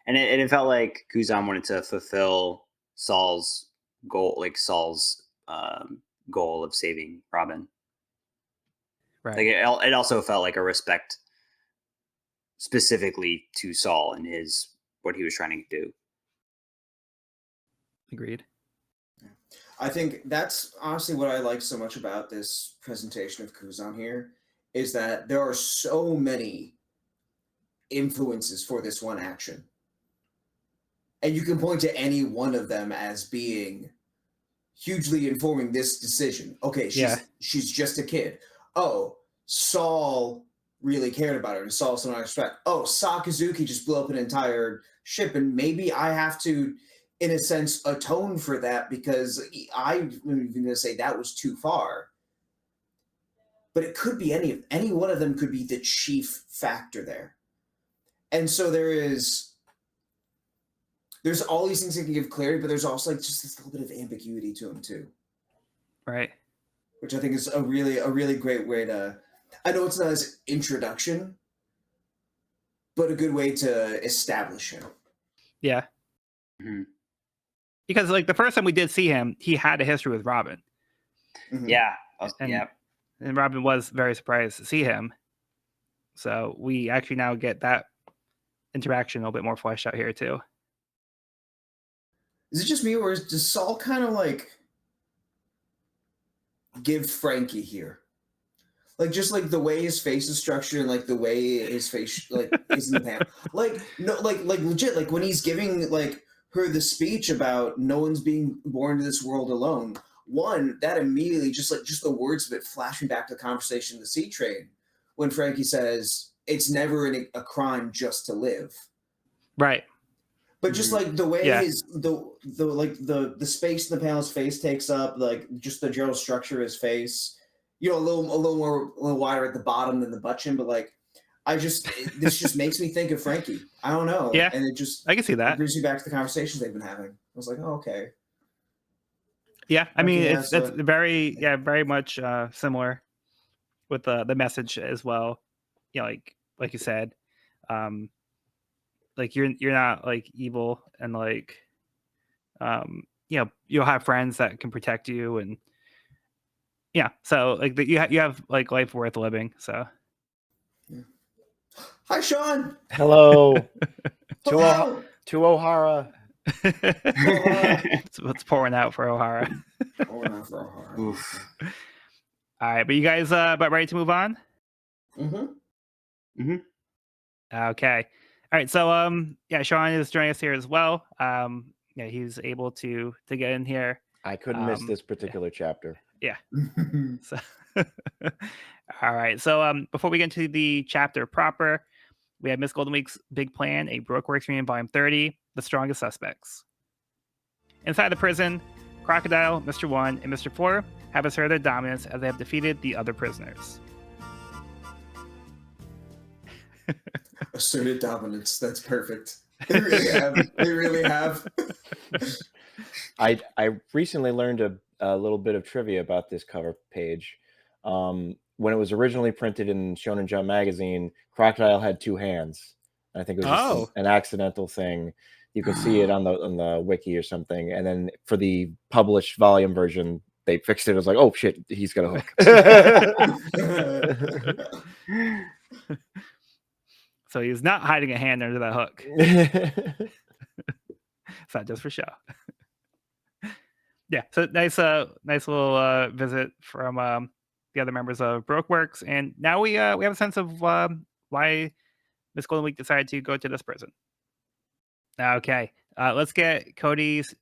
And it felt like Kuzan wanted to fulfill Saul's goal, like Saul's goal of saving Robin. Right. Like it also felt like a respect specifically to Saul and what he was trying to do. Agreed. I think that's honestly what I like so much about this presentation of Kuzan here, is that there are so many influences for this one action. And you can point to any one of them as being hugely informing this decision. Okay, she's just a kid. Oh, Saul really cared about her, and Saul somehow respect. Oh, Sakazuki just blew up an entire ship, and maybe I have to, in a sense, atone for that because I'm even going to say that was too far. But it could be any one of them could be the chief factor there. And so there's all these things that can give clarity, but there's also like just this little bit of ambiguity to them too. Right. Which I think is a really great way to, I know it's not his introduction, but a good way to establish him. Yeah. Mm-hmm. Because like the first time we did see him, he had a history with Robin. Mm-hmm. Yeah. And Robin was very surprised to see him. So we actually now get that interaction a little bit more fleshed out here too. Is it just me, or does Saul kind of like give Frankie here? Like just like the way his face is structured and like the way his face like is in the panel. Like no, like legit, like when he's giving like her the speech about no one's being born to this world alone. One, that immediately just the words of it flashing back to the conversation in the sea train when Frankie says it's never a crime just to live. Right. But just like the way the space in the panel's face takes up, like just the general structure of his face, a little wider at the bottom than the butt chin, but like this just makes me think of Frankie. I don't know. Yeah, and it just I can see that. It brings me back to the conversations they've been having. I was like, oh, okay. Yeah, I mean, Frankie it's has very much similar with the message as well. You know, like you said, like you're not like evil, and like you know, you'll have friends that can protect you, and yeah, so like you have like life worth living. So Hi, Sean. Hello. Hello. To Ohara. It's pouring out for Ohara. Not for Ohara. Oof. All right, but you guys about ready to move on? Okay. All right, so yeah, Sean is joining us here as well. Yeah, he's able to get in here. I couldn't miss this particular chapter. Yeah. So all right. So before we get into the chapter proper, we have Miss Golden Week's big plan, a Baroque Works reunion, volume 30, The Strongest Suspects. Inside the prison, Crocodile, Mr. 1, and Mr. 4 have asserted their dominance as they have defeated the other prisoners. Asserted dominance. That's perfect. They really have. They really have. I recently learned a little bit of trivia about this cover page. When it was originally printed in Shonen Jump magazine, Crocodile had 2 hands. I think it was just an accidental thing. You can see it on the wiki or something. And then for the published volume version, they fixed it. It was like, oh shit, he's got a hook. So he's not hiding a hand under that hook. It's not just for show. Yeah, so nice little visit from the other members of Baroque Works, and now we have a sense of why Miss Golden Week decided to go to this prison. Okay, let's get Cody's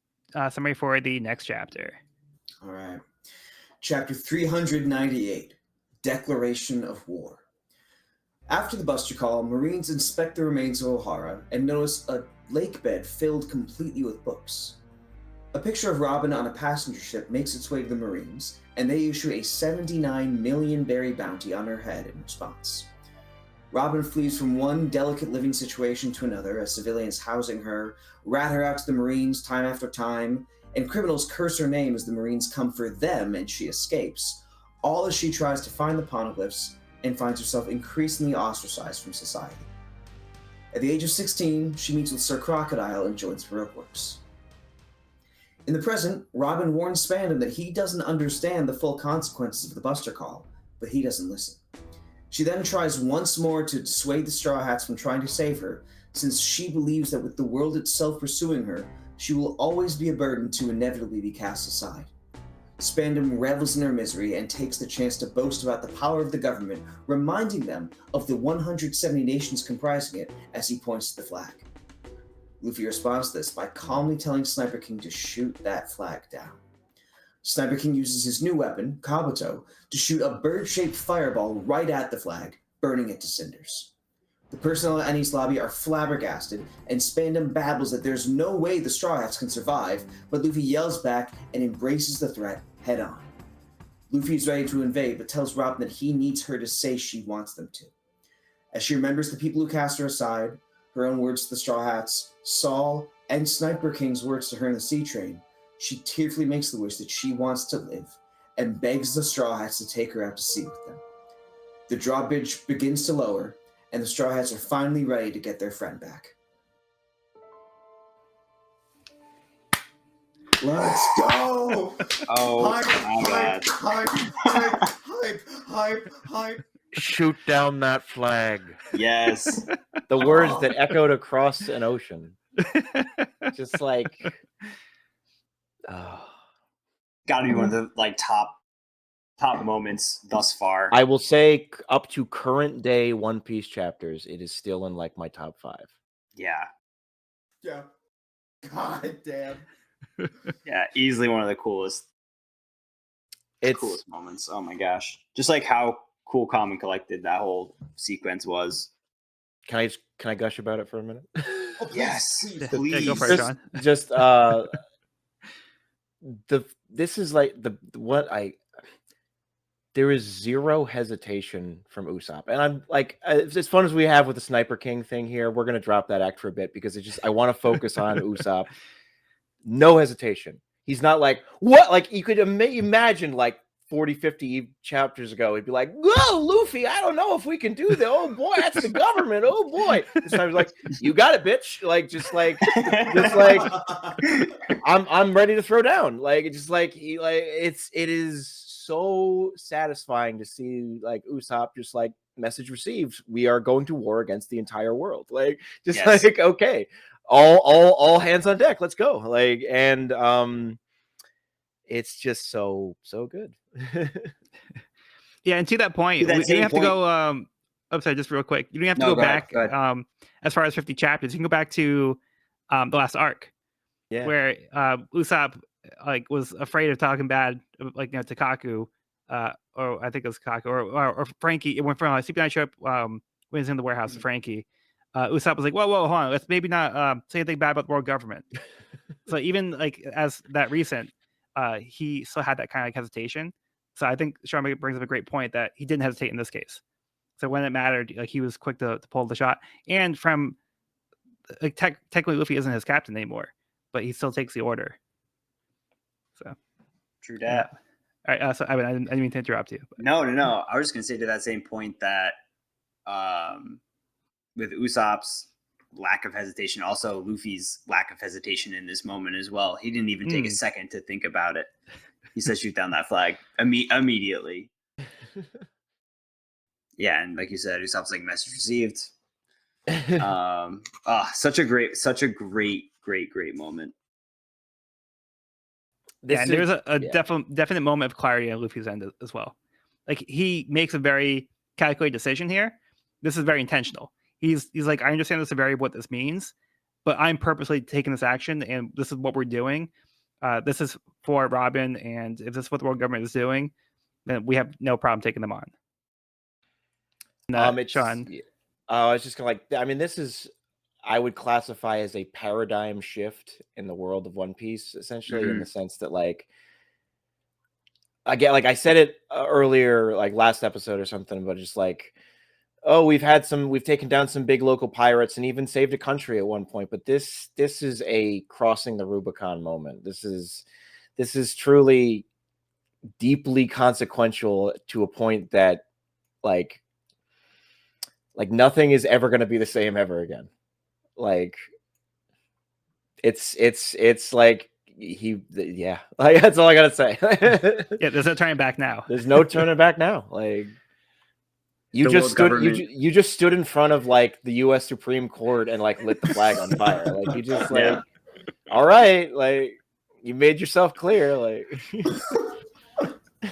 summary for the next chapter. All right, chapter 398, Declaration of War. After the buster call, Marines inspect the remains of Ohara and notice a lake bed filled completely with books. A picture of Robin on a passenger ship makes its way to the Marines, and they issue a 79 million berry bounty on her head in response. Robin flees from one delicate living situation to another as civilians housing her rat her out to the Marines time after time, and criminals curse her name as the Marines come for them and she escapes, all as she tries to find the poneglyphs and finds herself increasingly ostracized from society. At the age of 16, she meets with Sir Crocodile and joins Baroque Works. In the present, Robin warns Spandam that he doesn't understand the full consequences of the buster call, but he doesn't listen. She then tries once more to dissuade the Straw Hats from trying to save her, since she believes that with the world itself pursuing her, she will always be a burden to inevitably be cast aside. Spandam revels in her misery and takes the chance to boast about the power of the government, reminding them of the 170 nations comprising it as he points to the flag. Luffy responds to this by calmly telling Sniper King to shoot that flag down. Sniper King uses his new weapon, Kabuto, to shoot a bird-shaped fireball right at the flag, burning it to cinders. The personnel at Annie's lobby are flabbergasted, and Spandam babbles that there's no way the Straw Hats can survive, but Luffy yells back and embraces the threat head-on. Luffy is ready to invade, but tells Robin that he needs her to say she wants them to. As she remembers the people who cast her aside, her own words to the Straw Hats, Saul, and Sniper King's words to her in the sea train, she tearfully makes the wish that she wants to live, and begs the Straw Hats to take her out to sea with them. The drawbridge begins to lower, and the Straw Hats are finally ready to get their friend back. Let's go! Oh, Hype. Shoot down that flag. yes. The words that echoed across an ocean. Just like, Gotta be one of the like top moments thus far. I will say, up to current day One Piece chapters, it is still in like my top 5. Yeah. God damn. Yeah, easily one of the coolest moments. Oh my gosh. Just like how cool, calm, and collected that whole sequence was. Can I gush about it for a minute? Oh, Yes, please. Yeah, go for it, John. Just this is like what I there is zero hesitation from Usopp. And I'm like, as fun as we have with the Sniper King thing here, we're going to drop that act for a bit because I want to focus on Usopp. No hesitation. He's not like, what? Like, you could imagine, like, 40, 50 chapters ago, he'd be like, whoa, Luffy, I don't know if we can do that. Oh, boy, that's the government. Oh, boy. This time he's like, you got it, bitch. Like, just like, I'm ready to throw down. Like, it's just like, it is so satisfying to see, like, Usopp just like, message received. We are going to war against the entire world. Like, just Yes. like, okay, all hands on deck. Let's go. Like, and it's just so good. Yeah, and to that point, To that you same have to point- go. I'm sorry, just real quick. You don't have to No, go go ahead, back. go ahead. As far as 50 chapters, you can go back to the last arc, Yeah. where Usopp like was afraid of talking bad, like to Kaku, or I think it was Kaku or Frankie. It went from CP9 showed up when he was in the warehouse with Frankie. Usopp was like, whoa, hold on, let's maybe not say anything bad about the world government. So even like as that recent, he still had that kind of like hesitation. So I think Sean brings up a great point that he didn't hesitate in this case. So when it mattered, like he was quick to pull the shot. And from like technically Luffy isn't his captain anymore, but he still takes the order. So True that. All right. So I didn't mean to interrupt you. But. No. I was just gonna say to that same point that with Usopp's lack of hesitation, also Luffy's lack of hesitation in this moment as well. He didn't even take a second to think about it. He said, "Shoot down that flag immediately." Yeah, and like you said, Usopp's like message received. Such a great moment. And there's a definite moment of clarity at Luffy's end as well. Like he makes a very calculated decision here. This is very intentional. He's like, I understand the severity of what this means, but I'm purposely taking this action, and this is what we're doing. This is for Robin, and if this is what the world government is doing, then we have no problem taking them on. Sean. I was just gonna this is, I would classify as a paradigm shift in the world of One Piece, essentially, in the sense that, like, again, like I said it earlier, like last episode or something, but just like, oh, we've taken down some big local pirates and even saved a country at one point, but this is a crossing the Rubicon moment. This is truly deeply consequential to a point that like nothing is ever going to be the same ever again. Like it's like like that's all I gotta say. Yeah, there's no turning back now. There's no turning back now. Like you just stood in front of like the U.S. Supreme Court and like lit the flag on fire. Like you just like, all right, like you made yourself clear. Like the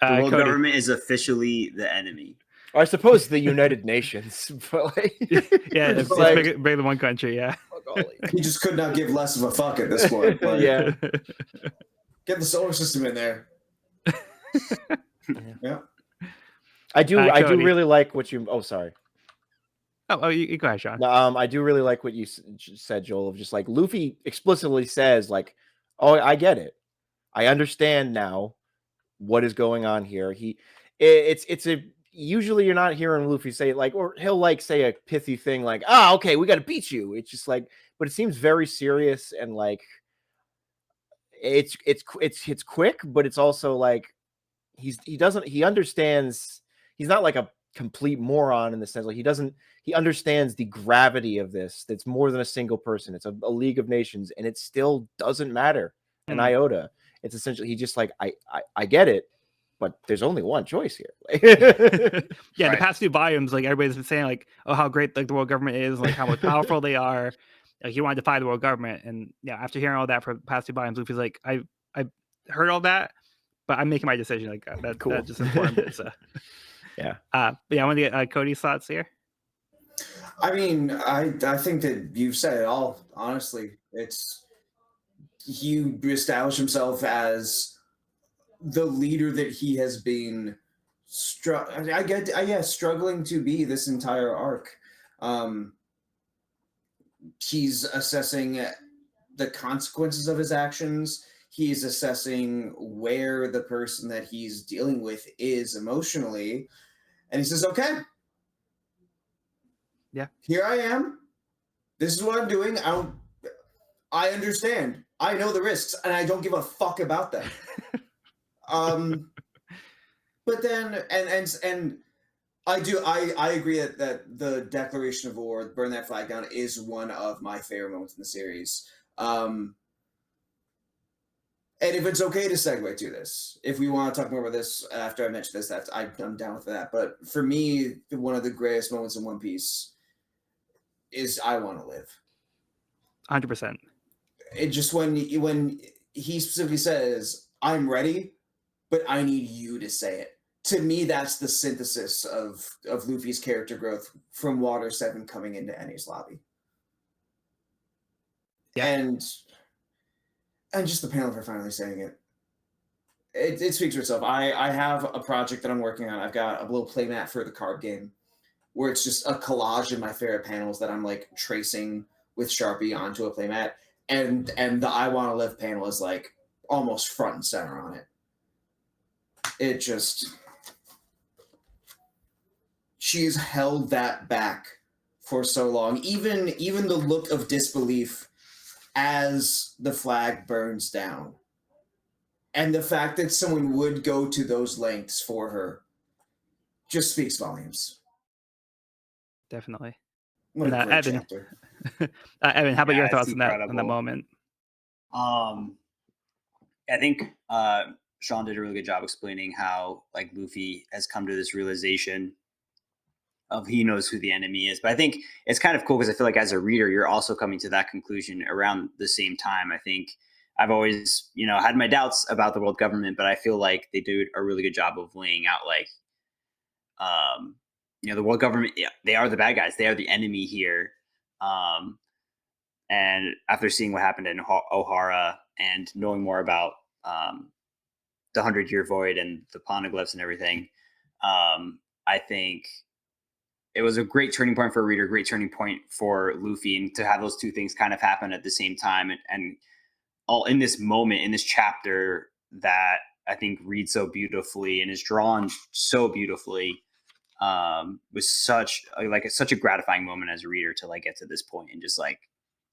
world government is officially the enemy. Or I suppose the United Nations, but like, yeah, it's like, bigger than one country. Yeah, he just could not give less of a fuck at this point. Like, yeah, get the solar system in there. Yeah, I do really like what you. Oh, sorry. Oh, you go ahead, Sean. No, I do really like what you said, Joel. Of just like Luffy explicitly says, like, "Oh, I get it. I understand now what is going on here." Usually you're not hearing Luffy say it like, or he'll like say a pithy thing like, okay, we got to beat you. It's just like, but it seems very serious and like it's quick, but it's also like he understands. He's not like a complete moron in the sense like he understands the gravity of this. That's more than a single person. It's a League of Nations, and it still doesn't matter an iota. It's essentially he just like I get it. But there's only one choice here. Yeah, the past 2 volumes, like everybody's been saying, like, oh, how great like the world government is, like how much powerful they are. Like you want to defy the world government, and yeah, after hearing all that for the past 2 volumes, Luffy's like, I heard all that, but I'm making my decision. Like that, cool. That just informed it. So yeah, I want to get Cody's thoughts here. I mean, I think that you've said it all. Honestly, he established himself as the leader that he has been struggling to be this entire arc. He's assessing the consequences of his actions. He's assessing where the person that he's dealing with is emotionally. And he says, okay. Yeah. Here I am. This is what I'm doing. I understand. I know the risks, and I don't give a fuck about them. But then, and I agree that the declaration of war, burn that flag down, is one of my favorite moments in the series. And if it's okay to segue to this, if we want to talk more about this after I mention this, I'm down with that. But for me, one of the greatest moments in One Piece is I Want to Live. 100%. It just when he specifically says, "I'm ready, but I need you to say it." To me, that's the synthesis of Luffy's character growth from Water 7 coming into Enies Lobby. Yeah. And just the panel for finally saying it. It speaks for itself. I have a project that I'm working on. I've got a little playmat for the card game where it's just a collage of my favorite panels that I'm like tracing with Sharpie onto a playmat. And the I Want to Live panel is like almost front and center on it. It just... She's held that back for so long. Even the look of disbelief as the flag burns down. And the fact that someone would go to those lengths for her just speaks volumes. Definitely. What a And, great Evan, chapter. Evan, how about Yeah, your it's thoughts on that incredible. moment? I think Sean did a really good job explaining how like Luffy has come to this realization of he knows who the enemy is. But I think it's kind of cool because I feel like as a reader, you're also coming to that conclusion around the same time. I think I've always, had my doubts about the world government, but I feel like they do a really good job of laying out like, the world government, they are the bad guys. They are the enemy here. And after seeing what happened in Ohara and knowing more about the 100-Year Void and the poneglyphs and everything, I think it was a great turning point for a reader, great turning point for Luffy, and to have those two things kind of happen at the same time and all in this moment, in this chapter that I think reads so beautifully and is drawn so beautifully, was such a gratifying moment as a reader to like get to this point and just like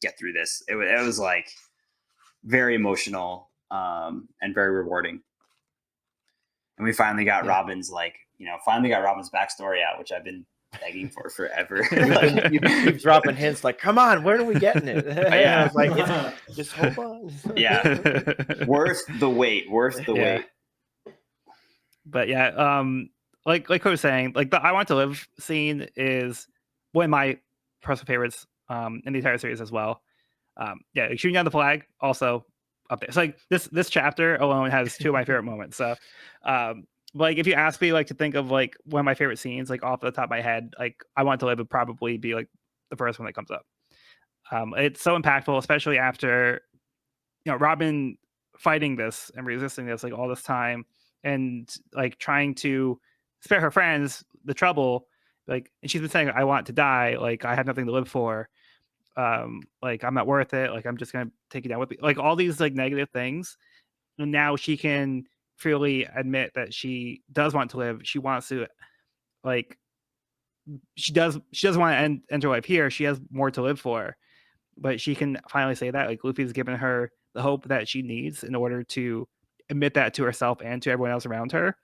get through this. It was like very emotional and very rewarding. And we finally got Robin's backstory out, which I've been begging for forever. You keep dropping hints like, "Come on, when are we getting it?" Yeah. I was like, just hold on. Yeah, worth the wait. Wait. But yeah, like I was saying, like the I Want to Live scene is one of my personal favorites in the entire series as well. Yeah, shooting down the flag also up there. It's like this chapter alone has two of my favorite moments. So like if you ask me like to think of like one of my favorite scenes, like off the top of my head, like I Want to Live would probably be like the first one that comes up. It's so impactful, especially after Robin fighting this and resisting this like all this time and like trying to spare her friends the trouble, like, and she's been saying, I want to die, like I have nothing to live for, like I'm not worth it, like I'm just gonna take you down with me, like all these like negative things. And now she can freely admit that she does want to live. She wants to, like, she doesn't want to end her life here. She has more to live for, but she can finally say that. Like Luffy's given her the hope that she needs in order to admit that to herself and to everyone else around her.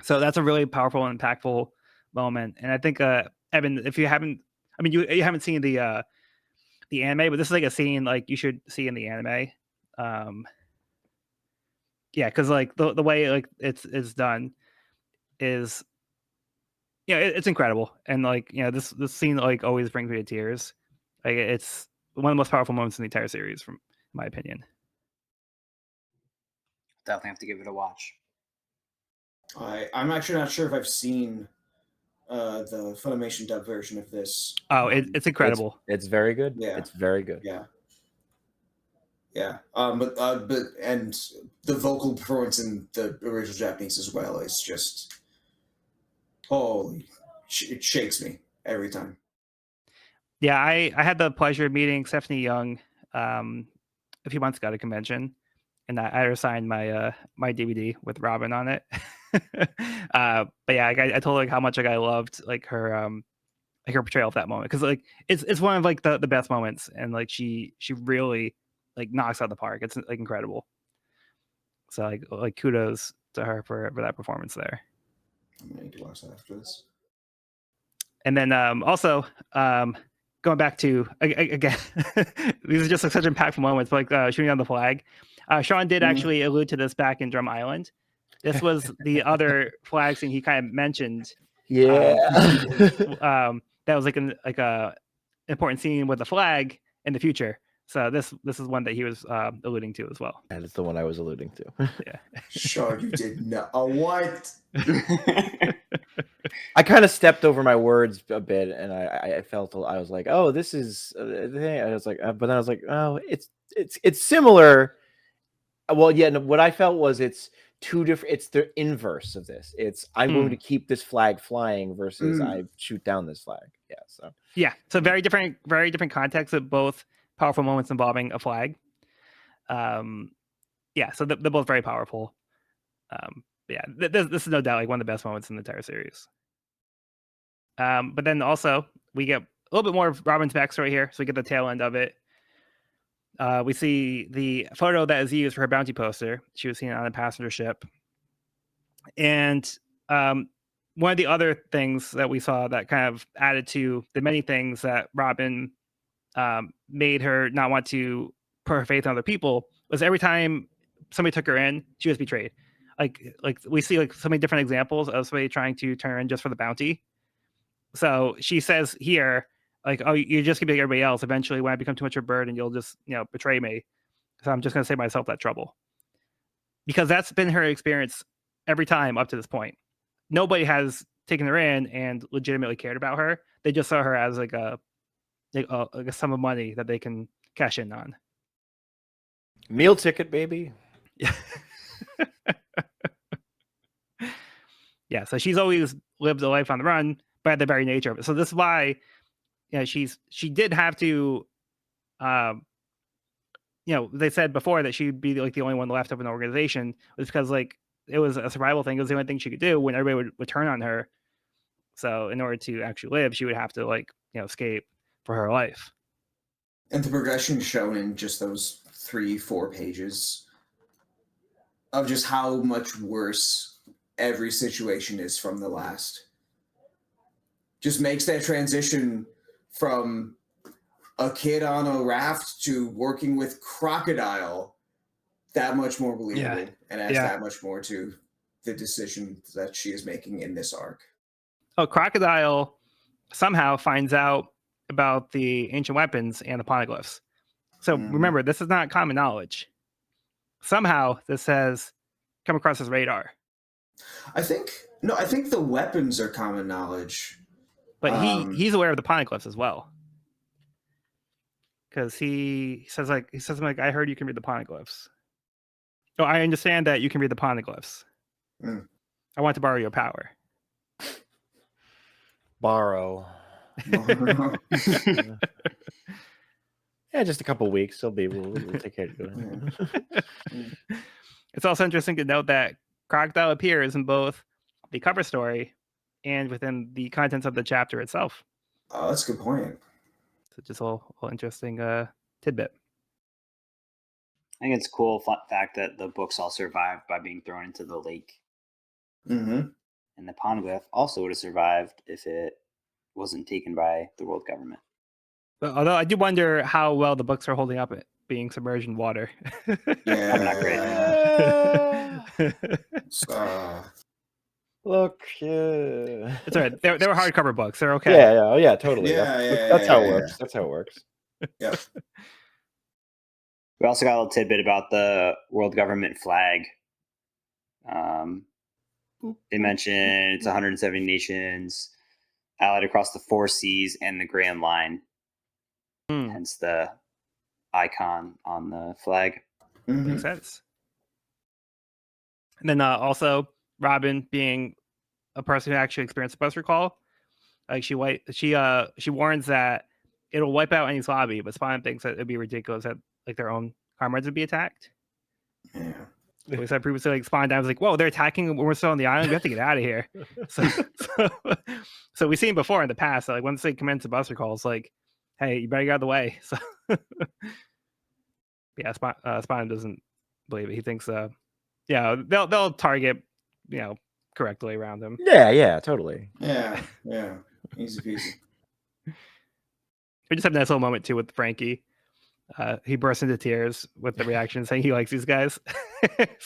So that's a really powerful and impactful moment. And I think Evan, if you haven't, I mean, you haven't seen the anime, but this is like a scene like you should see in the anime. Yeah, because like the way like it's done is, it's incredible. And like this scene like always brings me to tears. Like it's one of the most powerful moments in the entire series, from my opinion. Definitely have to give it a watch. I'm actually not sure if I've seen the Funimation dub version of this. Oh, it's incredible. It's very good. Yeah. It's very good. Yeah. But and the vocal performance in the original Japanese as well is just holy. It shakes me every time. Yeah, I had the pleasure of meeting Stephanie Young a few months ago at a convention, and I assigned my my DVD with Robin on it. But yeah, I told her like how much like I loved like her portrayal of that moment, because like it's one of like the best moments, and like she really like knocks out of the park. It's like incredible. So like kudos to her for that performance there. I'm gonna need to watch that after this. And then also going back to again, these are just like such impactful moments, but like shooting down the flag. Sean did actually allude to this back in Drum Island. This was the other flag scene he kind of mentioned. Yeah. That was like a important scene with the flag in the future. So this is one that he was alluding to as well. That is the one I was alluding to. Yeah. Sure, you did not. What? I kind of stepped over my words a bit, and I felt I was like, oh, this is the thing. I was like, but then I was like, oh, it's similar. Well, yeah. No, what I felt was it's two different. It's the inverse of this. It's I'm going to keep this flag flying versus I shoot down this flag. Yeah. So yeah. So very different contexts of both powerful moments involving a flag. Yeah. So they're both very powerful. Yeah. This is no doubt like one of the best moments in the entire series. But then also we get a little bit more of Robin's backstory here, so we get the tail end of it. We see the photo that is used for her bounty poster. She was seen on a passenger ship. And one of the other things that we saw that kind of added to the many things that Robin made her not want to put her faith in other people was every time somebody took her in, she was betrayed. Like we see like so many different examples of somebody trying to turn her in just for the bounty. So she says here, like, oh, you're just gonna be like everybody else. Eventually, when I become too much of a burden, you'll just, betray me. So I'm just gonna save myself that trouble. Because that's been her experience every time up to this point. Nobody has taken her in and legitimately cared about her. They just saw her as like a sum of money that they can cash in on. meal ticket, baby. Yeah. Yeah. So she's always lived a life on the run by the very nature of it. So this is why, she did have to, they said before that she'd be like the only one left of an organization, was because like it was a survival thing. It was the only thing she could do when everybody would turn on her. So in order to actually live, she would have to like, escape for her life. And the progression shown in just those 3-4 pages of just how much worse every situation is from the last just makes that transition from a kid on a raft to working with Crocodile that much more believable, and adds that much more to the decision that she is making in this arc. Oh, Crocodile somehow finds out about the ancient weapons and the poneglyphs. So remember, this is not common knowledge. Somehow this has come across his radar. I think the weapons are common knowledge. But he's aware of the poneglyphs as well. Because he says I heard you can read the poneglyphs. Oh, I understand that you can read the poneglyphs. I want to borrow your power. Borrow. Yeah, just a couple weeks. We'll take care of it. It's also interesting to note that Crocodile appears in both the cover story and within the contents of the chapter itself. Oh, that's a good point. So just a little interesting tidbit. I think it's a cool fact that the books all survived by being thrown into the lake. Mm-hmm. And the poneglyph also would have survived if it wasn't taken by the world government. But although I do wonder how well the books are holding up at being submerged in water. Yeah, I'm not great. Look, yeah. It's all right. They were hardcover books. They're okay. Yeah, totally. That's how it works. That's how it works. Yeah. We also got a little tidbit about the world government flag. They mentioned it's 170 nations allied across the 4 seas and the Grand Line. Hence the icon on the flag. Makes sense. And then also Robin, being a person who actually experienced a bus recall, like she warns that it'll wipe out any lobby, but Spawn thinks that it'd be ridiculous that like their own comrades would be attacked. Yeah. We said previously, like Spawn Dive was like, "Whoa, they're attacking when we're still on the island. We have to get out of here." So we've seen before in the past, so like once they commence the buster calls, like, "Hey, you better get out of the way." So yeah, Spawn doesn't believe it. He thinks, yeah, they'll target, correctly around him. Yeah, totally. Yeah. Easy peasy. We just have a nice little moment too with Frankie. He bursts into tears with the reaction, saying he likes these guys.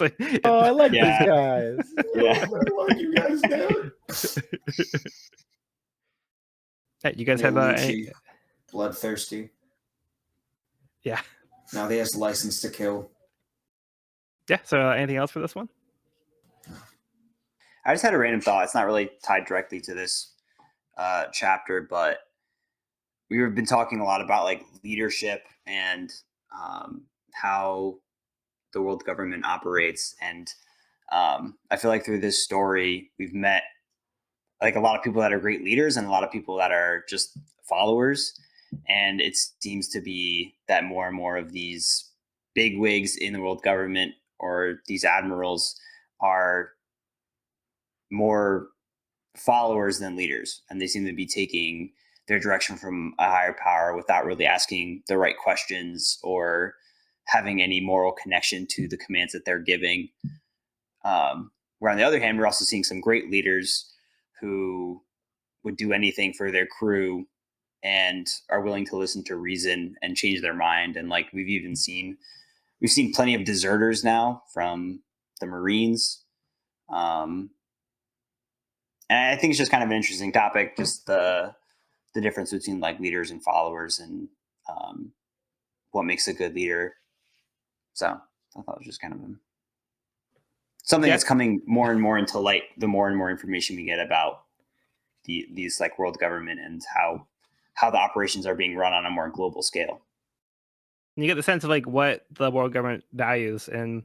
Like, Oh, I like Yeah. these guys. Yeah. I like you guys now. Hey, you guys Yeah, have Lucci, bloodthirsty. Yeah. Now he has the license to kill. Yeah. So anything else for this one? I just had a random thought. It's not really tied directly to this chapter, but we've been talking a lot about like leadership and how the world government operates. And I feel like through this story, we've met like a lot of people that are great leaders and a lot of people that are just followers. And it seems to be that more and more of these big wigs in the world government or these admirals are more followers than leaders. And they seem to be taking their direction from a higher power without really asking the right questions or having any moral connection to the commands that they're giving. Where on the other hand, we're also seeing some great leaders who would do anything for their crew and are willing to listen to reason and change their mind. And like we've seen plenty of deserters now from the Marines. And I think it's just kind of an interesting topic, just the difference between like leaders and followers and what makes a good leader. So I thought it was just kind of something that's coming more and more into light the more and more information we get about these like world government and how the operations are being run on a more global scale. You get the sense of like what the world government values in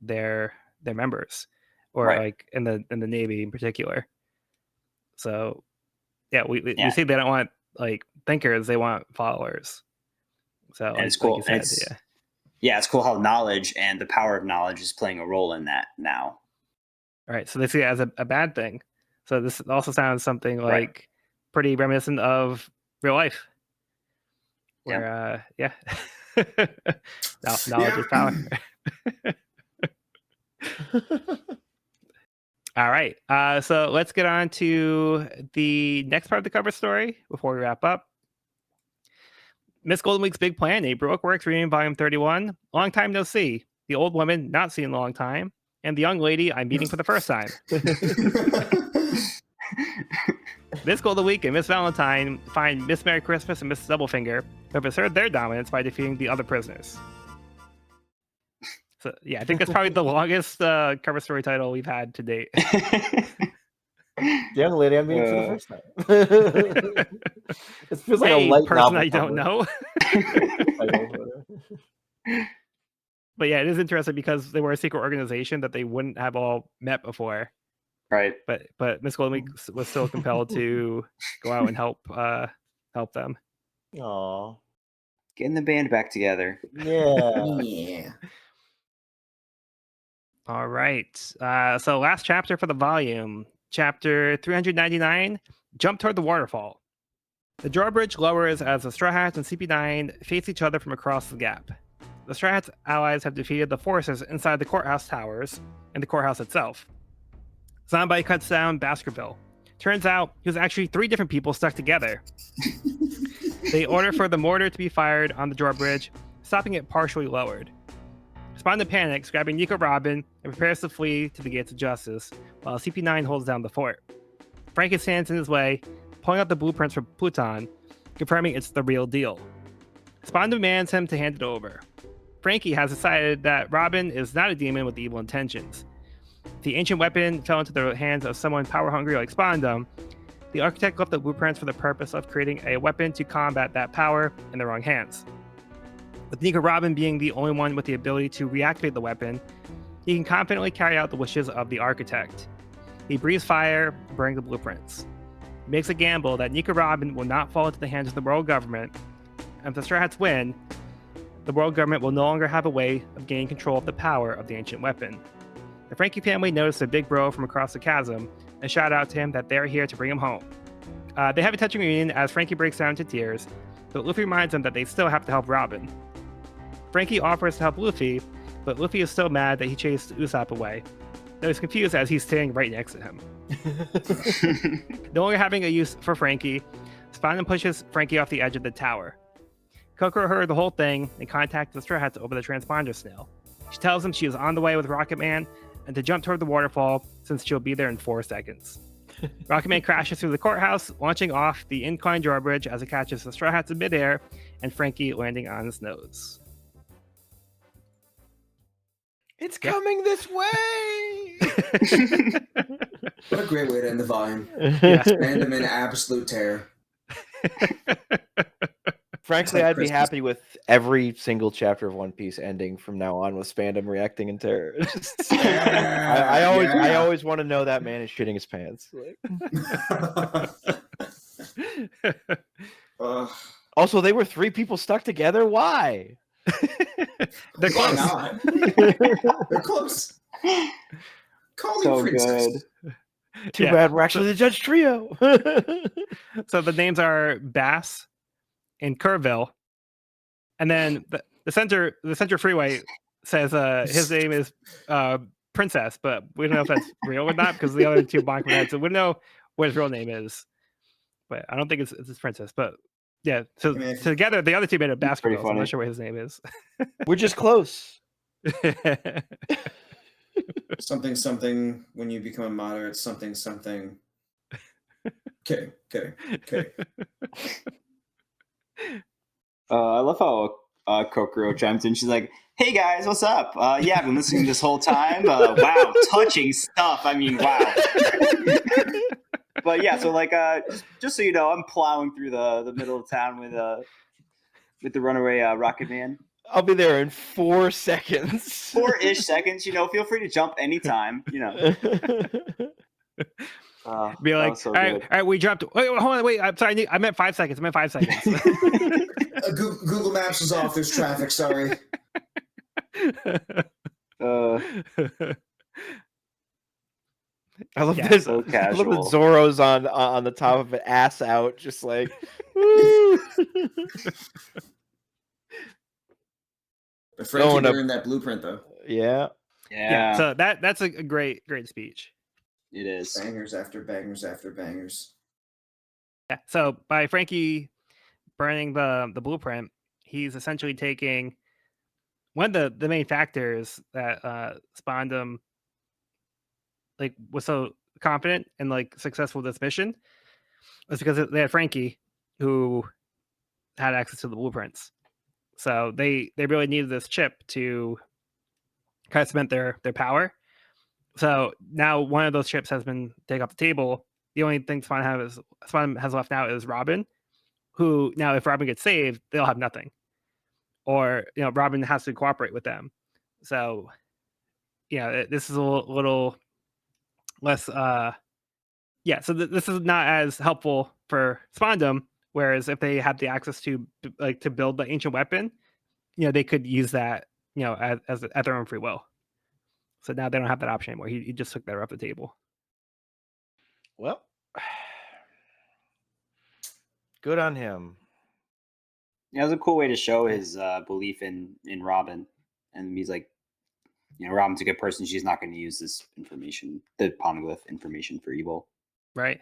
their members, or Right. like in the Navy in particular. So yeah, we see they don't want like thinkers, they want followers. So and like, it's cool. Like you said, it's cool how knowledge and the power of knowledge is playing a role in that now. All right, so they see it as a bad thing. So this also sounds something like pretty reminiscent of real life, where knowledge is power. All right, so let's get on to the next part of the cover story before we wrap up. Miss Golden Week's big plan, a Heroic Works reading volume 31. Long time no see. The old woman not seen in a long time, and the young lady I'm meeting for the first time. Miss Golden Week and Miss Valentine find Miss Merry Christmas and Miss Doublefinger, who have asserted their dominance by defeating the other prisoners. So yeah, I think that's probably the longest cover story title we've had to date. The young lady I'm meeting for the first time. It feels like a light person novel I don't know. But yeah, it is interesting because they were a secret organization that they wouldn't have all met before. Right. But Miss Golden Week was still compelled to go out and help them. Aww. Getting the band back together. Yeah. All right. So last chapter for the volume, chapter 399, Jump Toward the Waterfall. The drawbridge lowers as the Straw Hats and CP9 face each other from across the gap. The Straw Hats allies have defeated the forces inside the courthouse towers and the courthouse itself. Zombie cuts down Baskerville. Turns out he was actually 3 different people stuck together. They order for the mortar to be fired on the drawbridge, stopping it partially lowered. Sponda panics, grabbing Nico Robin, and prepares to flee to the gates of justice, while CP9 holds down the fort. Frankie stands in his way, pulling out the blueprints from Pluton, confirming it's the real deal. Sponda demands him to hand it over. Frankie has decided that Robin is not a demon with evil intentions. If the ancient weapon fell into the hands of someone power-hungry like Sponda, the architect left the blueprints for the purpose of creating a weapon to combat that power in the wrong hands. With Nico Robin being the only one with the ability to reactivate the weapon, he can confidently carry out the wishes of the architect. He breathes fire, burning the blueprints. He makes a gamble that Nico Robin will not fall into the hands of the world government, and if the Straw Hats win, the world government will no longer have a way of gaining control of the power of the ancient weapon. The Frankie family noticed a big bro from across the chasm and shout out to him that they're here to bring him home. They have a touching reunion as Frankie breaks down into tears, but Luffy reminds them that they still have to help Robin. Frankie offers to help Luffy, but Luffy is still mad that he chased Usopp away. Though he's confused as he's sitting right next to him. No longer having a use for Frankie, Spandam pushes Frankie off the edge of the tower. Kokoro heard the whole thing and contacted the Straw Hats over the transponder snail. She tells him she is on the way with Rocket Man and to jump toward the waterfall since she'll be there in 4 seconds. Rocket Man crashes through the courthouse, launching off the incline drawbridge as it catches the Straw Hats in midair and Frankie landing on his nose. It's coming this way! What a great way to end the volume. Yeah. Spandam in absolute terror. Frankly, like I'd be Christmas. happy with every single chapter of One Piece ending from now on with Spandam reacting in terror. I always want to know that man is shitting his pants. Also, they were 3 people stuck together. Why? They're Why close. not? They're close. Call me So princess. good. Too Yeah. bad we're actually the Judge Trio. So the names are Bass and Kerrville. And then the center freeway says his name is Princess, but we don't know if that's real or not because the other 2 blank heads, so we don't know what his real name is. But I don't think it's his Princess. But yeah, so I mean, together the other 2 made a That's pretty basketball. So I'm funny. not sure what his name is. We're just close. Something, something, when you become a moderate, something, something. Kidding. I love how Kokoro chimes in. She's like, "Hey guys, what's up? Yeah, I've been listening this whole time. Wow, touching stuff. I mean, wow." But yeah, so like, just so you know, I'm plowing through the middle of town with the runaway Rocket Man. I'll be there in 4 seconds. 4-ish seconds. You know, feel free to jump anytime. You know. Be that like, was so all right, good. all right, we jumped. Wait, hold on, wait. I'm sorry. I meant 5 seconds. Google Maps is off. There's traffic. Sorry. I love Yeah, this. so I love casual. that Zoro's on the top of it, ass out, just like. Woo! But Frankie Going up- learned that blueprint though. Yeah. yeah. So that's a great speech. It is. Bangers after bangers after bangers. Yeah. So by Frankie burning the blueprint, he's essentially taking one of the main factors that spawned him like was so confident and like successful with this mission was because they had Frankie who had access to the blueprints. So they really needed this chip to kind of cement their power. So now one of those chips has been taken off the table. The only thing Spawn has left now is Robin, who now if Robin gets saved, they'll have nothing. Or Robin has to cooperate with them. So this is a little less so this is not as helpful for Spandam, whereas if they had the access to to build the ancient weapon, they could use that as at their own free will. So now they don't have that option anymore. He just took that off the table. Well, good on him. Yeah, it was a cool way to show his belief in Robin, and he's like, Robin's a good person. She's not going to use this information, the poneglyph information, for evil. Right.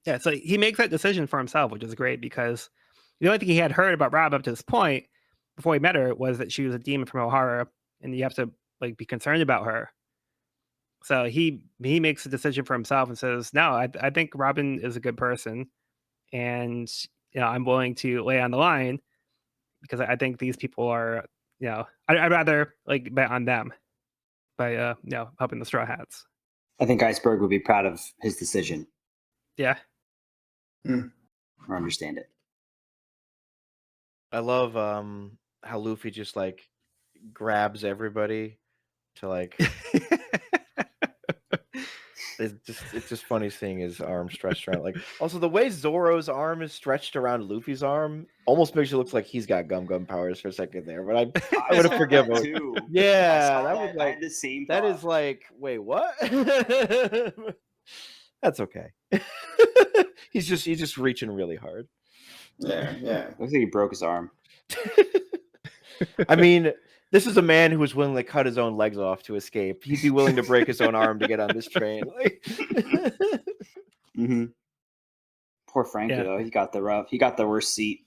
Yeah, so he makes that decision for himself, which is great because the only thing he had heard about Rob up to this point, before he met her, was that she was a demon from Ohara, and you have to be concerned about her. So he makes a decision for himself and says, "No, I think Robin is a good person, and I'm willing to lay on the line because I think these people are, I'd rather bet on them by helping the Straw Hats." I think Iceberg would be proud of his decision. Yeah. Or understand it. I love how Luffy just grabs everybody to It's just funny seeing his arm stretched around. Like, also the way Zoro's arm is stretched around Luffy's arm almost makes it look like he's got gum powers for a second there. But I would have saw forgiven that him. too. I Yeah, saw that was I like had the same that thought. is like, wait, what? That's okay. he's just reaching really hard. Yeah. Looks like he broke his arm. I mean, this is a man who was willing to cut his own legs off to escape. He'd be willing to break his own arm to get on this train. Like... Mm-hmm. Poor Frankie though. He got the worst seat.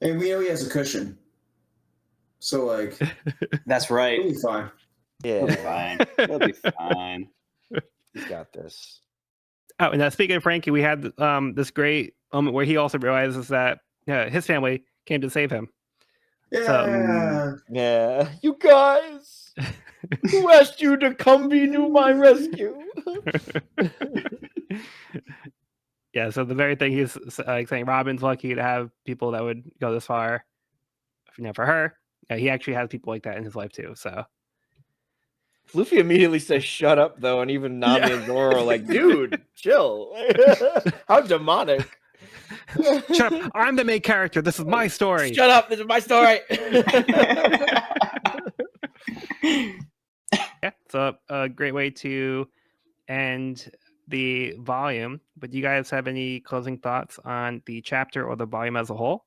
And we know he has a cushion. So like That's right. he'll be fine. Yeah, He'll be fine. He'll be fine. He's got this. Oh, and speaking of Frankie, we had this great moment where he also realizes that his family came to save him. Yeah. Yeah, you guys. Who asked you to come be to my rescue? Yeah, so the very thing he's saying, Robin's lucky to have people that would go this far. For her, he actually has people like that in his life too. So Luffy immediately says, "Shut up," though, and even Nami and Zoro are like, "Dude, chill." How demonic! Shut up! I'm the main character. This is my story. Shut up! This is my story. Yeah, so a great way to end the volume. But do you guys have any closing thoughts on the chapter or the volume as a whole?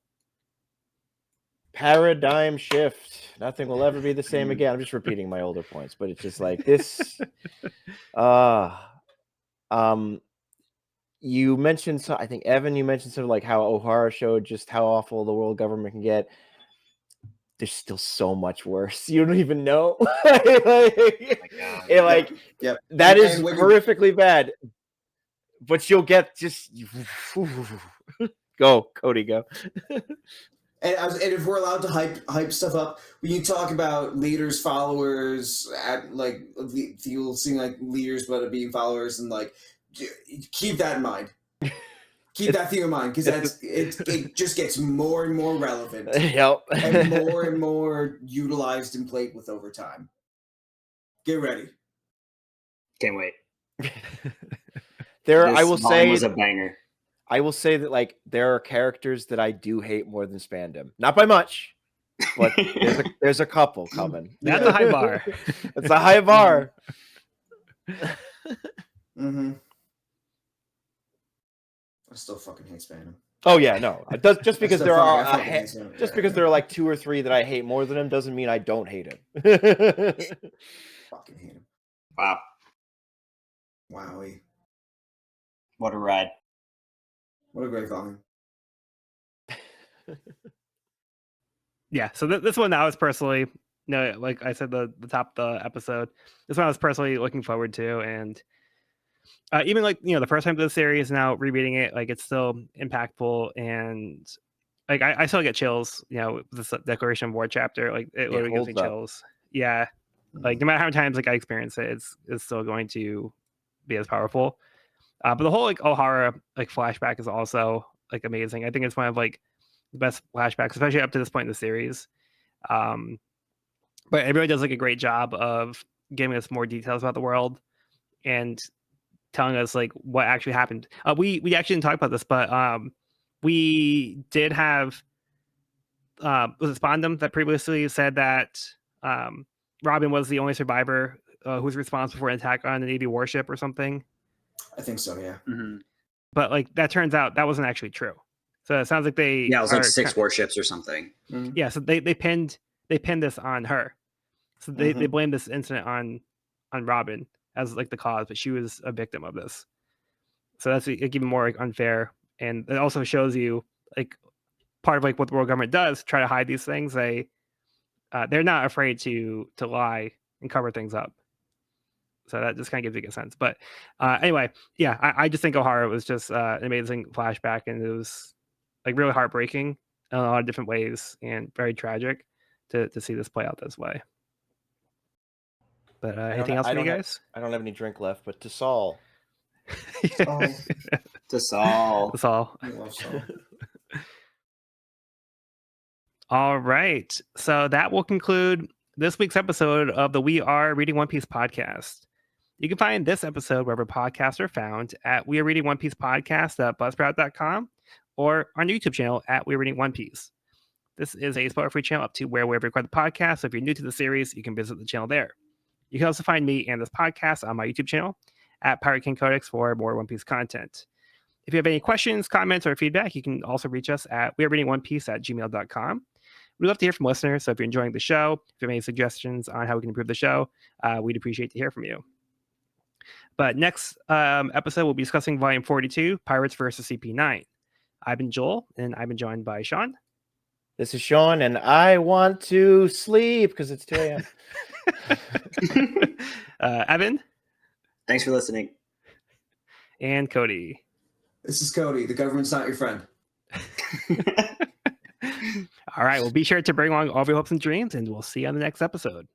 Paradigm shift. Nothing will ever be the same again. I'm just repeating my older points, but it's just like this. You mentioned I think Evan, you mentioned something like how Ohara showed just how awful the world government can get. There's still so much worse. You don't even know. That is horrifically bad. But you'll get just go, Cody, go. And if we're allowed to hype stuff up, when you talk about leaders, followers, at like you'll seem like leaders, but being followers, and like keep that in mind. Keep that thing in mind because it just gets more and more relevant. Yep. and more utilized and played with over time. Get ready. Can't wait. I will say was a banger. I will say that like there are characters that I do hate more than Spandam. Not by much, but there's a couple coming. That's a high bar. It's a high bar. Mm-hmm. I still fucking hate Spandam. Oh yeah, no. Just because there are because there are like 2 or 3 that I hate more than him doesn't mean I don't hate him. Fucking hate him. Wow. Wowie. What a ride. What a great volume. Yeah, so this one I was personally, like I said, the top of the episode, this one I was personally looking forward to, and even like the first time to the series, now rereading it, like it's still impactful, and like I still get chills, this Declaration of War chapter, like it literally gives me chills. Yeah, like no matter how many times like I experience it, it's still going to be as powerful. But the whole like Ohara like flashback is also like amazing. I think it's one of like the best flashbacks, especially up to this point in the series. But it really does like a great job of giving us more details about the world and telling us like what actually happened. We actually didn't talk about this, but we did have was it Spandam that previously said that Robin was the only survivor who was responsible for an attack on a Navy warship or something. I think so, yeah. Mm-hmm. But like that turns out that wasn't actually true. So it sounds like it was like 6 warships or something. Mm-hmm. Yeah, so they pinned this on her. So they blamed this incident on Robin as like the cause, but she was a victim of this. So that's like even more like unfair, and it also shows you like part of like what the world government does, try to hide these things. They're not afraid to lie and cover things up. So that just kind of gives you a sense. But anyway, yeah, I just think Ohara was just an amazing flashback, and it was like really heartbreaking in a lot of different ways and very tragic to see this play out this way. But anything else from you guys? I don't have any drink left, but to Saul. To Saul. Saul. I love Saul. All right. So that will conclude this week's episode of the We Are Reading One Piece podcast. You can find this episode wherever podcasts are found at We Are Reading One Piece podcast.buzzsprout.com or on our YouTube channel at We Are Reading One Piece. This is a spoiler-free channel up to where we record the podcast, so if you're new to the series, you can visit the channel there. You can also find me and this podcast on my YouTube channel at Pirate King Codex for more One Piece content. If you have any questions, comments, or feedback, you can also reach us at wearereadingonepiece@gmail.com. We'd love to hear from listeners, so if you're enjoying the show, if you have any suggestions on how we can improve the show, we'd appreciate to hear from you. But next episode, we'll be discussing Volume 42, Pirates vs. CP9. I've been Joel, and I've been joined by Sean. This is Sean, and I want to sleep because it's 2 a.m. Evan. Thanks for listening. And Cody. This is Cody. The government's not your friend. All right. Well, be sure to bring along all of your hopes and dreams, and we'll see you on the next episode.